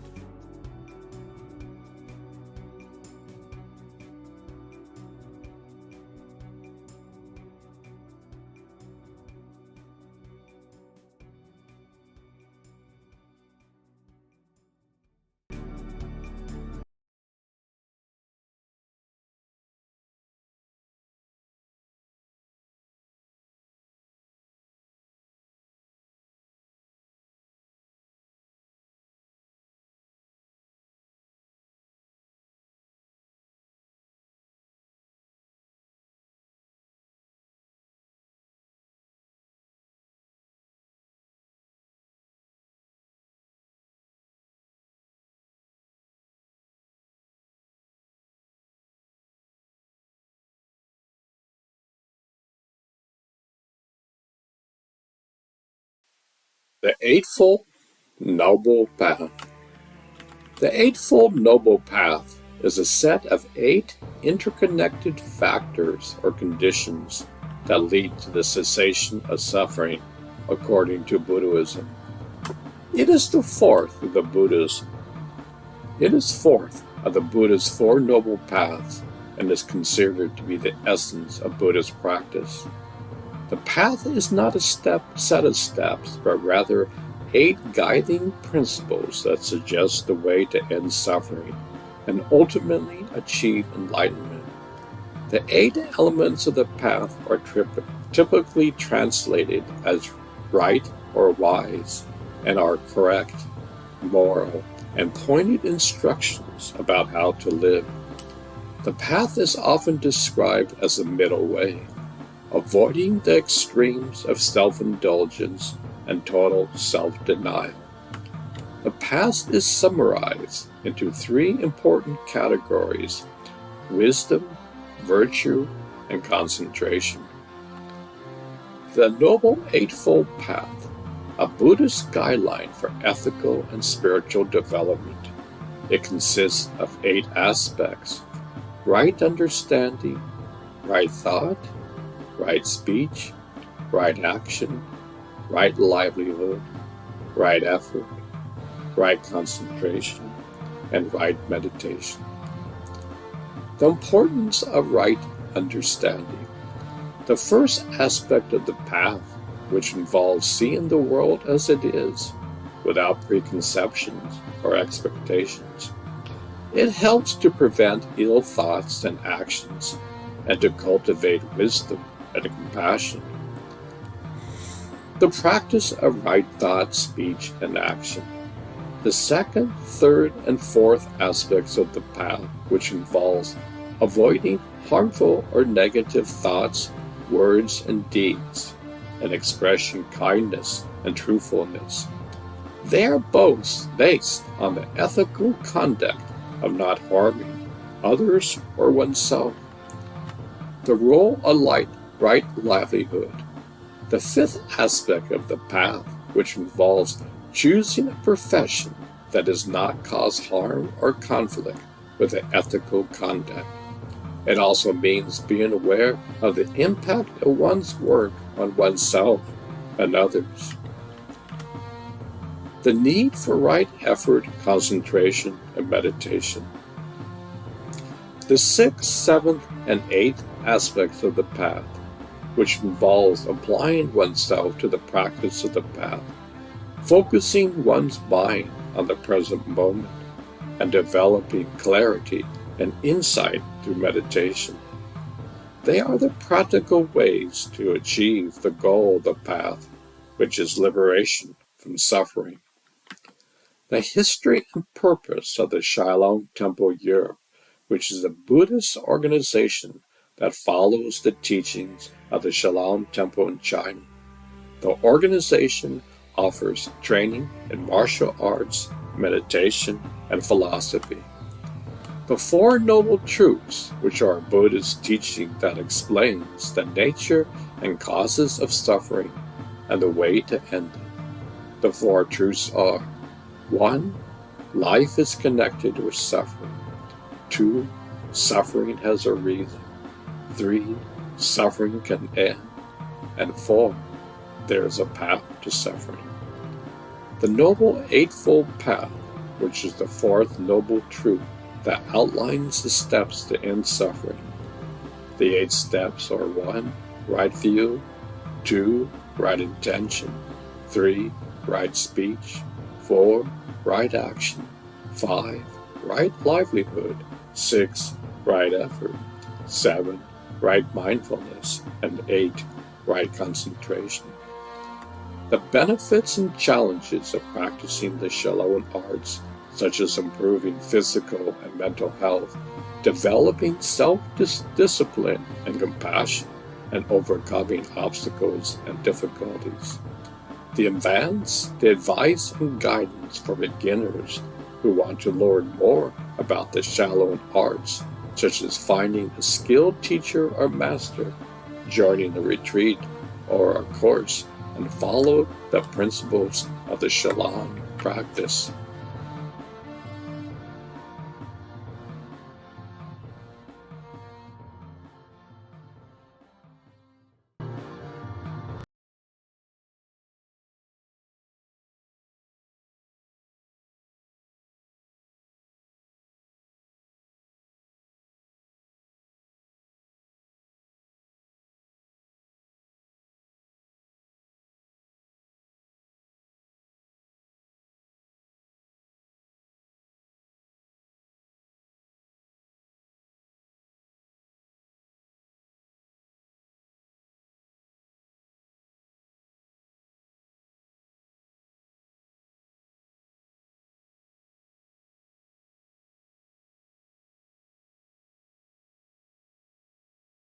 The Eightfold Noble Path. The Eightfold Noble Path is a set of 8 interconnected factors or conditions that lead to the cessation of suffering, according to Buddhism. It is fourth of the Buddha's 4 Noble Paths and is considered to be the essence of Buddhist practice. The path is not a set of steps, but rather 8 guiding principles that suggest the way to end suffering and ultimately achieve enlightenment. The 8 elements of the path are typically translated as right or wise and are correct, moral, and pointed instructions about how to live. The path is often described as the middle way, avoiding the extremes of self-indulgence and total self-denial. The path is summarized into 3 important categories: wisdom, virtue, and concentration. The Noble Eightfold Path, a Buddhist guideline for ethical and spiritual development. It consists of 8 aspects: right understanding, right thought, right speech, right action, right livelihood, right effort, right concentration, and right meditation. The importance of right understanding. The first aspect of the path, which involves seeing the world as it is, without preconceptions or expectations. It helps to prevent ill thoughts and actions, and to cultivate wisdom and compassion. The practice of right thought, speech, and action. The second, third, and fourth aspects of the path, which involves avoiding harmful or negative thoughts, words, and deeds, and expressing kindness and truthfulness. They are both based on the ethical conduct of not harming others or oneself. The role of right livelihood. The fifth aspect of the path, which involves choosing a profession that does not cause harm or conflict with the ethical conduct. It also means being aware of the impact of one's work on oneself and others. The need for right effort, concentration, and meditation. The sixth, seventh, and eighth aspects of the path, which involves applying oneself to the practice of the path, focusing one's mind on the present moment, and developing clarity and insight through meditation. They are the practical ways to achieve the goal of the path, which is liberation from suffering. The history and purpose of the Shaolin Temple Europe, which is a Buddhist organization that follows the teachings of the Shaolin Temple in China. The organization offers training in martial arts, meditation, and philosophy. The Four Noble Truths, which are a Buddhist teaching that explains the nature and causes of suffering and the way to end it. The Four Truths are: 1. Life is connected with suffering. 2. Suffering has a reason. 3. Suffering can end. And 4. There is a path to suffering. The Noble Eightfold Path, which is the fourth noble truth that outlines the steps to end suffering. The 8 steps are: 1. Right view. 2. Right intention. 3. Right speech. 4. Right action. 5. Right livelihood. 6. Right effort. 7. Right mindfulness. And 8. Right concentration. The benefits and challenges of practicing the Shaolin arts, such as improving physical and mental health, developing self-discipline and compassion, and overcoming obstacles and difficulties. The advice and guidance for beginners who want to learn more about the Shaolin arts, such as finding a skilled teacher or master, joining a retreat or a course, and follow the principles of the Shaolin practice.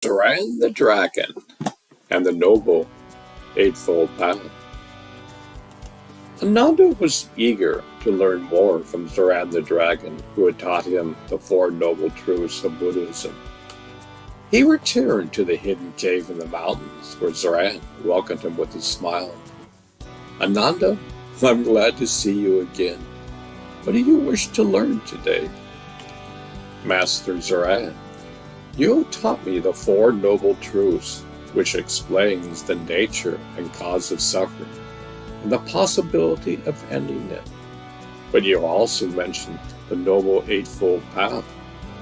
Zoran the Dragon and the Noble Eightfold Path. Ananda was eager to learn more from Zoran the Dragon, who had taught him the Four Noble Truths of Buddhism. He returned to the hidden cave in the mountains, where Zoran welcomed him with a smile. "Ananda, I'm glad to see you again. What do you wish to learn today?" "Master Zoran, you have taught me the Four Noble Truths, which explains the nature and cause of suffering, and the possibility of ending it. But you also mentioned the Noble Eightfold Path,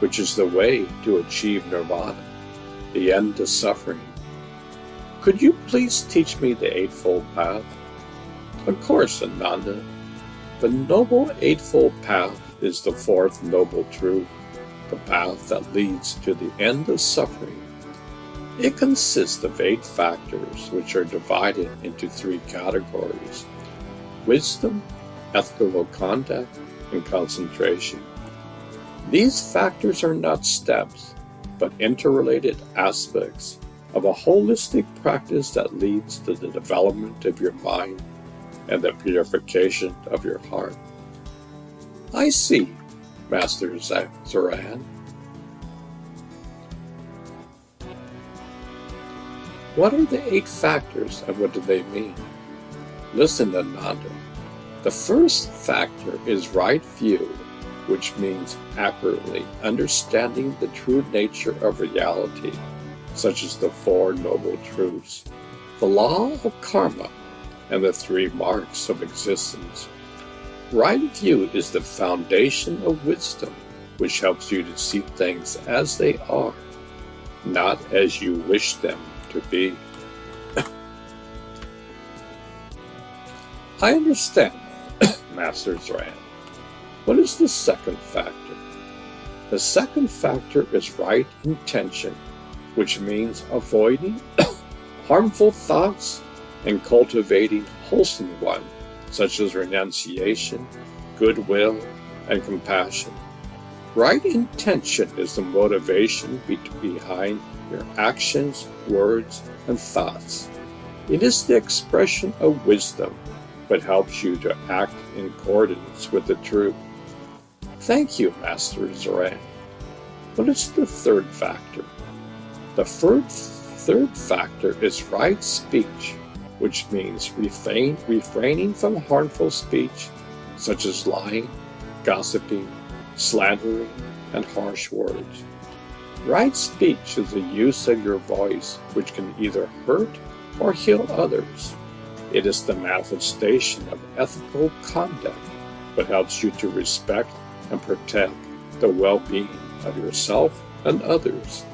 which is the way to achieve nirvana, the end to suffering. Could you please teach me the Eightfold Path?" "Of course, Ananda. The Noble Eightfold Path is the fourth noble truth, the path that leads to the end of suffering. It consists of 8 factors, which are divided into 3 categories: wisdom, ethical conduct, and concentration. These factors are not steps, but interrelated aspects of a holistic practice that leads to the development of your mind and the purification of your heart." "I see, Master Zoran. What are the 8 factors and what do they mean?" "Listen, Ananda. The first factor is right view, which means accurately understanding the true nature of reality, such as the Four Noble Truths, the law of karma, and the three marks of existence. Right view is the foundation of wisdom, which helps you to see things as they are, not as you wish them to be. I understand, Master Zoran. What is the second factor? The second factor is right intention, which means avoiding harmful thoughts and cultivating wholesome ones, such as renunciation, goodwill, and compassion. Right intention is the motivation behind your actions, words, and thoughts. It is the expression of wisdom, but helps you to act in accordance with the truth. Thank you, Master Zoran. What is the third factor? The third factor is right speech, which means refraining from harmful speech, such as lying, gossiping, slandering, and harsh words. Right speech is the use of your voice, which can either hurt or heal others. It is the manifestation of ethical conduct, but helps you to respect and protect the well-being of yourself and others.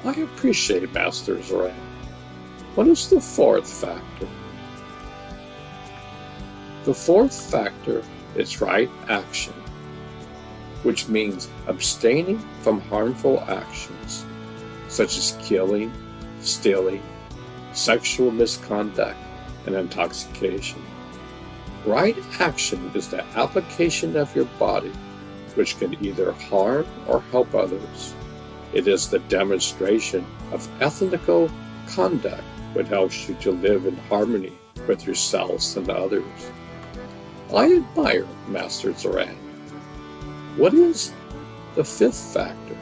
I appreciate Master Zoran. What is the fourth factor? The fourth factor is right action, which means abstaining from harmful actions, such as killing, stealing, sexual misconduct, and intoxication. Right action is the application of your body, which can either harm or help others. It is the demonstration of ethical conduct that helps you to live in harmony with yourselves and others. I admire Master Zoran. What is the fifth factor?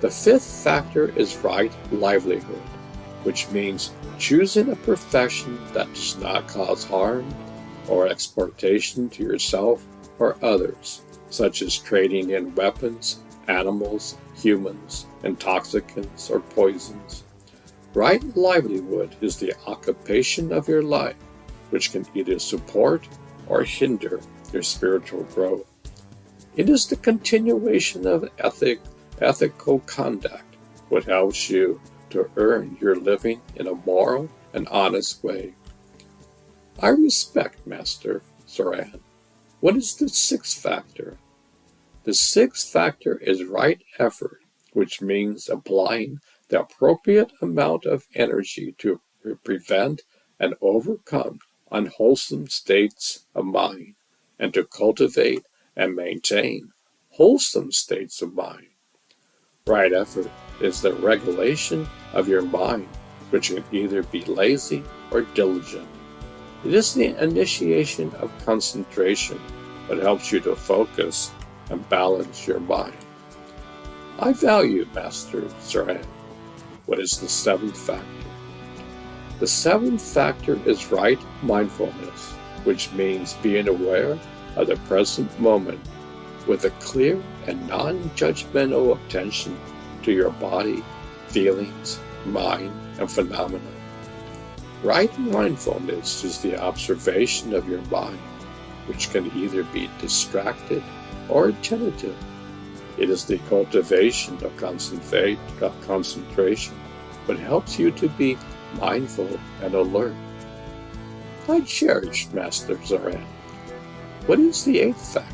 The fifth factor is right livelihood, which means choosing a profession that does not cause harm or exploitation to yourself or others, such as trading in weapons, animals, humans, intoxicants, or poisons. Right livelihood is the occupation of your life, which can either support or hinder your spiritual growth. It is the continuation of ethical conduct, what helps you to earn your living in a moral and honest way. I respect Master Zoran. What is the sixth factor? The sixth factor is right effort, which means applying the appropriate amount of energy to prevent and overcome unwholesome states of mind, and to cultivate and maintain wholesome states of mind. Right effort is the regulation of your mind, which can either be lazy or diligent. It is the initiation of concentration that helps you to focus and balance your mind. I value Master Zoran. What is the seventh factor? The seventh factor is right mindfulness, which means being aware of the present moment with a clear and non-judgmental attention to your body, feelings, mind, and phenomena. Right mindfulness is the observation of your mind, which can either be distracted or attentive. It is the cultivation of concentration, but helps you to be mindful and alert. I cherish Master Zoran. What is the eighth factor?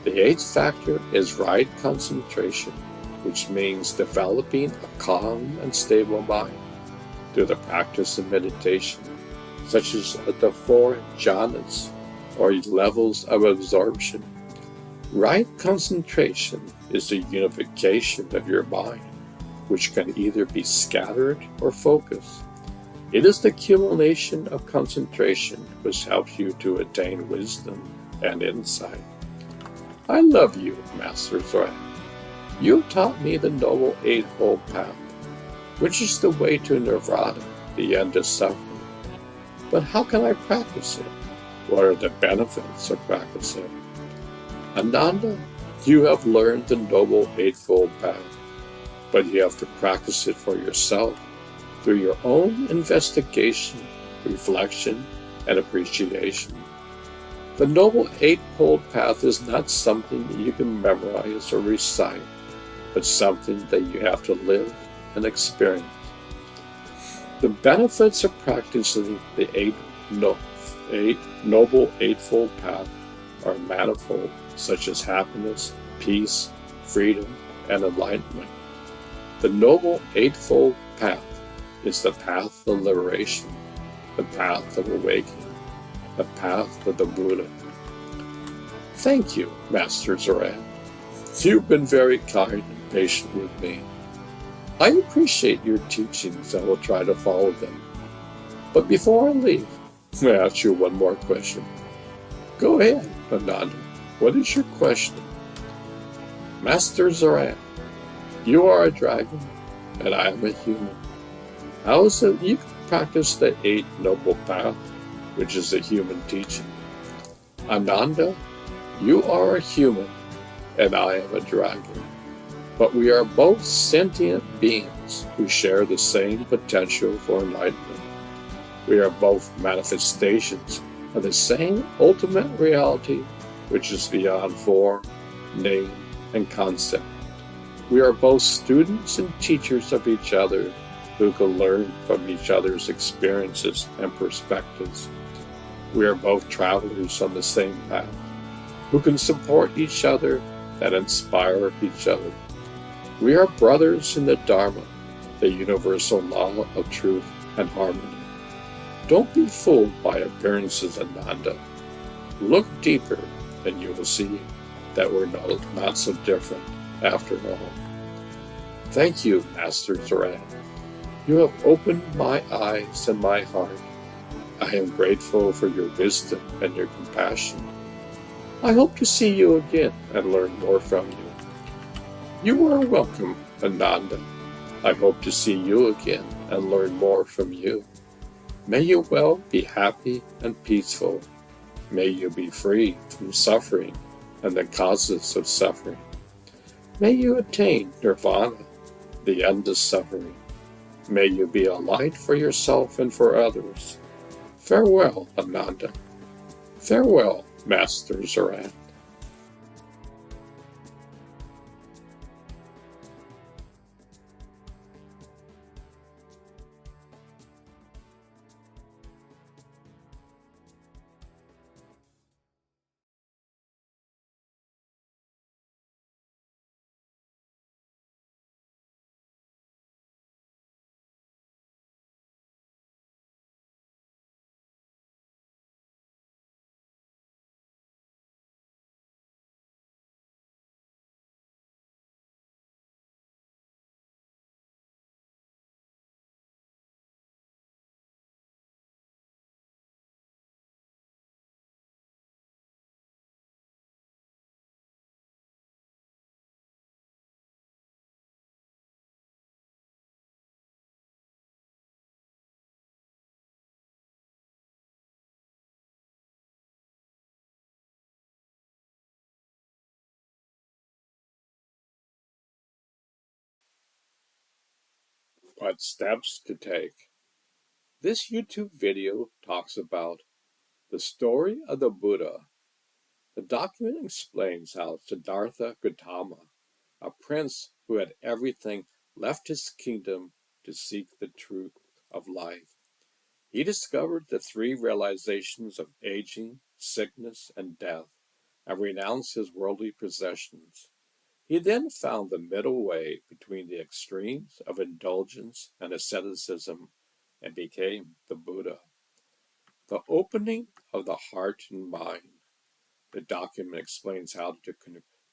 The eighth factor is right concentration, which means developing a calm and stable mind through the practice of meditation, such as the 4 jhanas, or levels of absorption. Right concentration is the unification of your mind, which can either be scattered or focused. It is the accumulation of concentration which helps you to attain wisdom and insight. I love you, Master Zoran. You taught me the Noble Eightfold Path, which is the way to nirvana, the end of suffering. But how can I practice it? What are the benefits of practicing? Ananda, you have learned the Noble Eightfold Path, but you have to practice it for yourself through your own investigation, reflection, and appreciation. The Noble Eightfold Path is not something that you can memorize or recite, but something that you have to live and experience. The benefits of practicing the Noble Eightfold Path are manifold, such as happiness, peace, freedom, and enlightenment. The Noble Eightfold Path is the path of liberation, the path of awakening, the path of the Buddha. Thank you, Master Zoran. You've been very kind and patient with me. I appreciate your teachings and will try to follow them. But before I leave, may I ask you one more question? Go ahead, Ananda. What is your question? Master Zoran, you are a dragon, and I am a human. How is it you can practice the Eight Noble Path, which is a human teaching? Ananda, you are a human, and I am a dragon. But we are both sentient beings who share the same potential for enlightenment. We are both manifestations of the same ultimate reality, which is beyond form, name, and concept. We are both students and teachers of each other who can learn from each other's experiences and perspectives. We are both travelers on the same path, who can support each other and inspire each other. We are brothers in the Dharma, the universal law of truth and harmony. Don't be fooled by appearances, Ananda. Look deeper, and you will see that we're not so different after all. Thank you, Master Zoran. You have opened my eyes and my heart. I am grateful for your wisdom and your compassion. I hope to see you again and learn more from you. You are welcome, Ananda. I hope to see you again and learn more from you. May you well be happy and peaceful. May you be free from suffering and the causes of suffering. May you attain nirvana, the end of suffering. May you be a light for yourself and for others. Farewell, Ananda. Farewell, Master Zoran. What steps to take? This YouTube video talks about the story of the Buddha. The document explains how Siddhartha Gautama, a prince who had everything, left his kingdom to seek the truth of life. He discovered the three realizations of aging, sickness, and death, and renounced his worldly possessions. He then found the middle way between the extremes of indulgence and asceticism and became the Buddha. The opening of the heart and mind. The document explains how to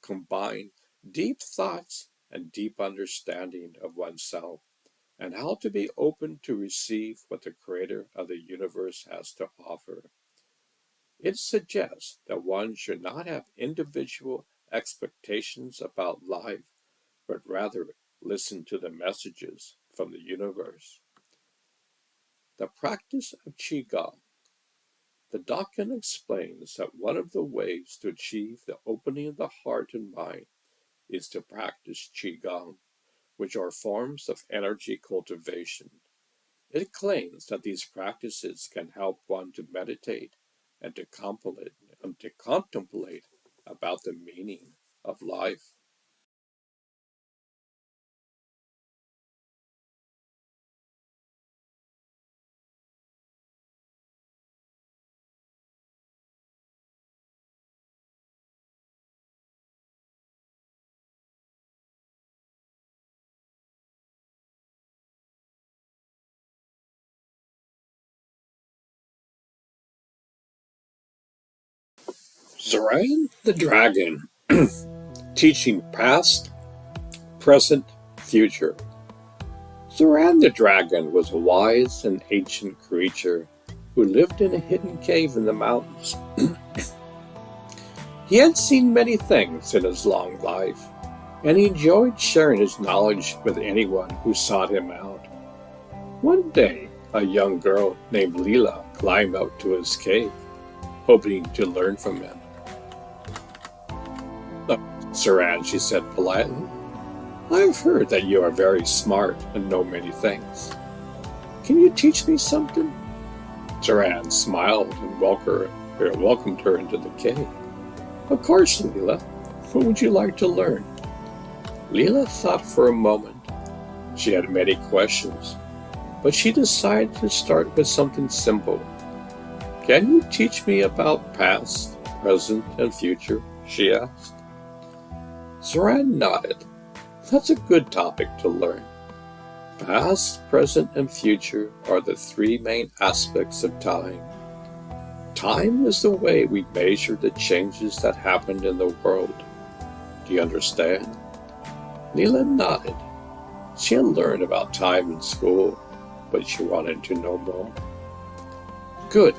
combine deep thoughts and deep understanding of oneself, and how to be open to receive what the Creator of the universe has to offer. It suggests that one should not have individual expectations about life, but rather listen to the messages from the universe. The practice of Qigong. The doctrine explains that one of the ways to achieve the opening of the heart and mind is to practice Qigong, which are forms of energy cultivation. It claims that these practices can help one to meditate and to contemplate about the meaning of life. Zoran the Dragon, teaching past, present, future. Zoran the Dragon was a wise and ancient creature who lived in a hidden cave in the mountains. He had seen many things in his long life, and he enjoyed sharing his knowledge with anyone who sought him out. One day, a young girl named Leela climbed up to his cave, hoping to learn from him. "Look, Zoran," she said politely, "I've heard that you are very smart and know many things. Can you teach me something?" Zoran smiled and welcomed her into the cave. "Of course, Leela. What would you like to learn?" Leela thought for a moment. She had many questions, but she decided to start with something simple. "Can you teach me about past, present, and future?" she asked. Zoran nodded. "That's a good topic to learn. Past, present, and future are the three main aspects of time. Time is the way we measure the changes that happened in the world. Do you understand?" Leela nodded. She had learned about time in school, but she wanted to know more. "Good.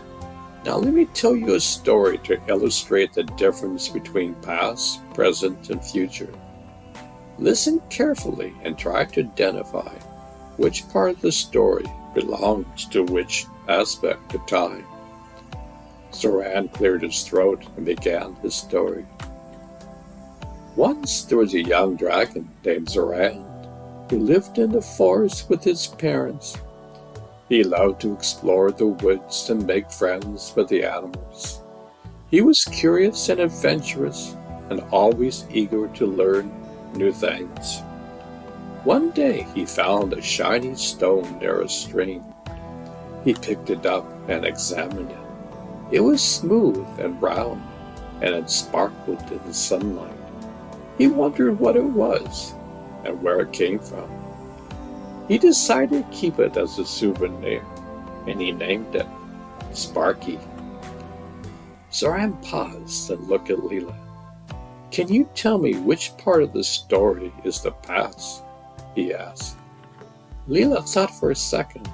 Now let me tell you a story to illustrate the difference between past, present, and future. Listen carefully and try to identify which part of the story belongs to which aspect of time." Zoran cleared his throat and began his story. Once there was a young dragon named Zoran who lived in the forest with his parents. He loved to explore the woods and make friends with the animals. He was curious and adventurous and always eager to learn new things. One day he found a shiny stone near a stream. He picked it up and examined it. It was smooth and round, and it sparkled in the sunlight. He wondered what it was and where it came from. He decided to keep it as a souvenir, and he named it Sparky. Zoran paused and looked at Leela. "Can you tell me which part of the story is the past?" he asked. Leela thought for a second.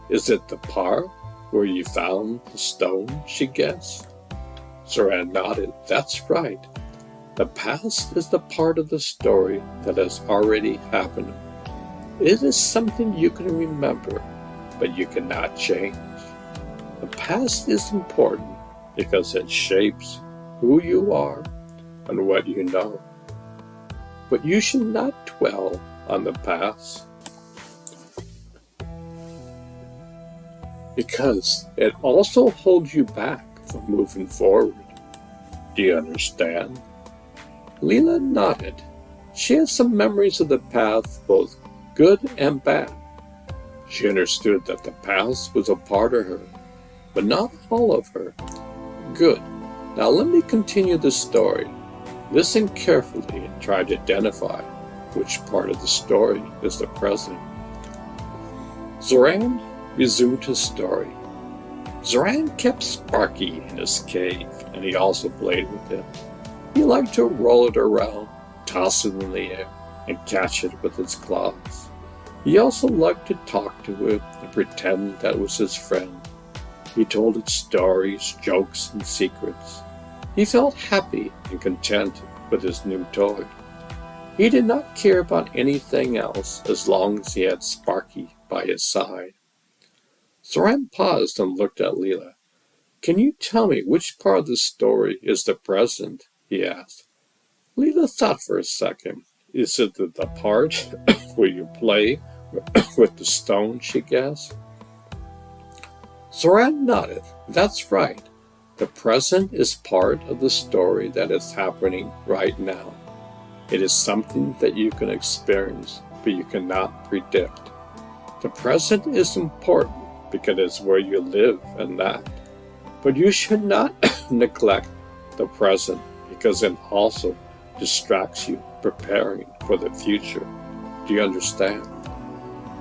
"Is it the part where you found the stone?" she guessed. Zoran nodded. "That's right. The past is the part of the story that has already happened. It is something you can remember, but you cannot change. The past is important because it shapes who you are and what you know. But you should not dwell on the past, because it also holds you back from moving forward. Do you understand?" Leela nodded. She had some memories of the past, both good and bad. She understood that the past was a part of her, but not all of her. "Good. Now let me continue the story. Listen carefully and try to identify which part of the story is the present." Zoran resumed his story. Zoran kept Sparky in his cave, and he also played with it. He liked to roll it around, toss it in the air, and catch it with his claws. He also liked to talk to it and pretend that it was his friend. He told it stories, jokes, and secrets. He felt happy and content with his new toy. He did not care about anything else as long as he had Sparky by his side. Zoran paused and looked at Leela. Can you tell me which part of the story is the present? He asked. Leela thought for a second. Is it the part where you play with the stone? She guessed. Zoran nodded. That's right. The present is part of the story that is happening right now. It is something that you can experience, but you cannot predict. The present is important because it's where you live and act. But you should not neglect the present because it also distracts you preparing for the future. Do you understand?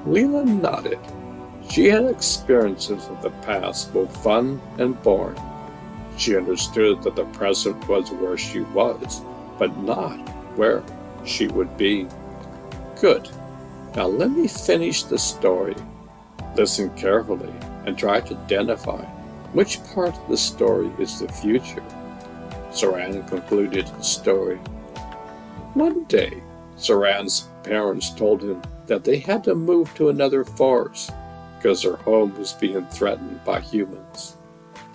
Leela nodded. She had experiences of the past, both fun and boring. She understood that the present was where she was, but not where she would be. Good. Now let me finish the story. Listen carefully and try to identify which part of the story is the future. Zoran concluded his story. One day, Zoran's parents told him that they had to move to another forest because their home was being threatened by humans.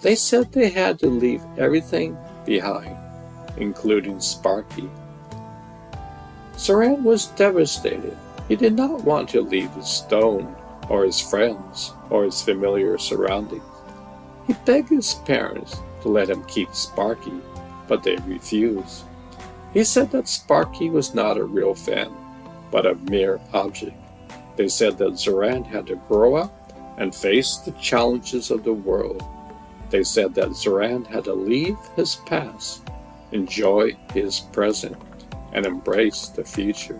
They said they had to leave everything behind, including Sparky. Zoran was devastated. He did not want to leave his stone, or his friends, or his familiar surroundings. He begged his parents to let him keep Sparky, but they refused. He said that Sparky was not a real fan, but a mere object. They said that Zoran had to grow up and face the challenges of the world. They said that Zoran had to leave his past, enjoy his present, and embrace the future.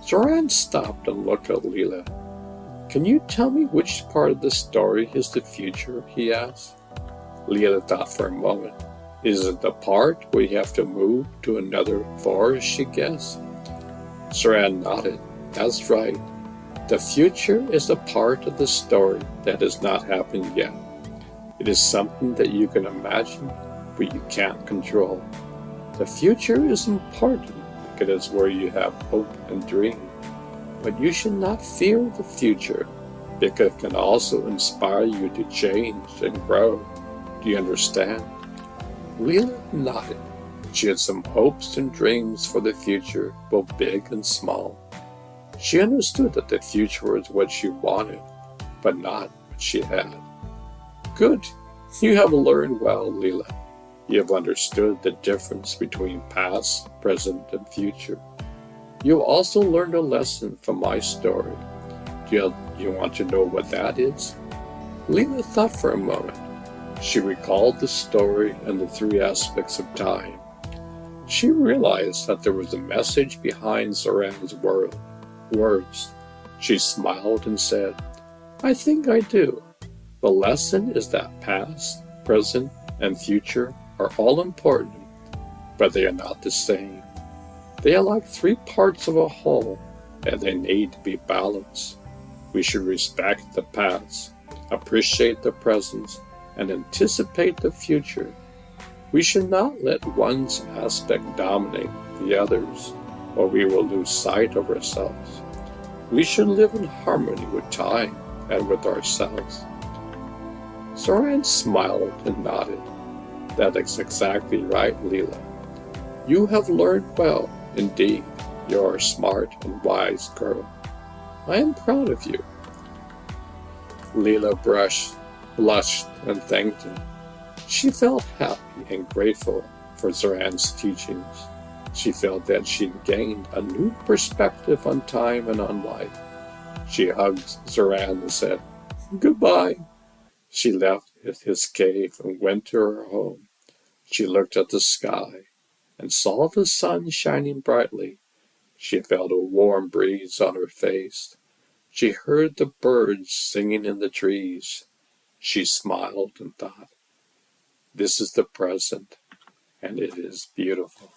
Zoran stopped and looked at Leela. Can you tell me which part of the story is the future? He asked. Leela thought for a moment. Is it the part where you have to move to another forest? She guessed. Zoran nodded. That's right. The future is the part of the story that has not happened yet. It is something that you can imagine, but you can't control. The future is important because it's where you have hope and dream. But you should not fear the future because it can also inspire you to change and grow. Do you understand? Leela nodded. She had some hopes and dreams for the future, both big and small. She understood that the future was what she wanted, but not what she had. Good. You have learned well, Leela. You have understood the difference between past, present, and future. You also learned a lesson from my story. Do you want to know what that is? Leela thought for a moment. She recalled the story and the three aspects of time. She realized that there was a message behind Zoran's words. She smiled and said, I think I do. The lesson is that past, present, and future are all important, but they are not the same. They are like three parts of a whole, and they need to be balanced. We should respect the past, appreciate the present, and anticipate the future. We should not let one aspect dominate the others, or we will lose sight of ourselves. We should live in harmony with time and with ourselves. Zoran smiled and nodded. That is exactly right, Leela. You have learned well, indeed. You are a smart and wise girl. I am proud of you. Leela blushed and thanked him. She felt happy and grateful for Zoran's teachings. She felt that she gained a new perspective on time and on life. She hugged Zoran and said, Goodbye. She left his cave and went to her home. She looked at the sky and saw the sun shining brightly. She felt a warm breeze on her face. She heard the birds singing in the trees. She smiled and thought, this is the present, and it is beautiful.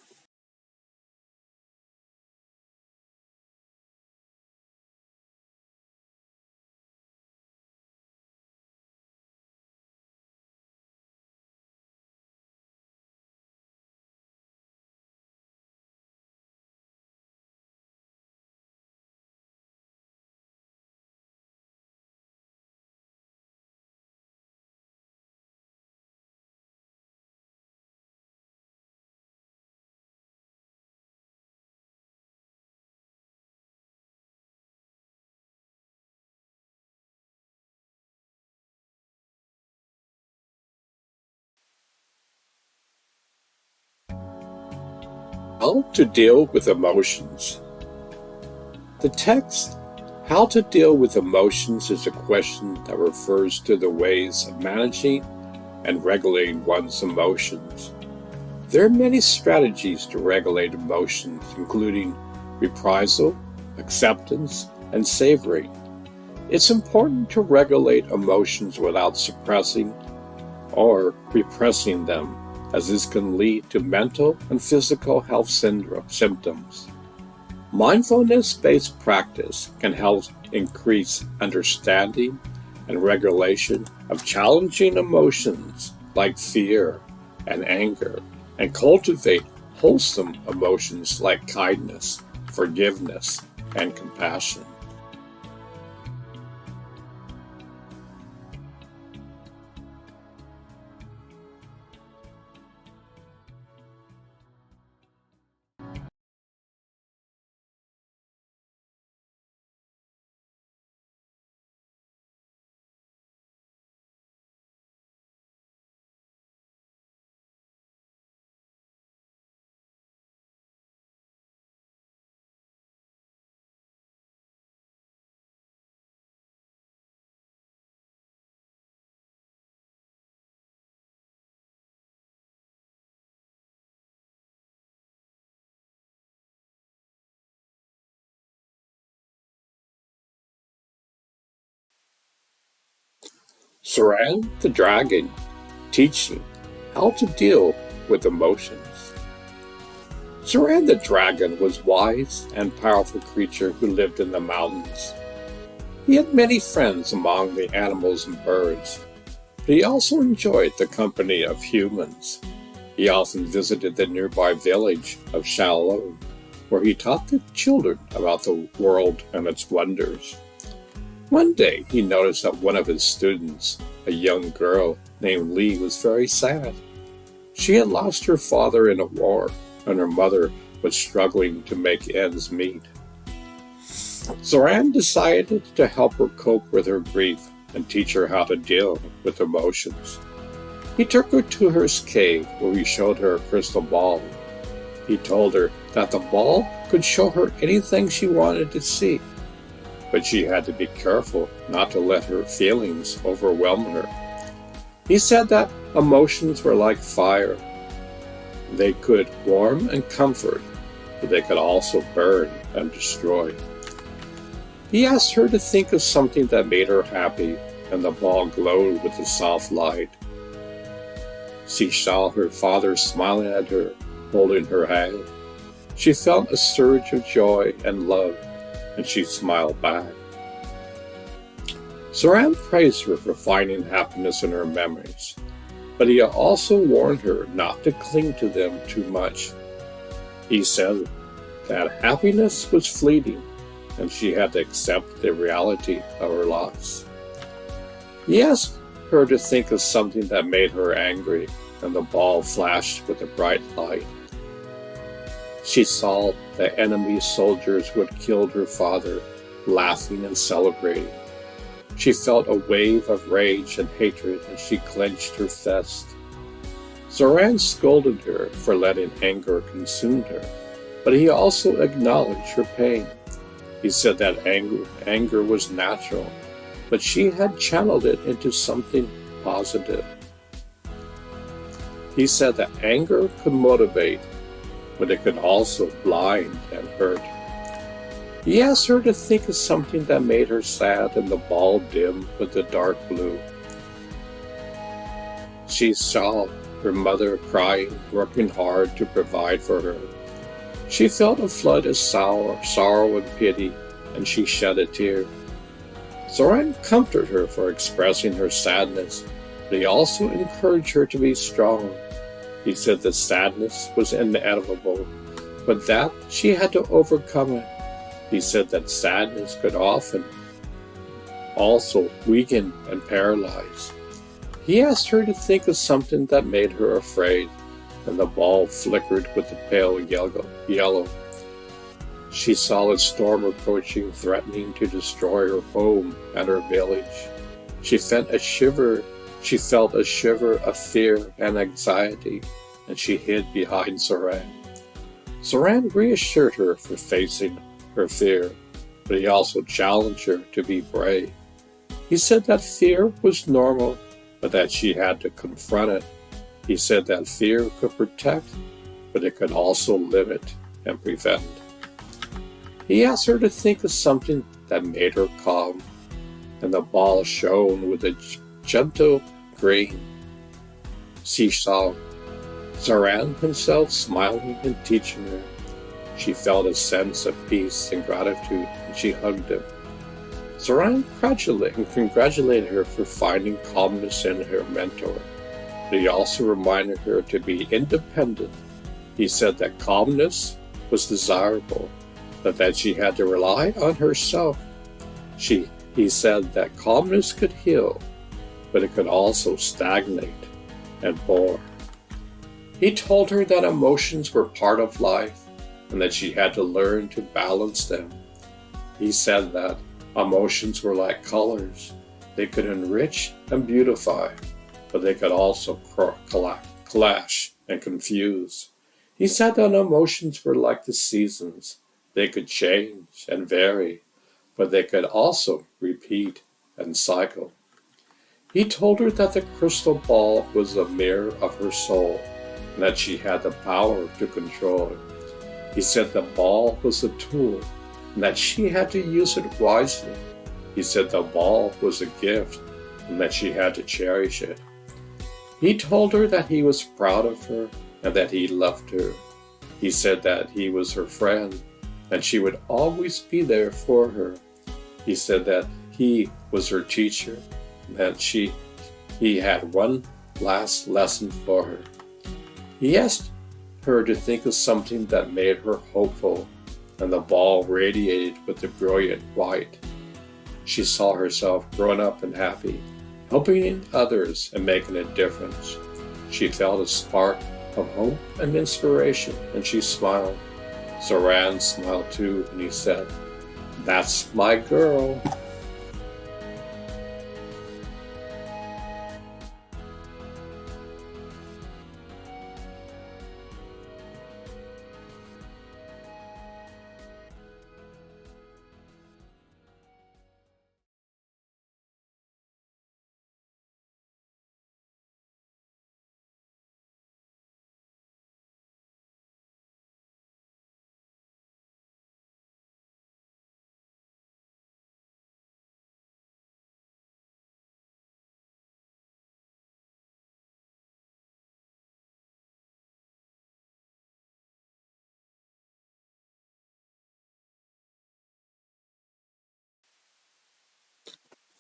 How to deal with emotions. The text, How to deal with emotions, is a question that refers to the ways of managing and regulating one's emotions. There are many strategies to regulate emotions, including reprisal, acceptance, and savoring. It's important to regulate emotions without suppressing or repressing them, as this can lead to mental and physical health symptoms. Mindfulness-based practice can help increase understanding and regulation of challenging emotions like fear and anger, and cultivate wholesome emotions like kindness, forgiveness, and compassion. Zoran the Dragon, teaching how to deal with emotions. Zoran the Dragon was a wise and powerful creature who lived in the mountains. He had many friends among the animals and birds, but he also enjoyed the company of humans. He often visited the nearby village of Shaolin, where he taught the children about the world and its wonders. One day, he noticed that one of his students, a young girl named Lee, was very sad. She had lost her father in a war, and her mother was struggling to make ends meet. Zoran decided to help her cope with her grief and teach her how to deal with emotions. He took her to his cave, where he showed her a crystal ball. He told her that the ball could show her anything she wanted to see, but she had to be careful not to let her feelings overwhelm her. He said that emotions were like fire. They could warm and comfort, but they could also burn and destroy. He asked her to think of something that made her happy, and the ball glowed with a soft light. She saw her father smiling at her, holding her hand. She felt a surge of joy and love, and she smiled back. Zoran praised her for finding happiness in her memories, but he also warned her not to cling to them too much. He said that happiness was fleeting, and she had to accept the reality of her loss. He asked her to think of something that made her angry, and the ball flashed with a bright light. She saw the enemy soldiers who had killed her father, laughing and celebrating. She felt a wave of rage and hatred as she clenched her fist. Zoran scolded her for letting anger consume her, but he also acknowledged her pain. He said that anger was natural, but she had channeled it into something positive. He said that anger could motivate, but it could also blind and hurt. He asked her to think of something that made her sad, and the ball dimmed with the dark blue. She saw her mother crying, working hard to provide for her. She felt a flood of sorrow and pity, and she shed a tear. Zoran comforted her for expressing her sadness, but he also encouraged her to be strong. He said that sadness was inevitable, but that she had to overcome it. He said that sadness could often also weaken and paralyze. He asked her to think of something that made her afraid, and the ball flickered with a pale yellow. She saw a storm approaching, threatening to destroy her home and her village. She felt a shiver of fear and anxiety, and she hid behind Zoran. Zoran reassured her for facing her fear, but he also challenged her to be brave. He said that fear was normal, but that she had to confront it. He said that fear could protect, but it could also limit and prevent. He asked her to think of something that made her calm, and the ball shone with a gentle green. She saw Zoran himself smiling and teaching her. She felt a sense of peace and gratitude, and she hugged him. Zoran congratulated her for finding calmness in her mentor, but he also reminded her to be independent. He said that calmness was desirable, but that she had to rely on herself. He said that calmness could heal, but it could also stagnate and bore. He told her that emotions were part of life and that she had to learn to balance them. He said that emotions were like colors. They could enrich and beautify, but they could also clash and confuse. He said that emotions were like the seasons. They could change and vary, but they could also repeat and cycle. He told her that the crystal ball was a mirror of her soul, and that she had the power to control it. He said the ball was a tool, and that she had to use it wisely. He said the ball was a gift, and that she had to cherish it. He told her that he was proud of her, and that he loved her. He said that he was her friend, and she would always be there for her. He said that he was her teacher, and that he had one last lesson for her. He asked her to think of something that made her hopeful, and the ball radiated with a brilliant white. She saw herself grown up and happy, helping others and making a difference. She felt a spark of hope and inspiration, and she smiled. Zoran smiled too, and he said, "That's my girl."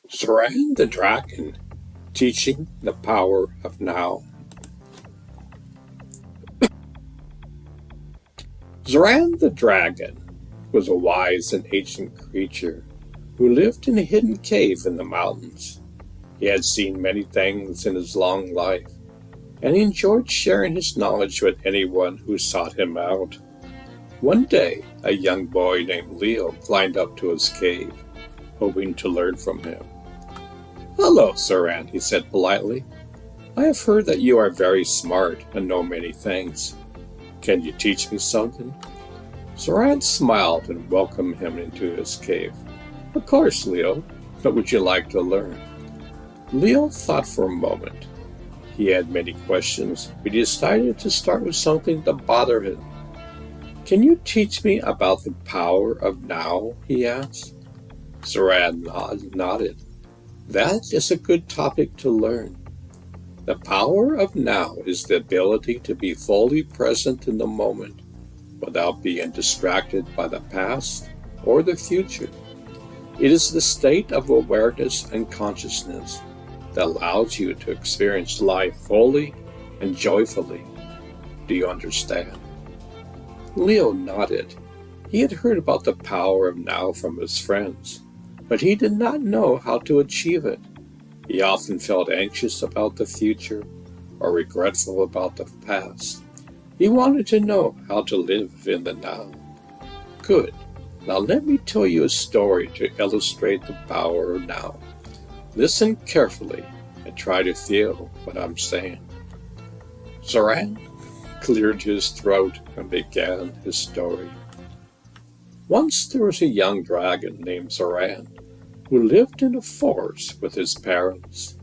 Zoran the dragon, teaching the power of now. Zoran the dragon was a wise and ancient creature who lived in a hidden cave in the mountains. He had seen many things in his long life, and he enjoyed sharing his knowledge with anyone who sought him out. One day, a young boy named Leo climbed up to his cave, hoping to learn from him. "Hello, Zoran," he said politely. "I have heard that you are very smart and know many things. Can you teach me something?" Zoran smiled and welcomed him into his cave. "Of course, Leo. What would you like to learn?" Leo thought for a moment. He had many questions, but he decided to start with something that bothered him. "Can you teach me about the power of now?" he asked. Zoran nodded. "That is a good topic to learn. The power of now is the ability to be fully present in the moment without being distracted by the past or the future. It is the state of awareness and consciousness that allows you to experience life fully and joyfully. Do you understand?" Leo nodded. He had heard about the power of now from his friends, but he did not know how to achieve it. He often felt anxious about the future or regretful about the past. He wanted to know how to live in the now. "Good. Now let me tell you a story to illustrate the power of now. Listen carefully and try to feel what I'm saying." Zoran cleared his throat and began his story. Once there was a young dragon named Zoran who lived in a forest with his parents.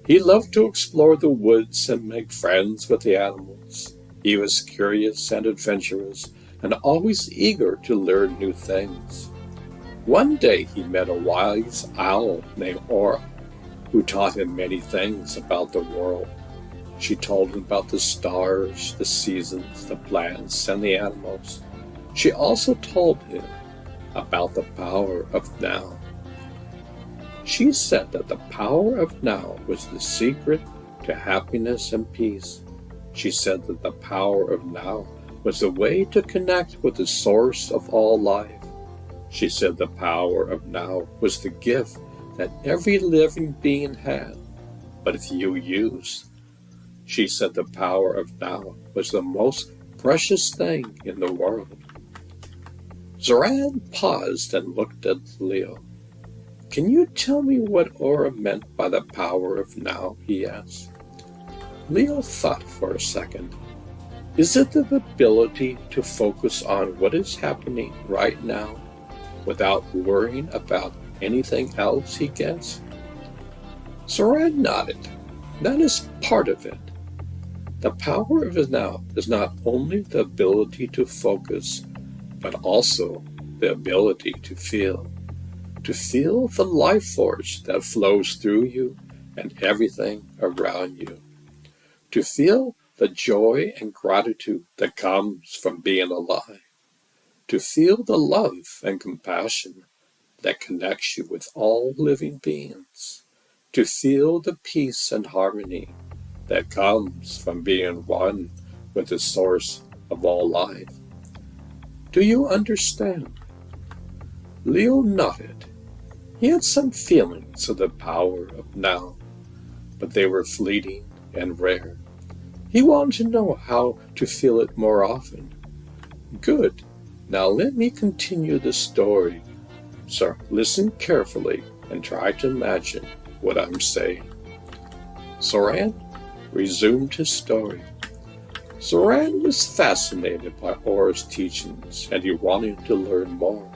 He loved to explore the woods and make friends with the animals. He was curious and adventurous and always eager to learn new things. One day he met a wise owl named Aura, who taught him many things about the world. She told him about the stars, the seasons, the plants, and the animals. She also told him about the power of now. She said that the power of now was the secret to happiness and peace. She said that the power of now was the way to connect with the source of all life. She said the power of now was the gift that every living being had, but few used. She said the power of now was the most precious thing in the world. Zoran paused and looked at Leo. "Can you tell me what Aura meant by the power of now?" he asked. Leo thought for a second. "Is it the ability to focus on what is happening right now without worrying about anything else?" he guessed. Zoran nodded. "That is part of it. The power of now is not only the ability to focus, but also the ability to feel the life force that flows through you and everything around you, to feel the joy and gratitude that comes from being alive, to feel the love and compassion that connects you with all living beings, to feel the peace and harmony that comes from being one with the source of all life. Do you understand?" Leo nodded. He had some feelings of the power of now, but they were fleeting and rare. He wanted to know how to feel it more often. "Good. Now let me continue the story. So listen carefully and try to imagine what I'm saying." Zoran resumed his story. Zoran was fascinated by Aura's teachings, and he wanted to learn more.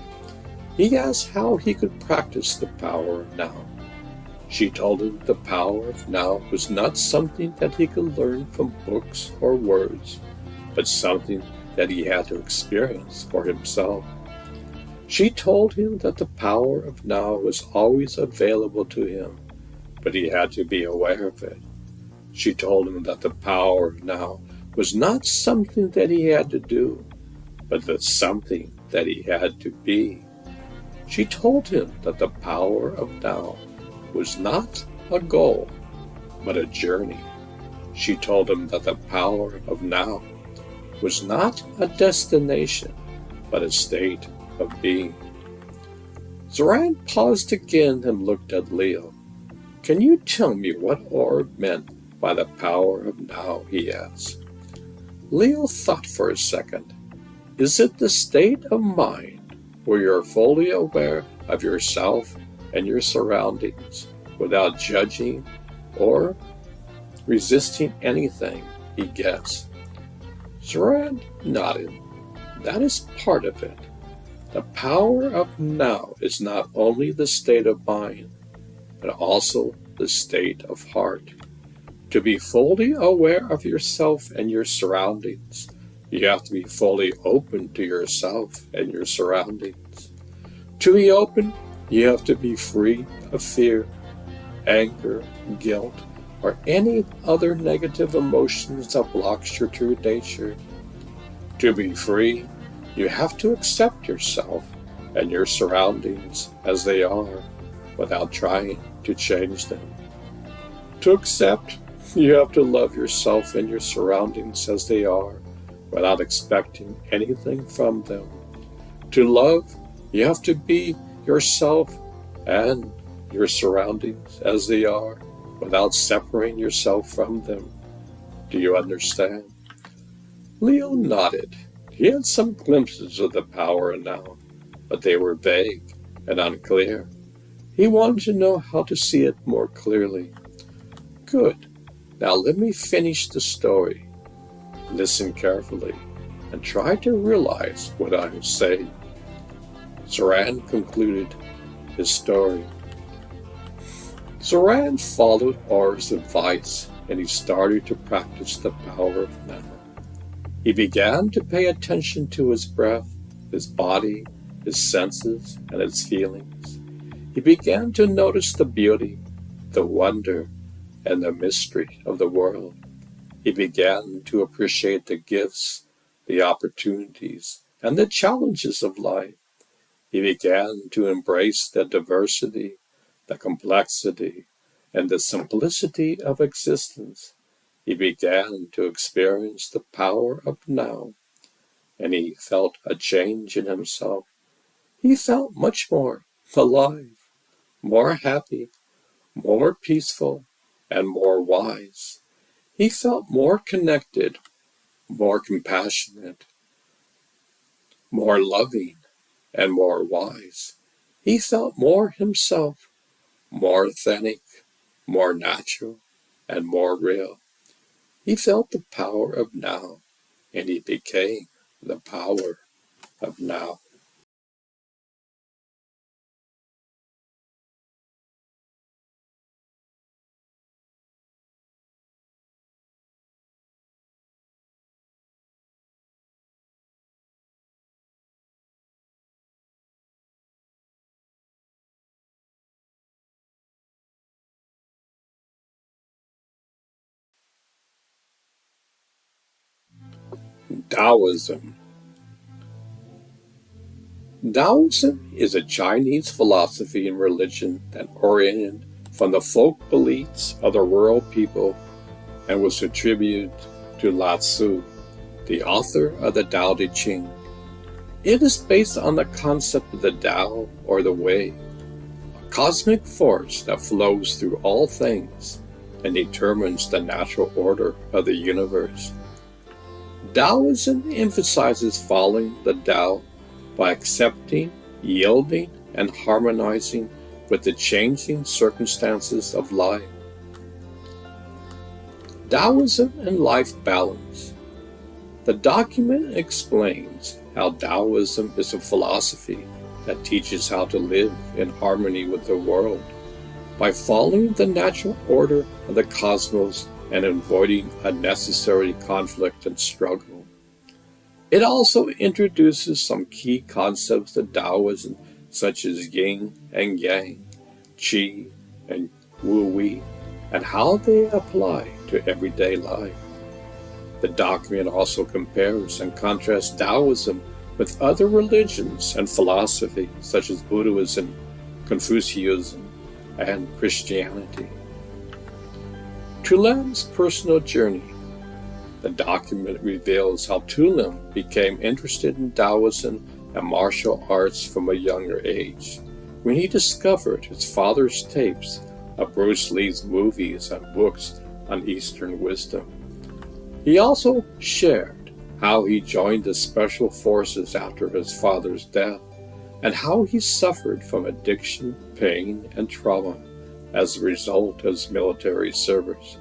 He asked how he could practice the power of now. She told him the power of now was not something that he could learn from books or words, but something that he had to experience for himself. She told him that the power of now was always available to him, but he had to be aware of it. She told him that the power of now was not something that he had to do, but that something that he had to be. She told him that the power of now was not a goal, but a journey. She told him that the power of now was not a destination, but a state of being. Zoran paused again and looked at Leo. "Can you tell me what Aura meant by the power of now?" he asked. Leo thought for a second. "Is it the state of mind where you're fully aware of yourself and your surroundings without judging or resisting anything?" he guessed. Zoran nodded. "That is part of it. The power of now is not only the state of mind, but also the state of heart. To be fully aware of yourself and your surroundings, you have to be fully open to yourself and your surroundings. To be open, you have to be free of fear, anger, guilt, or any other negative emotions that blocks your true nature. To be free, you have to accept yourself and your surroundings as they are without trying to change them. To accept, you have to love yourself and your surroundings as they are without expecting anything from them. To love, you have to be yourself and your surroundings as they are without separating yourself from them. Do you understand?" Leo nodded. He had some glimpses of the power now, but they were vague and unclear. He wanted to know how to see it more clearly. "Good. Now let me finish the story. Listen carefully and try to realize what I am saying. Zoran concluded his story. Zoran followed Or's advice and he started to practice the power of now. He began to pay attention to his breath, his body, his senses, and his feelings. He began to notice the beauty, the wonder, and the mystery of the world. He began to appreciate the gifts, the opportunities, and the challenges of life. He began to embrace the diversity, the complexity, and the simplicity of existence. He began to experience the power of now, and he felt a change in himself. He felt much more alive, more happy, more peaceful, and more wise. He felt more connected, more compassionate, more loving, and more wise. He felt more himself, more authentic, more natural, and more real. He felt the power of now, and he became the power of now. Taoism. Taoism is a Chinese philosophy and religion that originated from the folk beliefs of the rural people and was attributed to Lao Tzu, the author of the Tao Te Ching. It is based on the concept of the Tao, or the Way, a cosmic force that flows through all things and determines the natural order of the universe. Taoism emphasizes following the Tao by accepting, yielding, and harmonizing with the changing circumstances of life. Taoism and life balance. The document explains how Taoism is a philosophy that teaches how to live in harmony with the world by following the natural order of the cosmos and avoiding unnecessary conflict and struggle. It also introduces some key concepts of Taoism, such as yin and yang, qi and wu wei, and how they apply to everyday life. The document also compares and contrasts Taoism with other religions and philosophy, such as Buddhism, Confucianism, and Christianity. Tulam's personal journey. The document reveals how Tulam became interested in Taoism and martial arts from a younger age, when he discovered his father's tapes of Bruce Lee's movies and books on Eastern wisdom. He also shared how he joined the Special Forces after his father's death, and how he suffered from addiction, pain, and trauma as a result of his military service.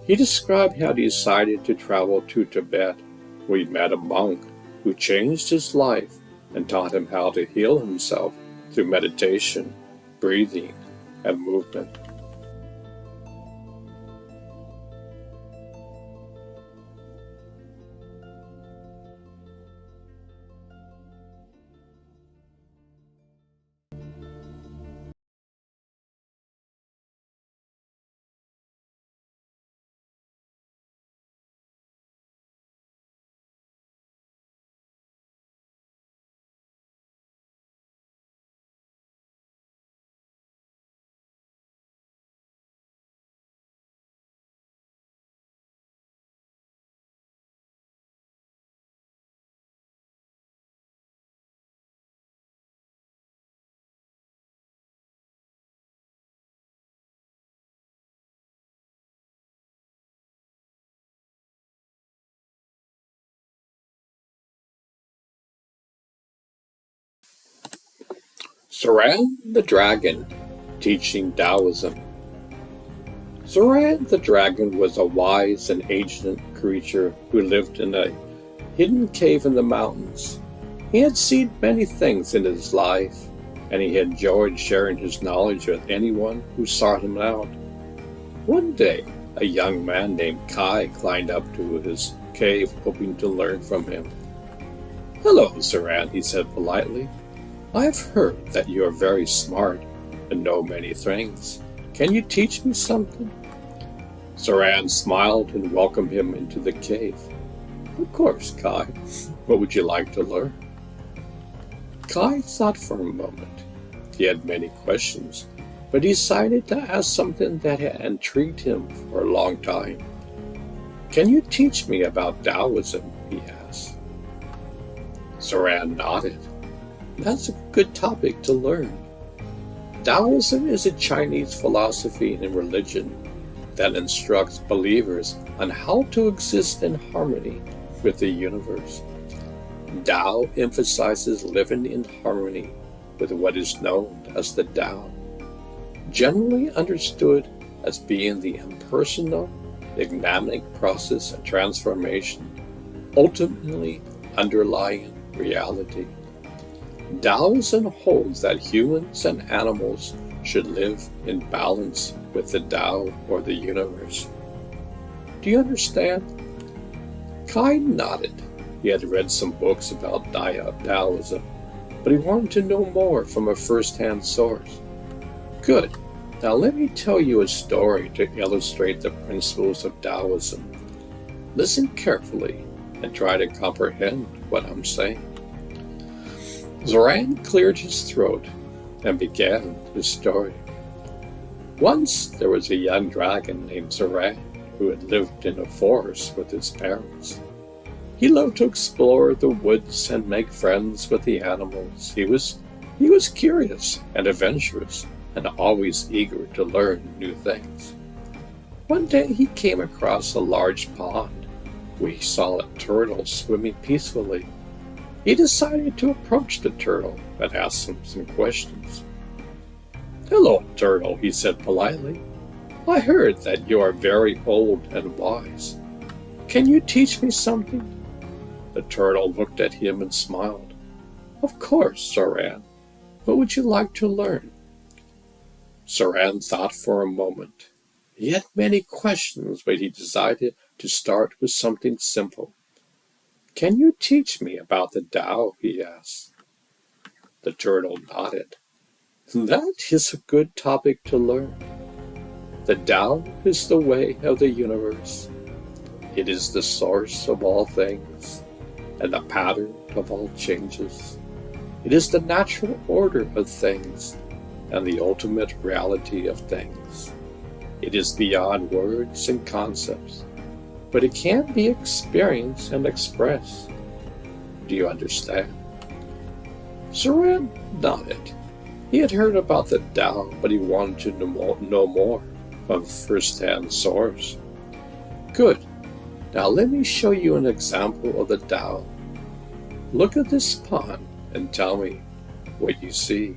He described how he decided to travel to Tibet, where he met a monk who changed his life and taught him how to heal himself through meditation, breathing, and movement. Zoran the Dragon, teaching Taoism. Zoran the dragon was a wise and ancient creature who lived in a hidden cave in the mountains. He had seen many things in his life, and he enjoyed sharing his knowledge with anyone who sought him out. One day, a young man named Kai climbed up to his cave hoping to learn from him. "Hello, Zoran," he said politely. "I've heard that you are very smart and know many things. Can you teach me something?" Zoran smiled and welcomed him into the cave. "Of course, Kai. What would you like to learn?" Kai thought for a moment. He had many questions, but decided to ask something that had intrigued him for a long time. "Can you teach me about Taoism?" he asked. Zoran nodded. "That's a good topic to learn. Taoism is a Chinese philosophy and religion that instructs believers on how to exist in harmony with the universe. Tao emphasizes living in harmony with what is known as the Tao, generally understood as being the impersonal, dynamic process of transformation, ultimately underlying reality. Taoism holds that humans and animals should live in balance with the Tao or the universe. Do you understand? Kai nodded. He had read some books about Taoism, but he wanted to know more from a first-hand source. Good. Now let me tell you a story to illustrate the principles of Taoism. Listen carefully and try to comprehend what I'm saying. Zoran cleared his throat and began his story. Once there was a young dragon named Zoran who had lived in a forest with his parents. He loved to explore the woods and make friends with the animals. He was curious and adventurous and always eager to learn new things. One day he came across a large pond where he saw a turtle swimming peacefully. He decided to approach the turtle and ask him some questions. "Hello, turtle," he said politely. "I heard that you are very old and wise. Can you teach me something?" The turtle looked at him and smiled. "Of course, Zoran. What would you like to learn?" Zoran thought for a moment. He had many questions, but he decided to start with something simple. "Can you teach me about the Tao?" he asked. The turtle nodded. "That is a good topic to learn. The Tao is the way of the universe. It is the source of all things and the pattern of all changes. It is the natural order of things and the ultimate reality of things. It is beyond words and concepts, but it can be experienced and expressed. Do you understand?" Zoran nodded. He had heard about the Tao, but he wanted to know more from a first-hand source. "Good. Now let me show you an example of the Tao. Look at this pond and tell me what you see."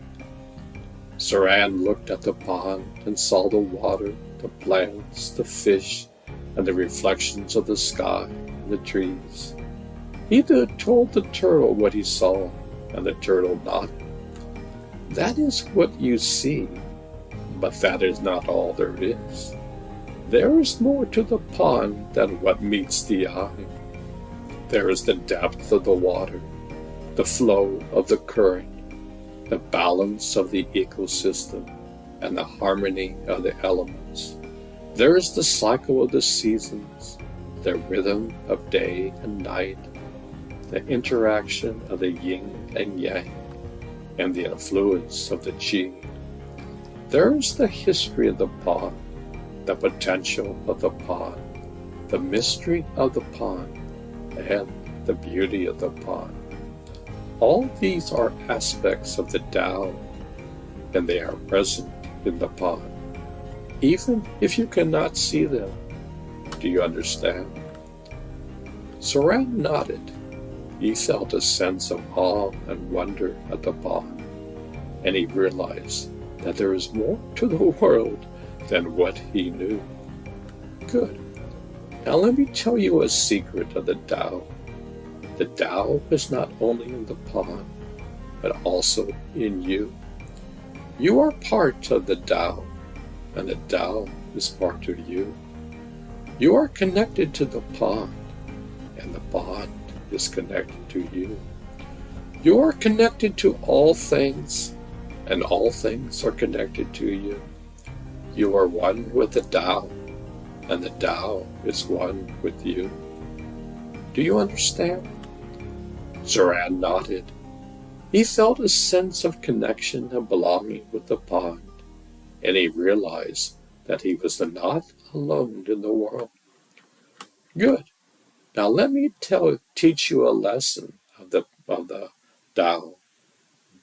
Zoran looked at the pond and saw the water, the plants, the fish, and the reflections of the sky and the trees. He told the turtle what he saw, and the turtle nodded. "That is what you see, but that is not all there is. There is more to the pond than what meets the eye. There is the depth of the water, the flow of the current, the balance of the ecosystem, and the harmony of the elements. There is the cycle of the seasons, the rhythm of day and night, the interaction of the yin and yang, and the influence of the qi. There is the history of the pond, the potential of the pond, the mystery of the pond, and the beauty of the pond. All these are aspects of the Tao, and they are present in the pond, even if you cannot see them. Do you understand?" Zoran nodded. He felt a sense of awe and wonder at the pond, and he realized that there is more to the world than what he knew. Good. Now let me tell you a secret of the Tao. The Tao is not only in the pond, but also in you. You are part of the Tao, and the Tao is part of you. You are connected to the pond, and the pond is connected to you. You are connected to all things, and all things are connected to you. You are one with the Tao, and the Tao is one with you. Do you understand? Zoran nodded. He felt a sense of connection and belonging with the pond, and he realized that he was not alone in the world. Good. Now let me teach you a lesson of the Tao.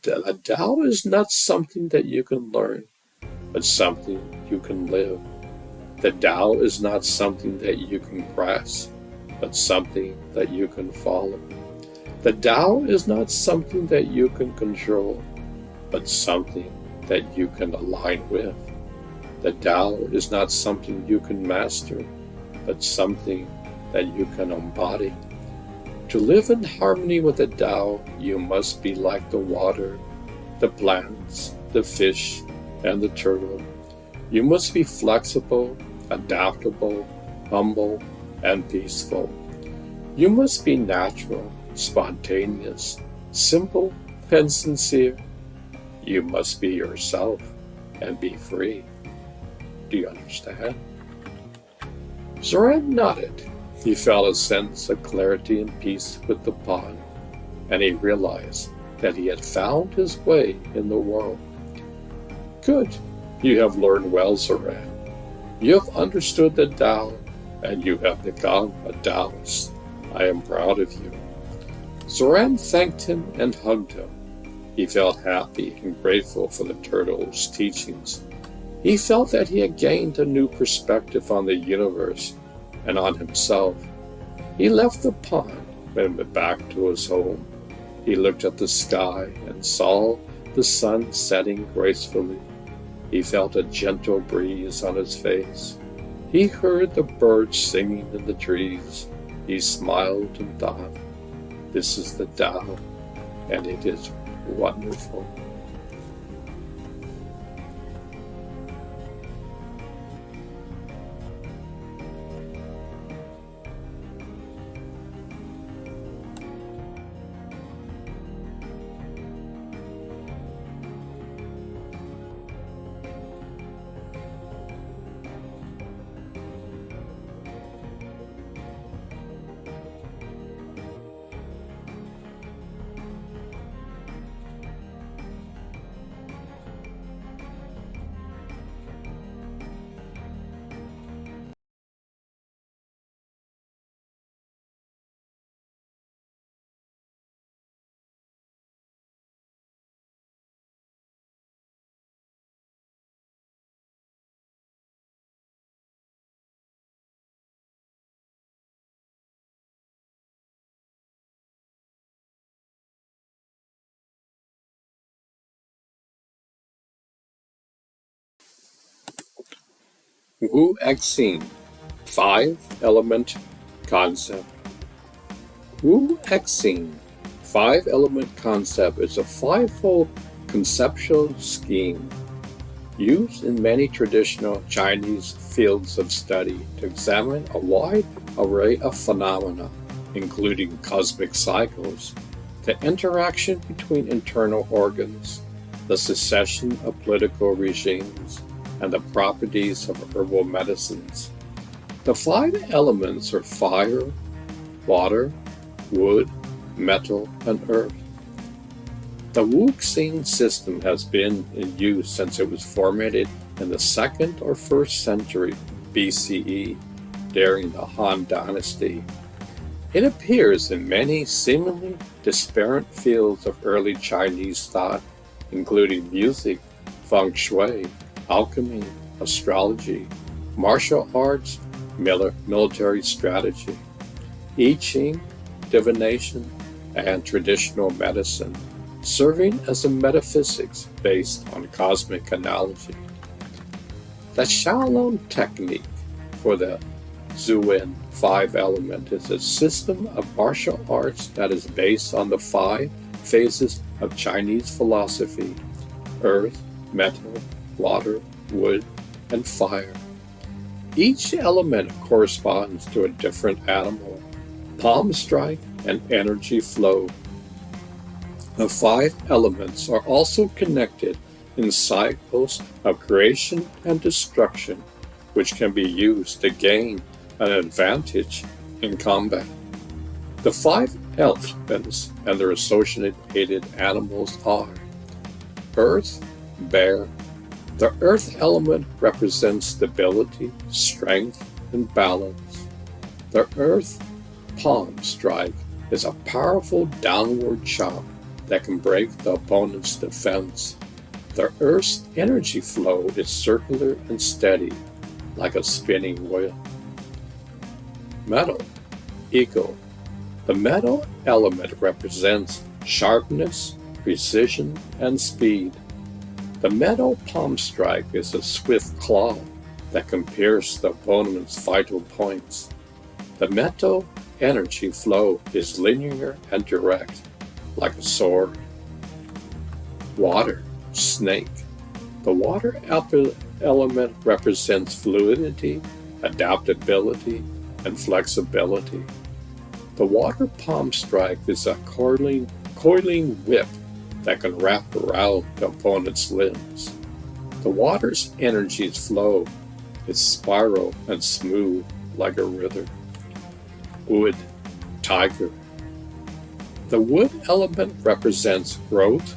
The Tao is not something that you can learn, but something you can live. The Tao is not something that you can grasp, but something that you can follow. The Tao is not something that you can control, but something that you can align with. The Tao is not something you can master, but something that you can embody. To live in harmony with the Tao, you must be like the water, the plants, the fish, and the turtle. You must be flexible, adaptable, humble, and peaceful. You must be natural, spontaneous, simple, and sincere. You must be yourself and be free. Do you understand? Zoran nodded. He felt a sense of clarity and peace with the pond, and he realized that he had found his way in the world. Good. You have learned well, Zoran. You have understood the Tao, and you have become a Taoist. I am proud of you. Zoran thanked him and hugged him. He felt happy and grateful for the turtle's teachings. He felt that he had gained a new perspective on the universe and on himself. He left the pond and went back to his home. He looked at the sky and saw the sun setting gracefully. He felt a gentle breeze on his face. He heard the birds singing in the trees. He smiled and thought, "This is the Tao, and it is wonderful." Wu Xing, 5-element concept. Wu Xing, 5-element concept is a fivefold conceptual scheme used in many traditional Chinese fields of study to examine a wide array of phenomena, including cosmic cycles, the interaction between internal organs, the succession of political regimes, and the properties of herbal medicines. The 5 elements are fire, water, wood, metal, and earth. The Wuxing system has been in use since it was formulated in the 2nd or 1st century BCE during the Han Dynasty. It appears in many seemingly disparate fields of early Chinese thought, including music, feng shui, alchemy, astrology, martial arts, military strategy, I Ching, divination, and traditional medicine, serving as a metaphysics based on cosmic analogy. The Shaolin technique for the Zoran five element is a system of martial arts that is based on the five phases of Chinese philosophy: earth, metal, water, wood, and fire. Each element corresponds to a different animal, palm strike, and energy flow. The five elements are also connected in cycles of creation and destruction, which can be used to gain an advantage in combat. The five elephants and their associated animals are: Earth, Bear. The Earth element represents stability, strength, and balance. The Earth palm strike is a powerful downward chop that can break the opponent's defense. The Earth's energy flow is circular and steady, like a spinning wheel. Metal, Eagle. The metal element represents sharpness, precision, and speed. The metal palm strike is a swift claw that can pierce the opponent's vital points. The metal energy flow is linear and direct, like a sword. Water, Snake. The water element represents fluidity, adaptability, and flexibility. The water palm strike is a coiling whip that can wrap around the opponent's limbs. The water's energy flow is spiral and smooth like a river. Wood, Tiger. The wood element represents growth,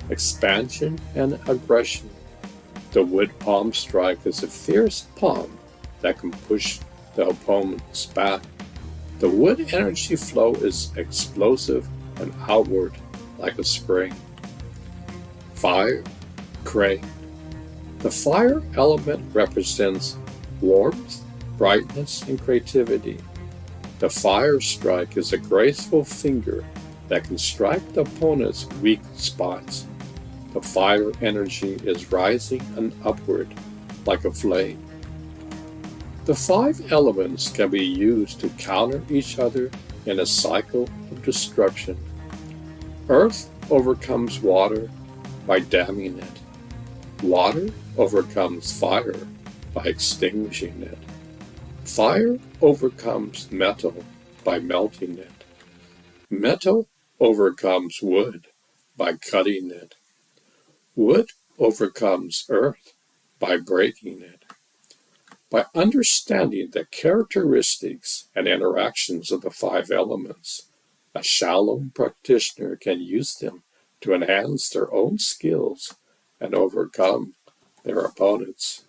expansion, and aggression. The wood palm strike is a fierce palm that can push the opponent's back. The wood energy flow is explosive and outward like a spring. Fire, Crane. The fire element represents warmth, brightness, and creativity. The fire strike is a graceful finger that can strike the opponent's weak spots. The fire energy is rising and upward like a flame. The five elements can be used to counter each other in a cycle of destruction. Earth overcomes water by damming it. Water overcomes fire by extinguishing it. Fire overcomes metal by melting it. Metal overcomes wood by cutting it. Wood overcomes earth by breaking it. By understanding the characteristics and interactions of the five elements, a Shaolin practitioner can use them to enhance their own skills and overcome their opponents.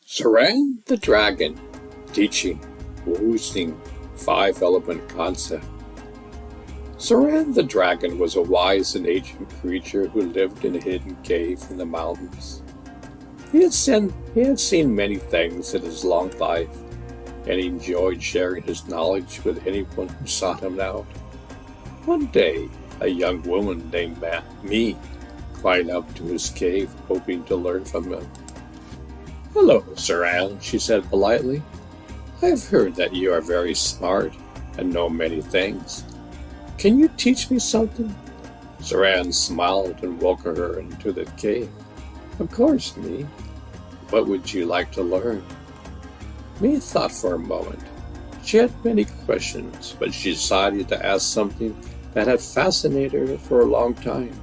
Zoran the Dragon, teaching Wuxing five-element concept. Zoran the Dragon was a wise and ancient creature who lived in a hidden cave in the mountains. He had seen many things in his long life, and he enjoyed sharing his knowledge with anyone who sought him out. One day, a young woman named Me climbed up to his cave, hoping to learn from him. "Hello, Zoran," she said politely. "I have heard that you are very smart and know many things. Can you teach me something?" Zoran smiled and welcomed her into the cave. "Of course, Me. What would you like to learn?" Me thought for a moment. She had many questions, but she decided to ask something that had fascinated her for a long time.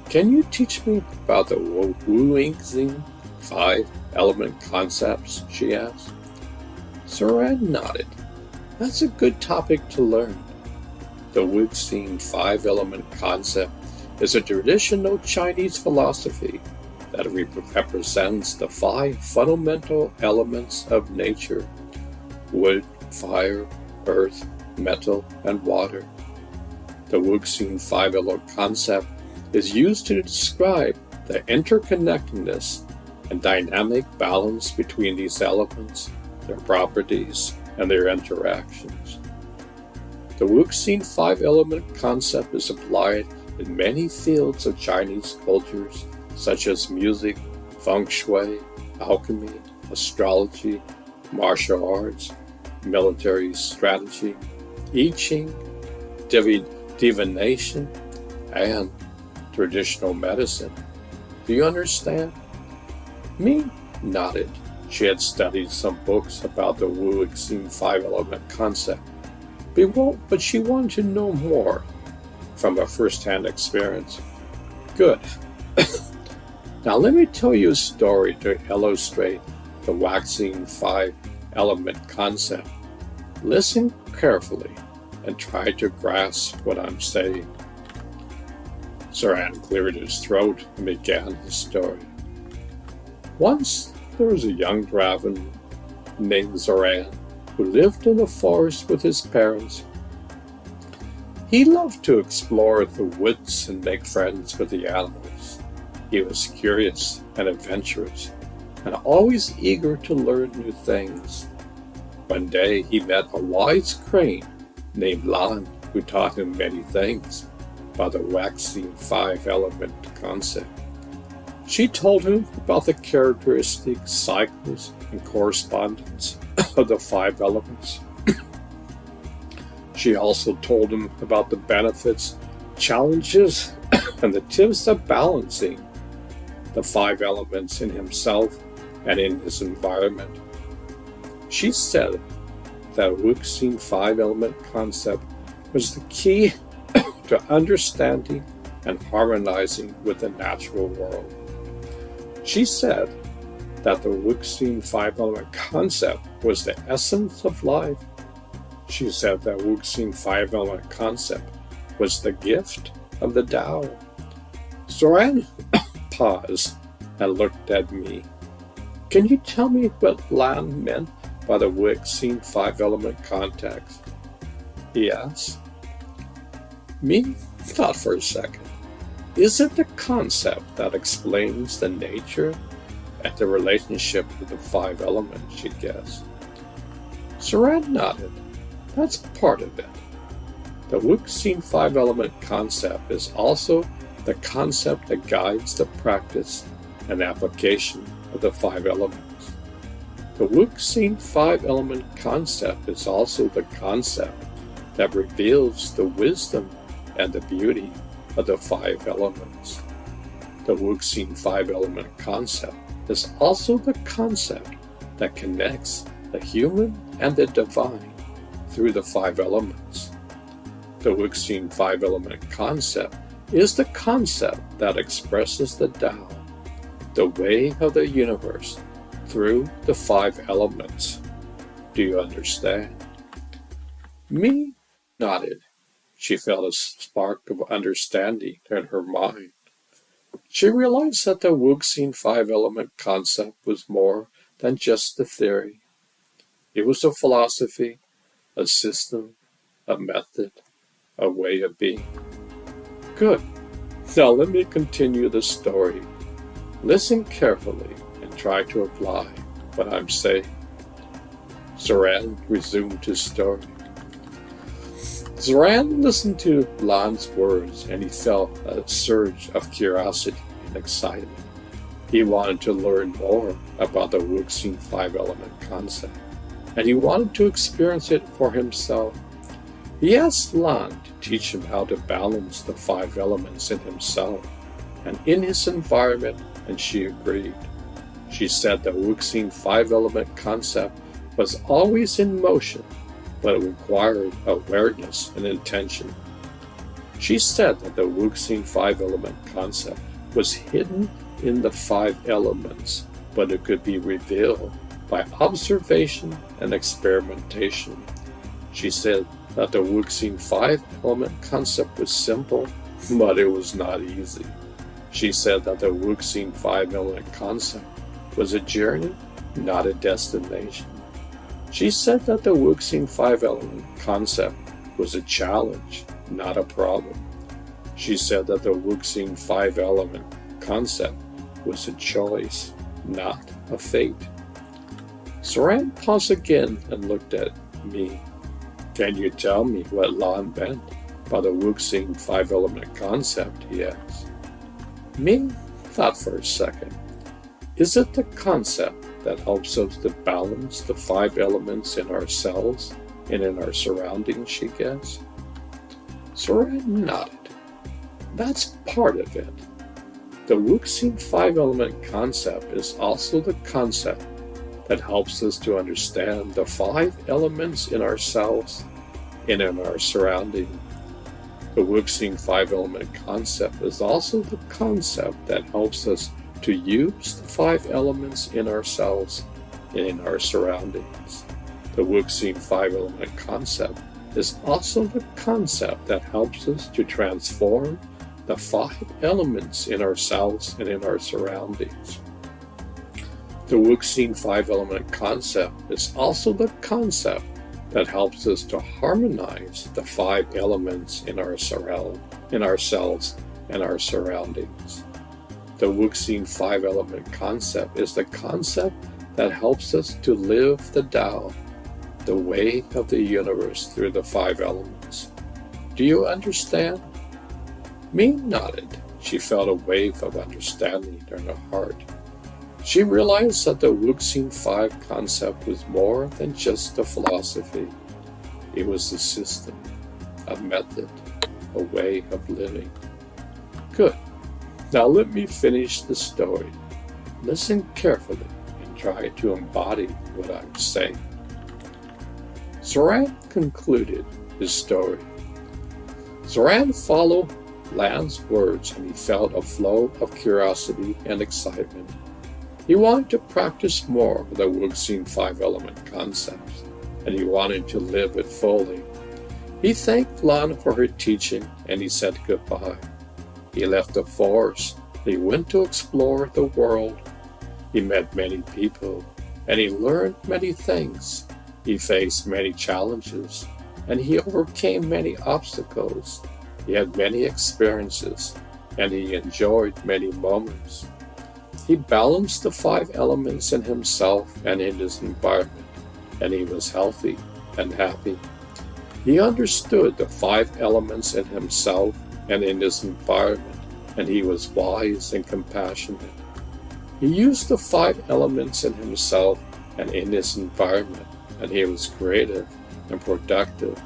"Can you teach me about the Wuxing five-element concepts?" she asked. Zoran nodded. "That's a good topic to learn. The Wuxing five-element concept is a traditional Chinese philosophy that represents the 5 fundamental elements of nature: wood, fire, earth, metal, and water. The Wuxing 5-element concept is used to describe the interconnectedness and dynamic balance between these elements, their properties, and their interactions. The Wuxing 5-element concept is applied in many fields of Chinese cultures, such as music, feng shui, alchemy, astrology, martial arts, military strategy, I Ching, divination, and traditional medicine. Do you understand? Mi nodded. She had studied some books about the Wuxing 5-element concept, but she wanted to know more from a first-hand experience. Good. Now let me tell you a story to illustrate the Wuxing 5-element concept. Listen carefully and try to grasp what I'm saying. Zoran cleared his throat and began his story. Once there was a young dragon named Zoran who lived in the forest with his parents. He loved to explore the woods and make friends with the animals. He was curious and adventurous, and always eager to learn new things. One day he met a wise crane named Lan, who taught him many things about the Wuxing 5-element concept. She told him about the characteristics, cycles, and correspondence of the 5 elements. She also told him about the benefits, challenges, and the tips of balancing the 5 elements in himself and in his environment. She said that Wuxing 5-element concept was the key to understanding and harmonizing with the natural world. She said that the Wuxing 5-element concept was the essence of life. She said that Wuxing 5-element concept was the gift of the Tao. Zoran paused and looked at me. Can you tell me what Lan meant by the Wuxing 5-element context? He asked. Me thought for a second. Is it the concept that explains the nature and the relationship of the 5 elements, she guessed? Zoran nodded. That's part of it. The Wuxing 5-element concept is also the concept that guides the practice and application of the 5 elements. The Wuxing 5-element concept is also the concept that reveals the wisdom and the beauty of the 5 elements. The Wuxing 5-element concept is also the concept that connects the human and the divine through the 5 elements. The Wuxing 5-element concept is the concept that expresses the Tao, the way of the universe, through the 5 elements. Do you understand? Mi nodded. She felt a spark of understanding in her mind. She realized that the Wuxing 5-element concept was more than just a theory. It was a philosophy, a system, a method, a way of being. Good. Now let me continue the story. Listen carefully and try to apply what I'm saying. Zoran resumed his story. Zoran listened to Lan's words and he felt a surge of curiosity and excitement. He wanted to learn more about the Wuxing 5-element concept, and he wanted to experience it for himself. He asked Lan to teach him how to balance the 5 elements in himself and in his environment, and she agreed. She said the Wuxing 5-element concept was always in motion, but it required awareness and intention. She said that the Wuxing 5-element concept was hidden in the 5 elements, but it could be revealed by observation and experimentation. She said that the Wuxing 5-element concept was simple But it was not easy. She said that the Wuxing five-element concept was a journey, not a destination. She said that the Wuxing five-element concept was a challenge, not a problem. She said that the Wuxing five-element concept was a choice, not a fate. Zoran paused again and looked at me. Can you tell me what Lan meant by the Wuxing five-element concept, he asked. Me thought for a second. Is it the concept that helps us to balance the five elements in ourselves and in our surroundings, she guessed? Zoran nodded. That's part of it. The Wuxing five-element concept is also the concept that helps us to understand the five elements in ourselves and in our surroundings. The Wuxing five-element concept is also the concept that helps us to use the five elements in ourselves and in our surroundings. The Wuxing five-element concept is also the concept that helps us to transform the five elements in ourselves and in our surroundings. The Wuxing five-element concept is also the concept that helps us to harmonize the five elements in ourselves and our surroundings. The Wuxing five-element concept is the concept that helps us to live the Tao, the way of the universe through the five elements. Do you understand? Ming nodded. She felt a wave of understanding in her heart. She realized that the Wuxing five concept was more than just a philosophy. It was a system, a method, a way of living. Good. Now let me finish the story. Listen carefully and try to embody what I'm saying. Zoran concluded his story. Zoran followed Lan's words and he felt a flow of curiosity and excitement. He wanted to practice more of the Wuxing five-element concepts, and he wanted to live it fully. He thanked Lan for her teaching, and he said goodbye. He left the forest. He went to explore the world. He met many people, and he learned many things. He faced many challenges, and he overcame many obstacles. He had many experiences, and he enjoyed many moments. He balanced the five elements in himself and in his environment, and he was healthy and happy. He understood the five elements in himself and in his environment, and he was wise and compassionate. He used the five elements in himself and in his environment, and he was creative and productive.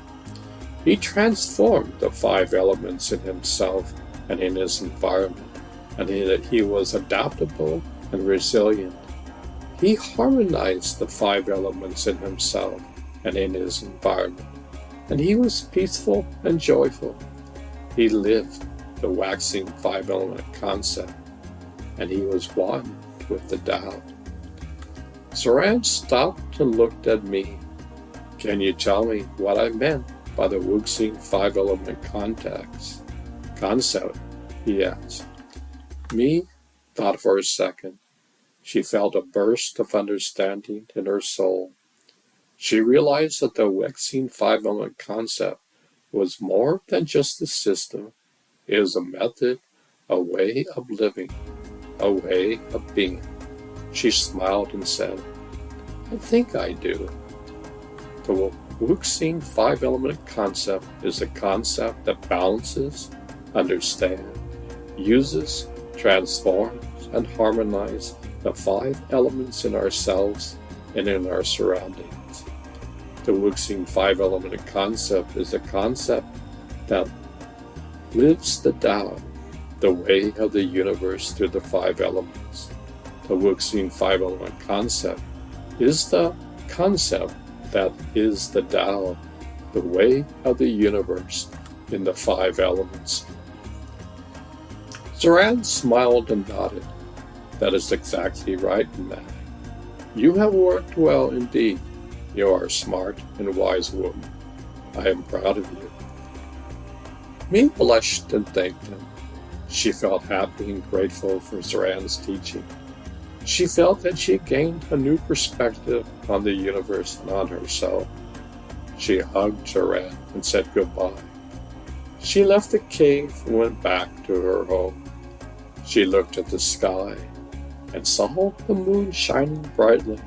He transformed the five elements in himself and in his environment, and he was adaptable and resilient. He harmonized the five elements in himself and in his environment, and he was peaceful and joyful. He lived the Wuxing five-element concept, and he was one with the Tao. Zoran stopped and looked at me. Can you tell me what I meant by the Wuxing five-element concept? He asked. Me thought for a second. She felt a burst of understanding in her soul. She realized that the Wuxing five-element concept was more than just a system. It was a method, a way of living, a way of being. She smiled and said, I think I do. The Wuxing five-element concept is a concept that balances, understands, uses, transforms, and harmonizes the five elements in ourselves and in our surroundings. The Wuxing five-element concept is a concept that lives the Tao, the way of the universe through the five elements. The Wuxing five-element concept is the concept that is the Tao, the way of the universe in the five elements. Zoran smiled and nodded. That is exactly right, Matt. You have worked well indeed. You are a smart and wise woman. I am proud of you. Ming blushed and thanked him. She felt happy and grateful for Zoran's teaching. She felt that she had gained a new perspective on the universe and on herself. She hugged Zoran and said goodbye. She left the cave and went back to her home. She looked at the sky and saw the moon shining brightly.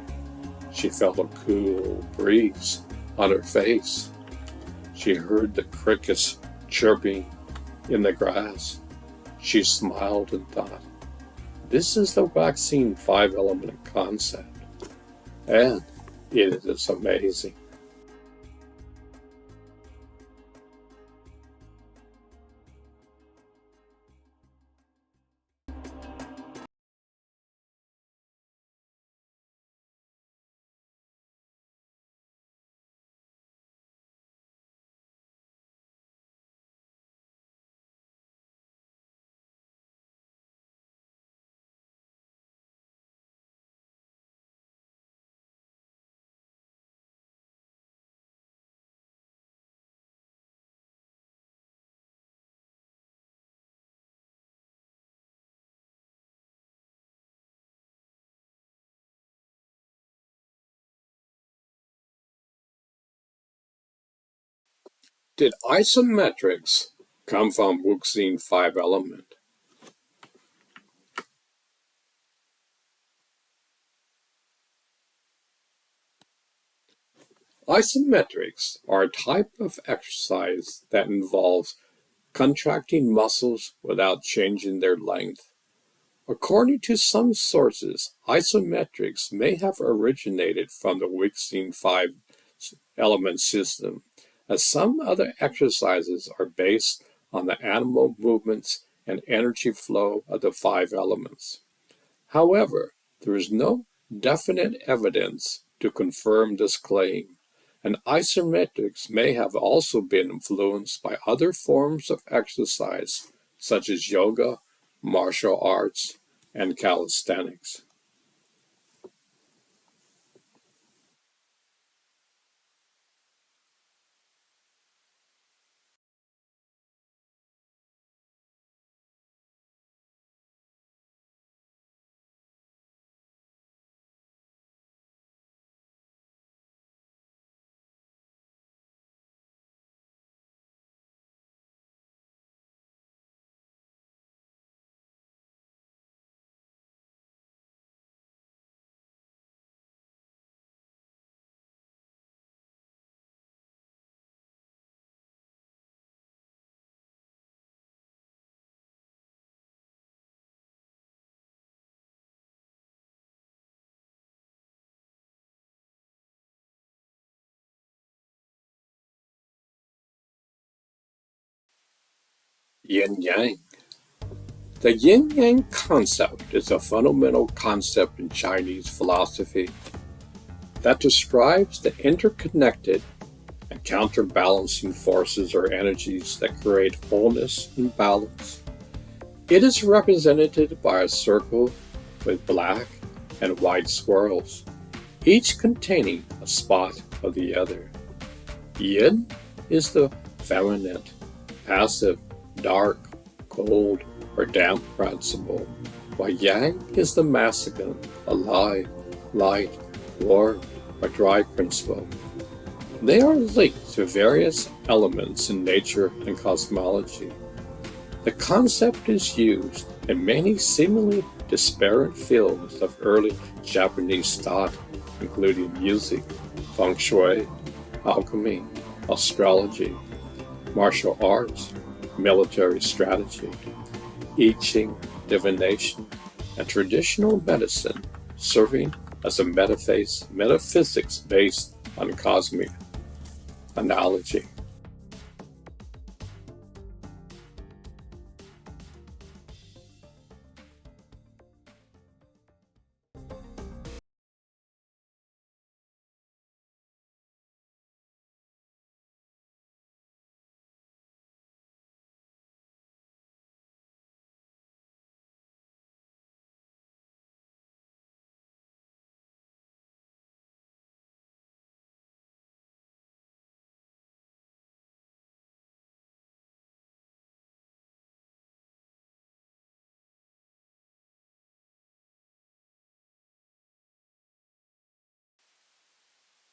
She felt a cool breeze on her face. She heard the crickets chirping in the grass. She smiled and thought, this is the vaccine 5-element concept, and it is amazing. Did isometrics come from Wuxing 5-element? Isometrics are a type of exercise that involves contracting muscles without changing their length. According to some sources, isometrics may have originated from the Wuxing 5-element system, as some other exercises are based on the animal movements and energy flow of the 5 elements. However, there is no definite evidence to confirm this claim, and isometrics may have also been influenced by other forms of exercise, such as yoga, martial arts, and calisthenics. Yin Yang. The yin yang concept is a fundamental concept in Chinese philosophy that describes the interconnected and counterbalancing forces or energies that create wholeness and balance. It is represented by a circle with black and white swirls, each containing a spot of the other. Yin is the feminine, passive, dark, cold, or damp principle, while Yang is the masculine, alive, light, warm, or dry principle. They are linked to various elements in nature and cosmology. The concept is used in many seemingly disparate fields of early Japanese thought, including music, feng shui, alchemy, astrology, martial arts, military strategy, I Ching, divination, and traditional medicine, serving as a metaphysics based on cosmic analogy.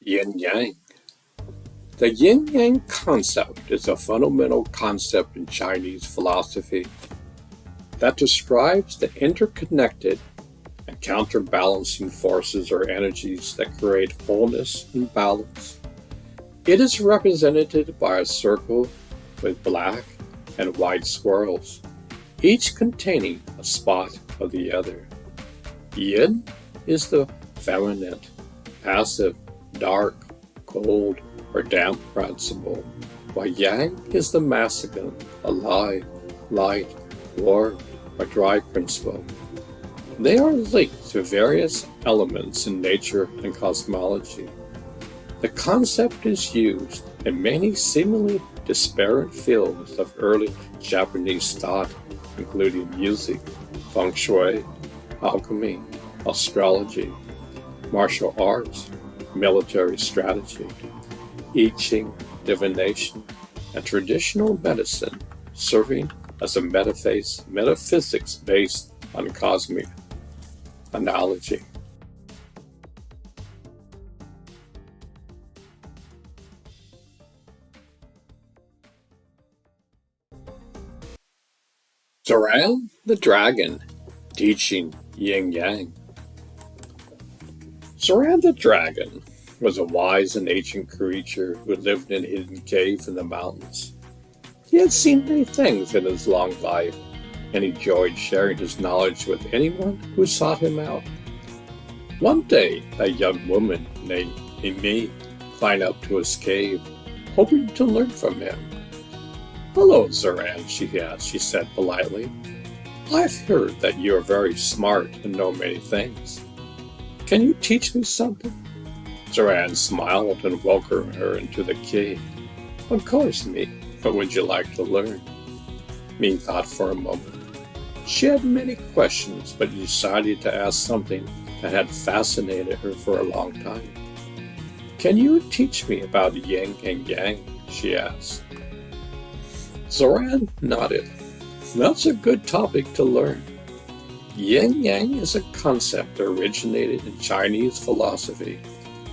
Yin-yang. The yin-yang concept is a fundamental concept in Chinese philosophy that describes the interconnected and counterbalancing forces or energies that create wholeness and balance. It is represented by a circle with black and white swirls, each containing a spot of the other. Yin is the feminine, passive, dark, cold, or damp principle, while yang is the masculine, alive, light, warm, or dry principle. They are linked to various elements in nature and cosmology. The concept is used in many seemingly disparate fields of early Japanese thought, including music, feng shui, alchemy, astrology, martial arts, military strategy, I Ching, divination, and traditional medicine, serving as a metaphysics based on cosmic analogy. Zoran the dragon, teaching yin-yang. Zoran the dragon was a wise and ancient creature who lived in a hidden cave in the mountains. He had seen many things in his long life and enjoyed sharing his knowledge with anyone who sought him out. One day, a young woman named Amy climbed up to his cave, hoping to learn from him. "Hello, Zoran," she said politely. "I've heard that you are very smart and know many things. Can you teach me something?" Zoran smiled and welcomed her into the cave. "Of course, Me. What would you like to learn?" Me thought for a moment. She had many questions, but decided to ask something that had fascinated her for a long time. "Can you teach me about yin and yang?" she asked. Zoran nodded. "That's a good topic to learn. Yin-yang is a concept that originated in Chinese philosophy,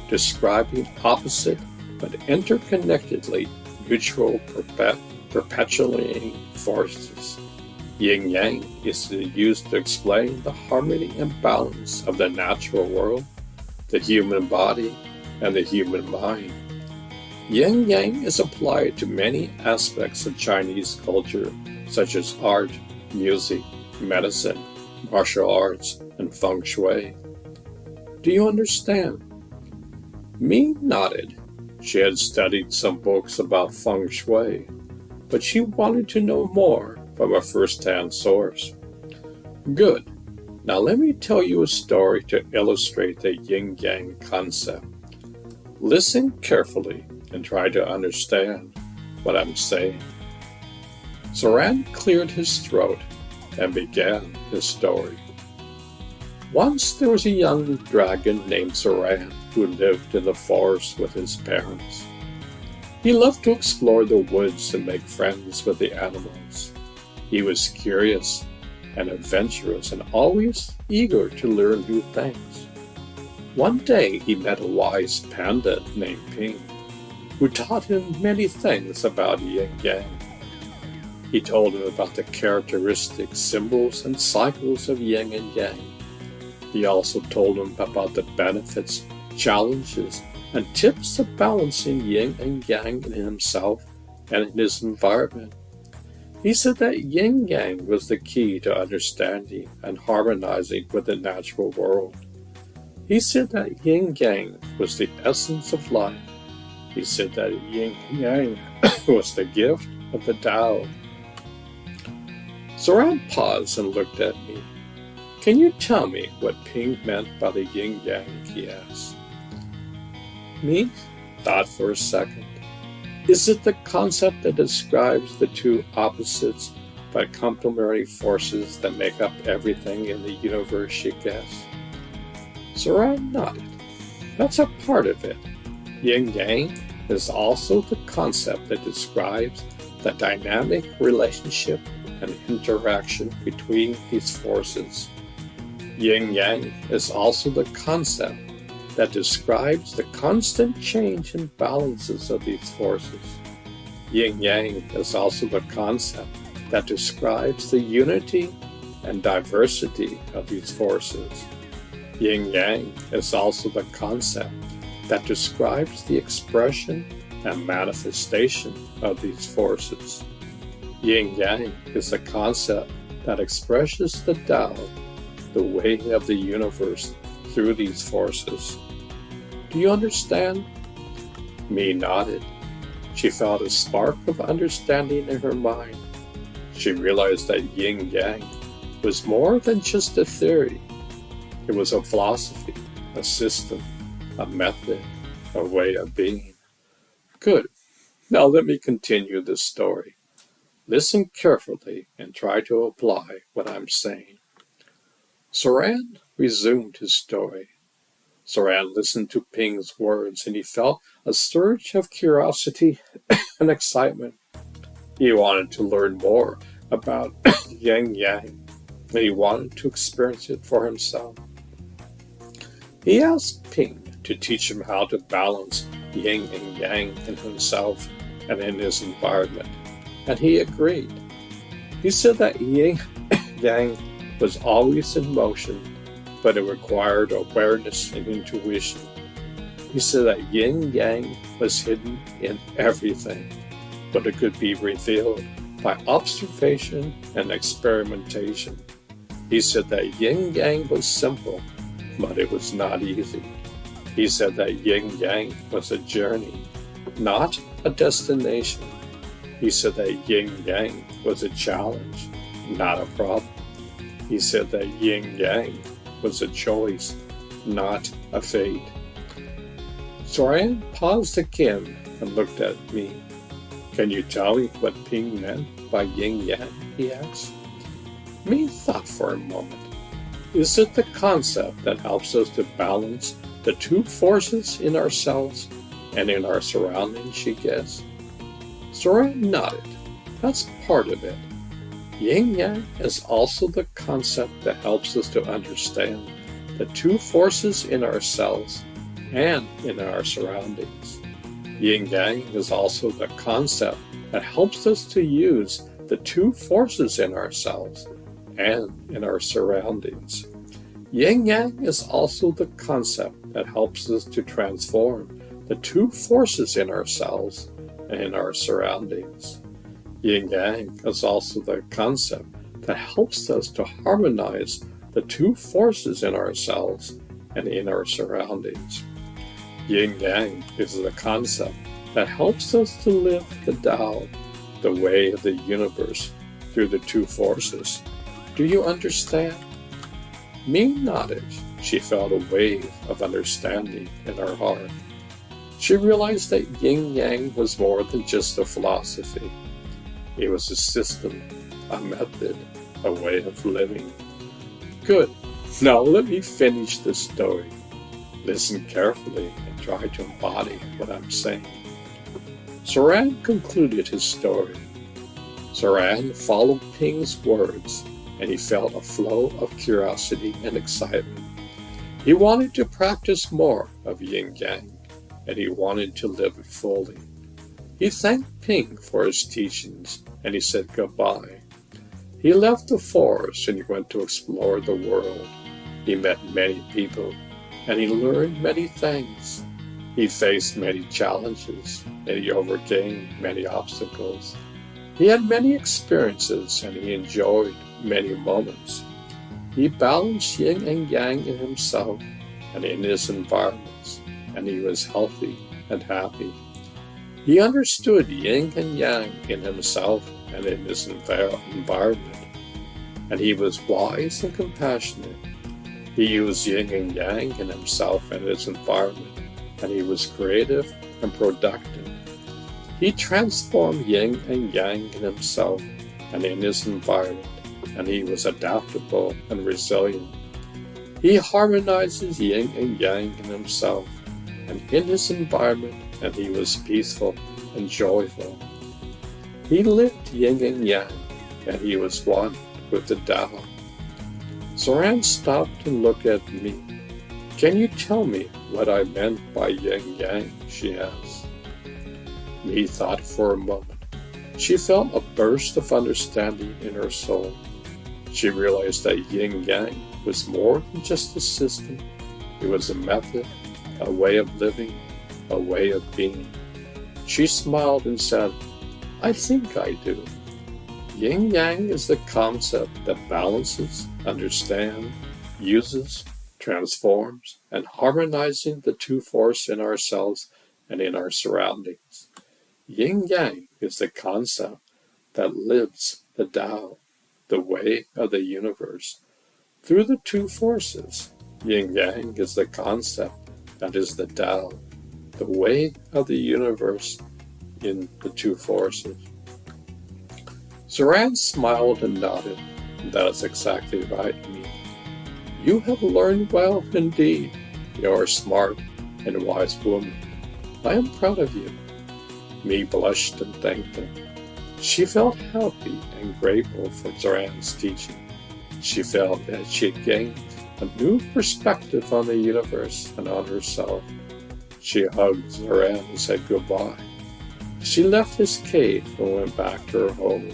describing opposite but interconnectedly mutual perpetuating forces. Yin-yang is used to explain the harmony and balance of the natural world, the human body, and the human mind. Yin-yang is applied to many aspects of Chinese culture, such as art, music, medicine, martial arts, and feng shui. Do you understand?" Me nodded. She had studied some books about feng shui, but she wanted to know more from a first-hand source. "Good. Now let me tell you a story to illustrate the yin-yang concept. Listen carefully and try to understand what I'm saying." Zoran cleared his throat and began his story. Once there was a young dragon named Zoran who lived in the forest with his parents. He loved to explore the woods and make friends with the animals. He was curious and adventurous and always eager to learn new things. One day he met a wise panda named Ping, who taught him many things about yin-yang. He told him about the characteristic symbols and cycles of yin and yang. He also told him about the benefits, challenges, and tips of balancing yin and yang in himself and in his environment. He said that yin-yang was the key to understanding and harmonizing with the natural world. He said that yin-yang was the essence of life. He said that yin-yang was the gift of the Tao. Zoran paused and looked at me. "Can you tell me what Ping meant by the yin-yang?" he asked. Me thought for a second. "Is it the concept that describes the two opposites but complementary forces that make up everything in the universe?" she guessed. Zoran nodded. "That's a part of it. Yin-yang is also the concept that describes the dynamic relationship and interaction between these forces. Yin-yang is also the concept that describes the constant change and balances of these forces. Yin-yang is also the concept that describes the unity and diversity of these forces. Yin-yang is also the concept that describes the expression and manifestation of these forces. Yin-yang is the concept that expresses the Tao, the way of the universe, through these forces. Do you understand? Mi nodded. She felt a spark of understanding in her mind. She realized that yin-yang was more than just a theory. It was a philosophy, a system, a method, a way of being. Good. Now let me continue this story. Listen carefully and try to apply what I'm saying. Zoran resumed his story. Zoran listened to Ping's words and he felt a surge of curiosity and excitement. He wanted to learn more about yin-yang and he wanted to experience it for himself. He asked Ping to teach him how to balance yin and yang in himself and in his environment, and he agreed. He said that yin-yang was always in motion, but it required awareness and intuition. He said that yin-yang was hidden in everything, but it could be revealed by observation and experimentation. He said that yin-yang was simple, but it was not easy. He said that yin-yang was a journey, not a destination. He said that yin-yang was a challenge, not a problem. He said that yin-yang was a choice, not a fate. Zoran paused again and looked at me. Can you tell me what Ping meant by yin-yang? He asked. Me thought for a moment. Is it the concept that helps us to balance the two forces in ourselves and in our surroundings, she guessed? Zoran nodded. That's part of it. Yin-yang is also the concept that helps us to understand the two forces in ourselves and in our surroundings. Yin-yang is also the concept that helps us to use the two forces in ourselves and in our surroundings. Yin-yang is also the concept that helps us to transform the two forces in ourselves and in our surroundings. Yin-yang is also the concept that helps us to harmonize the two forces in ourselves and in our surroundings. Yin-yang is the concept that helps us to live the Tao, the way of the universe, through the two forces. Do you understand? Ming nodded. She felt a wave of understanding in her heart. She realized that yin-yang was more than just a philosophy. It was a system, a method, a way of living. Good. Now let me finish this story. Listen carefully and try to embody what I'm saying. Zoran concluded his story. Zoran followed Ping's words, and he felt a flow of curiosity and excitement. He wanted to practice more of yin-yang, and he wanted to live it fully. He thanked Ping for his teachings, and he said goodbye. He left the forest and he went to explore the world. He met many people, and he learned many things. He faced many challenges, and he overcame many obstacles. He had many experiences, and he enjoyed many moments. He balanced yin and yang in himself and in his environments, and he was healthy and happy. He understood yin and yang in himself and in his environment, and he was wise and compassionate. He used yin and yang in himself and his environment, and he was creative and productive. He transformed yin and yang in himself and in his environment, and he was adaptable and resilient. He harmonizes yin and yang in himself and in his environment, and he was peaceful and joyful. He lived yin and yang, and he was one with the Tao. Zoran stopped and looked at me. Can you tell me what I meant by yin-yang? She asked. Me thought for a moment. She felt a burst of understanding in her soul. She realized that yin-yang was more than just a system. It was a method, a way of living, a way of being. She smiled and said, I think I do. Yin-yang is the concept that balances, understands, uses, transforms, and harmonizing the two forces in ourselves and in our surroundings. Yin-yang is the concept that lives the Tao, the way of the universe, through the two forces. Yin-yang is the concept that is the Tao, the way of the universe in the two forces. Zoran smiled and nodded. That is exactly right, me. You have learned well indeed. You are a smart and wise woman. I am proud of you. Me blushed and thanked him. She felt happy and grateful for Zoran's teaching. She felt that she had gained a new perspective on the universe and on herself. She hugged Zoran and said goodbye. She left his cave and went back to her home.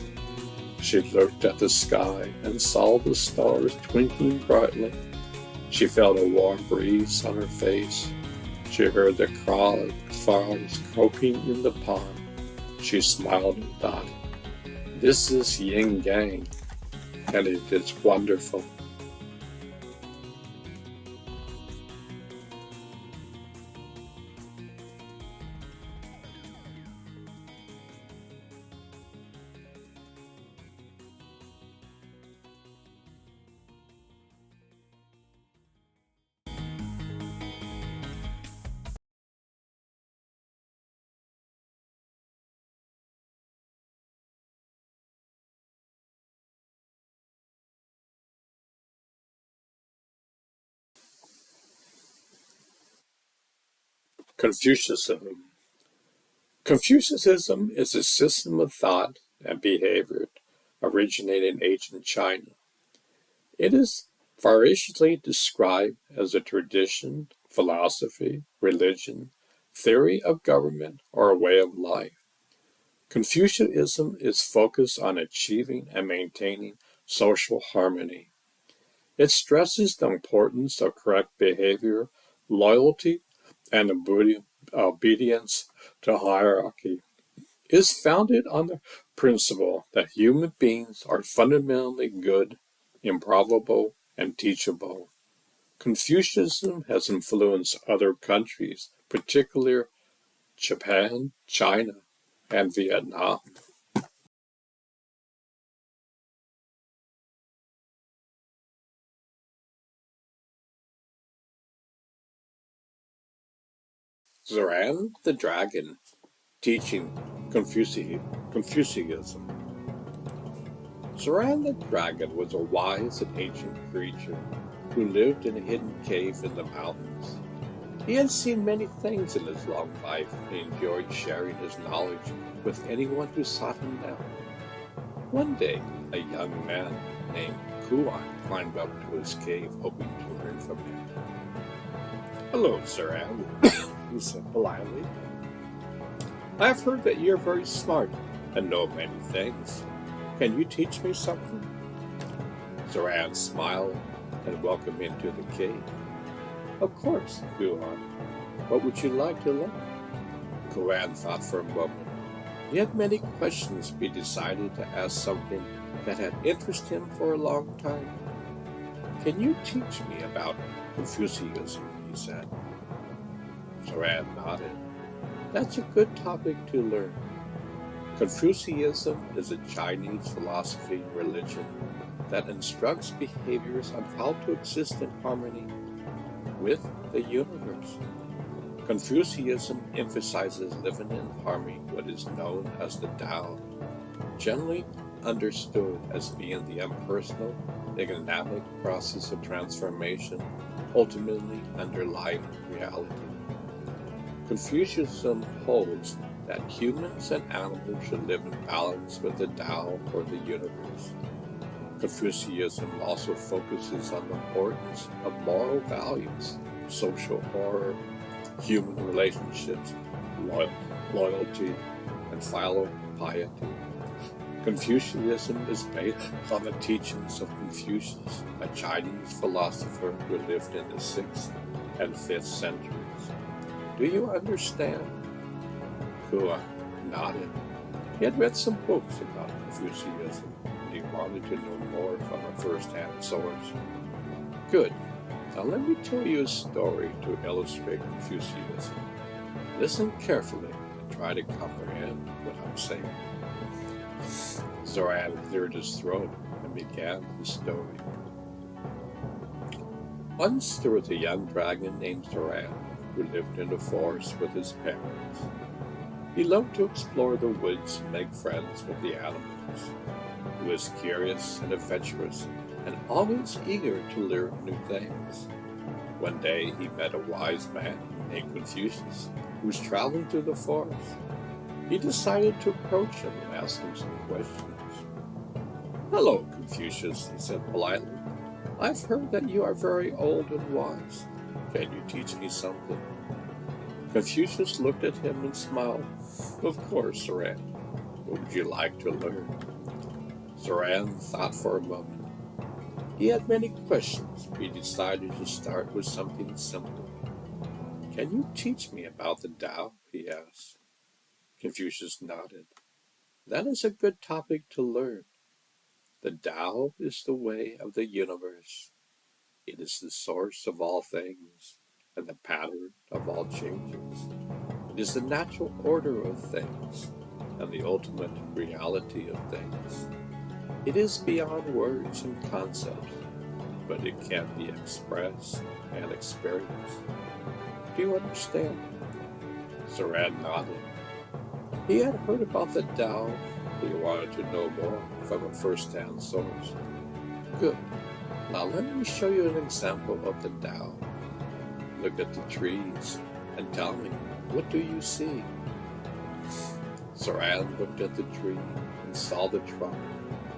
She looked at the sky and saw the stars twinkling brightly. She felt a warm breeze on her face. She heard the frogs croaking in the pond. She smiled and thought, this is yin-yang, and it is wonderful. Confucianism. Confucianism is a system of thought and behavior originated in ancient China. It is variously described as a tradition, philosophy, religion, theory of government, or a way of life. Confucianism is focused on achieving and maintaining social harmony. It stresses the importance of correct behavior, loyalty, and obedience to hierarchy. It is founded on the principle that human beings are fundamentally good, improbable, and teachable. Confucianism has influenced other countries, particularly Japan, China, and Vietnam. Zoran the Dragon, teaching Confucianism. Zoran the Dragon was a wise and ancient creature who lived in a hidden cave in the mountains. He had seen many things in his long life and enjoyed sharing his knowledge with anyone who sought him out. One day, a young man named Kuan climbed up to his cave hoping to learn from him. Hello, Zoran, he said politely. I have heard that you are very smart and know many things. Can you teach me something? Zoran smiled and welcomed him to the cave. Of course, Kuan. What would you like to learn? Kuan thought for a moment. He had many questions, but he decided to ask something that had interested him for a long time. Can you teach me about Confucianism? He said. Zoran nodded. That's a good topic to learn. Confucianism is a Chinese philosophy and religion that instructs behaviors on how to exist in harmony with the universe. Confucianism emphasizes living in harmony with what is known as the Tao, generally understood as being the impersonal, dynamic process of transformation ultimately underlying reality. Confucianism holds that humans and animals should live in balance with the Tao or the universe. Confucianism also focuses on the importance of moral values social horror, human relationships, loyalty, and philo piety. Confucianism is based on the teachings of Confucius, a Chinese philosopher who lived in the 6th and 5th centuries. Do you understand? Kua nodded. He had read some books about Confucianism, and he wanted to know more from a first-hand source. Good. Now let me tell you a story to illustrate Confucianism. Listen carefully and try to comprehend what I'm saying. Zoran cleared his throat and began his story. Once there was a young dragon named Zoran who lived in the forest with his parents. He loved to explore the woods and make friends with the animals. He was curious and adventurous and always eager to learn new things. One day he met a wise man named Confucius who was traveling through the forest. He decided to approach him and ask him some questions. "Hello, Confucius," he said politely. "I've heard that you are very old and wise. Can you teach me something?" Confucius looked at him and smiled. "Of course, Zoran. What would you like to learn?" Zoran thought for a moment. He had many questions, but he decided to start with something simple. "Can you teach me about the Tao?" he asked. Confucius nodded. "That is a good topic to learn. The Tao is the way of the universe. It is the source of all things and the pattern of all changes. It is the natural order of things and the ultimate reality of things. It is beyond words and concepts, but it can be expressed and experienced. Do you understand?" Zoran nodded. He had heard about the Tao, but he wanted to know more from a first-hand source. "Good. Now let me show you an example of the Tao. Look at the trees and tell me, what do you see?" Zoran looked at the tree and saw the trunk,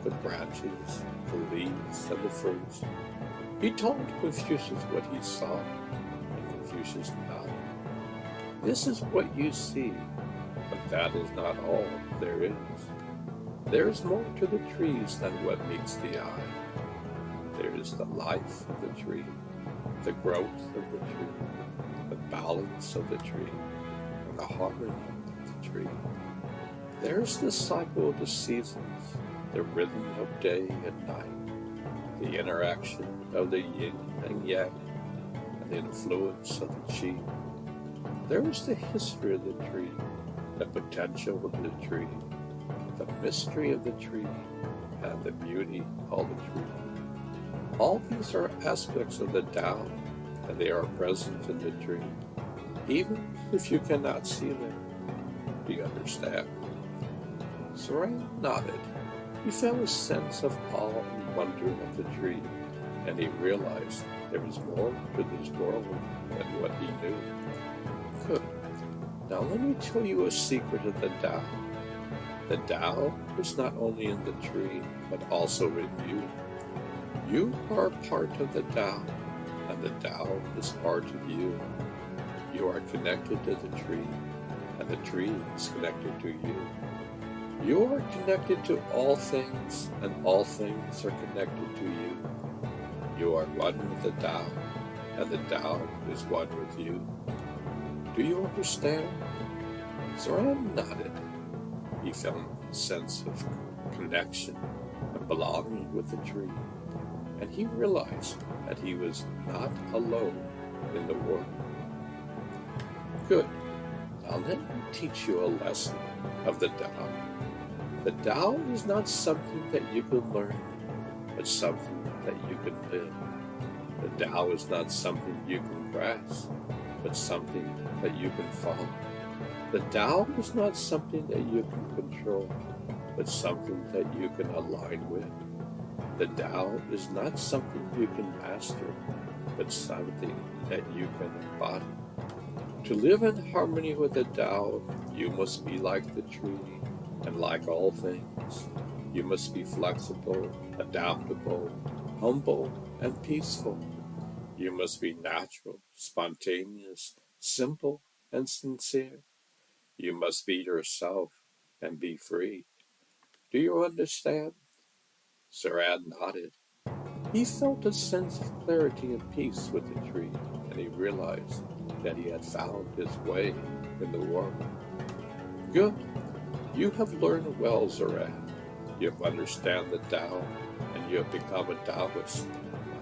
the branches, the leaves, and the fruits. He told Confucius what he saw, and Confucius nodded. "This is what you see, but that is not all there is. There is more to the trees than what meets the eye. There is the life of the tree, the growth of the tree, the balance of the tree, and the harmony of the tree. There is the cycle of the seasons, the rhythm of day and night, the interaction of the yin and yang, and the influence of the qi. There is the history of the tree, the potential of the tree, the mystery of the tree, and the beauty of the tree. All these are aspects of the Tao, and they are present in the tree, even if you cannot see them. Do you understand?" Zoran nodded. He felt a sense of awe and wonder of the tree, and he realized there was more to this world than what he knew. "Good. Now let me tell you a secret of the Tao. The Tao is not only in the tree, but also in you. You are part of the Tao, and the Tao is part of you. You are connected to the tree, and the tree is connected to you. You are connected to all things, and all things are connected to you. You are one with the Tao, and the Tao is one with you. Do you understand?" Zoran nodded. He felt a sense of connection and belonging with the tree, and he realized that he was not alone in the world. "Good. Now let me teach you a lesson of the Tao. The Tao is not something that you can learn, but something that you can live. The Tao is not something you can grasp, but something that you can follow. The Tao is not something that you can control, but something that you can align with. The Tao is not something you can master, but something that you can embody. To live in harmony with the Tao, you must be like the tree, and like all things, you must be flexible, adaptable, humble, and peaceful. You must be natural, spontaneous, simple, and sincere. You must be yourself and be free. Do you understand? Zoran nodded. He felt a sense of clarity and peace with the tree, and he realized that he had found his way in the world. Good. You have learned well, Zoran. You have understand the Tao, and you have become a Taoist.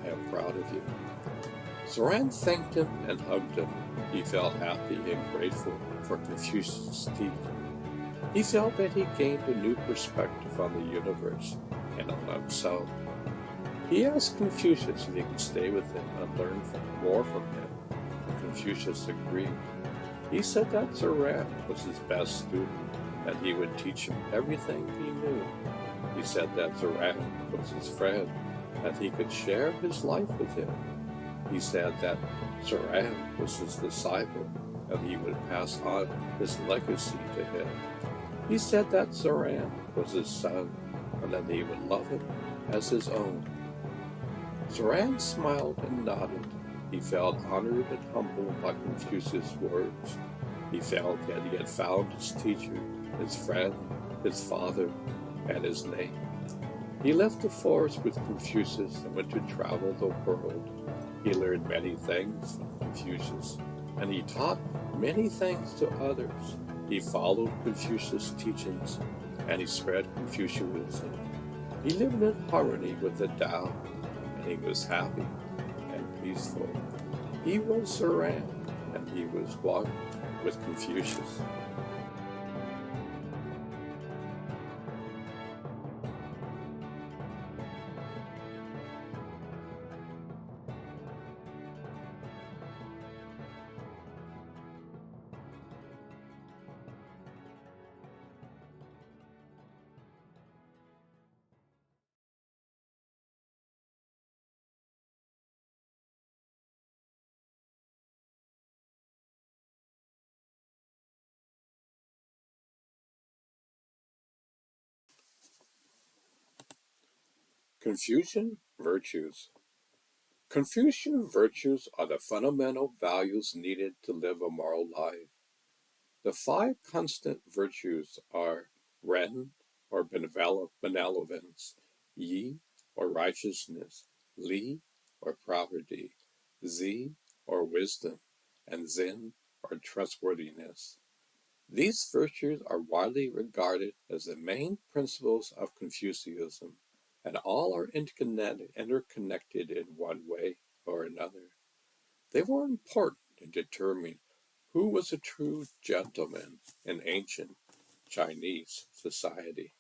I am proud of you. Zoran thanked him and hugged him. He felt happy and grateful for Confucius' teaching. He felt that he gained a new perspective on the universe and on himself. He asked Confucius if he could stay with him and learn more from him. Confucius agreed. He said that Zoran was his best student, and he would teach him everything he knew. He said that Zoran was his friend, and he could share his life with him. He said that Zoran was his disciple, and he would pass on his legacy to him. He said that Zoran was his son, and that he would love him as his own. Zoran smiled and nodded. He felt honored and humbled by Confucius' words. He felt that he had found his teacher, his friend, his father, and his name. He left the forest with Confucius and went to travel the world. He learned many things from Confucius, and he taught many things to others. He followed Confucius' teachings, and he spread Confucianism. He lived in harmony with the Tao, and he was happy and peaceful. He was Zoran, and he was one with Confucius. Confucian virtues. Confucian virtues are the fundamental values needed to live a moral life. The five constant virtues are Ren, or benevolence, Yi, or righteousness, Li, or property, Zi, or wisdom, and Zin, or trustworthiness. These virtues are widely regarded as the main principles of Confucianism, and all are interconnected in one way or another. They were important in determining who was a true gentleman in ancient Chinese society.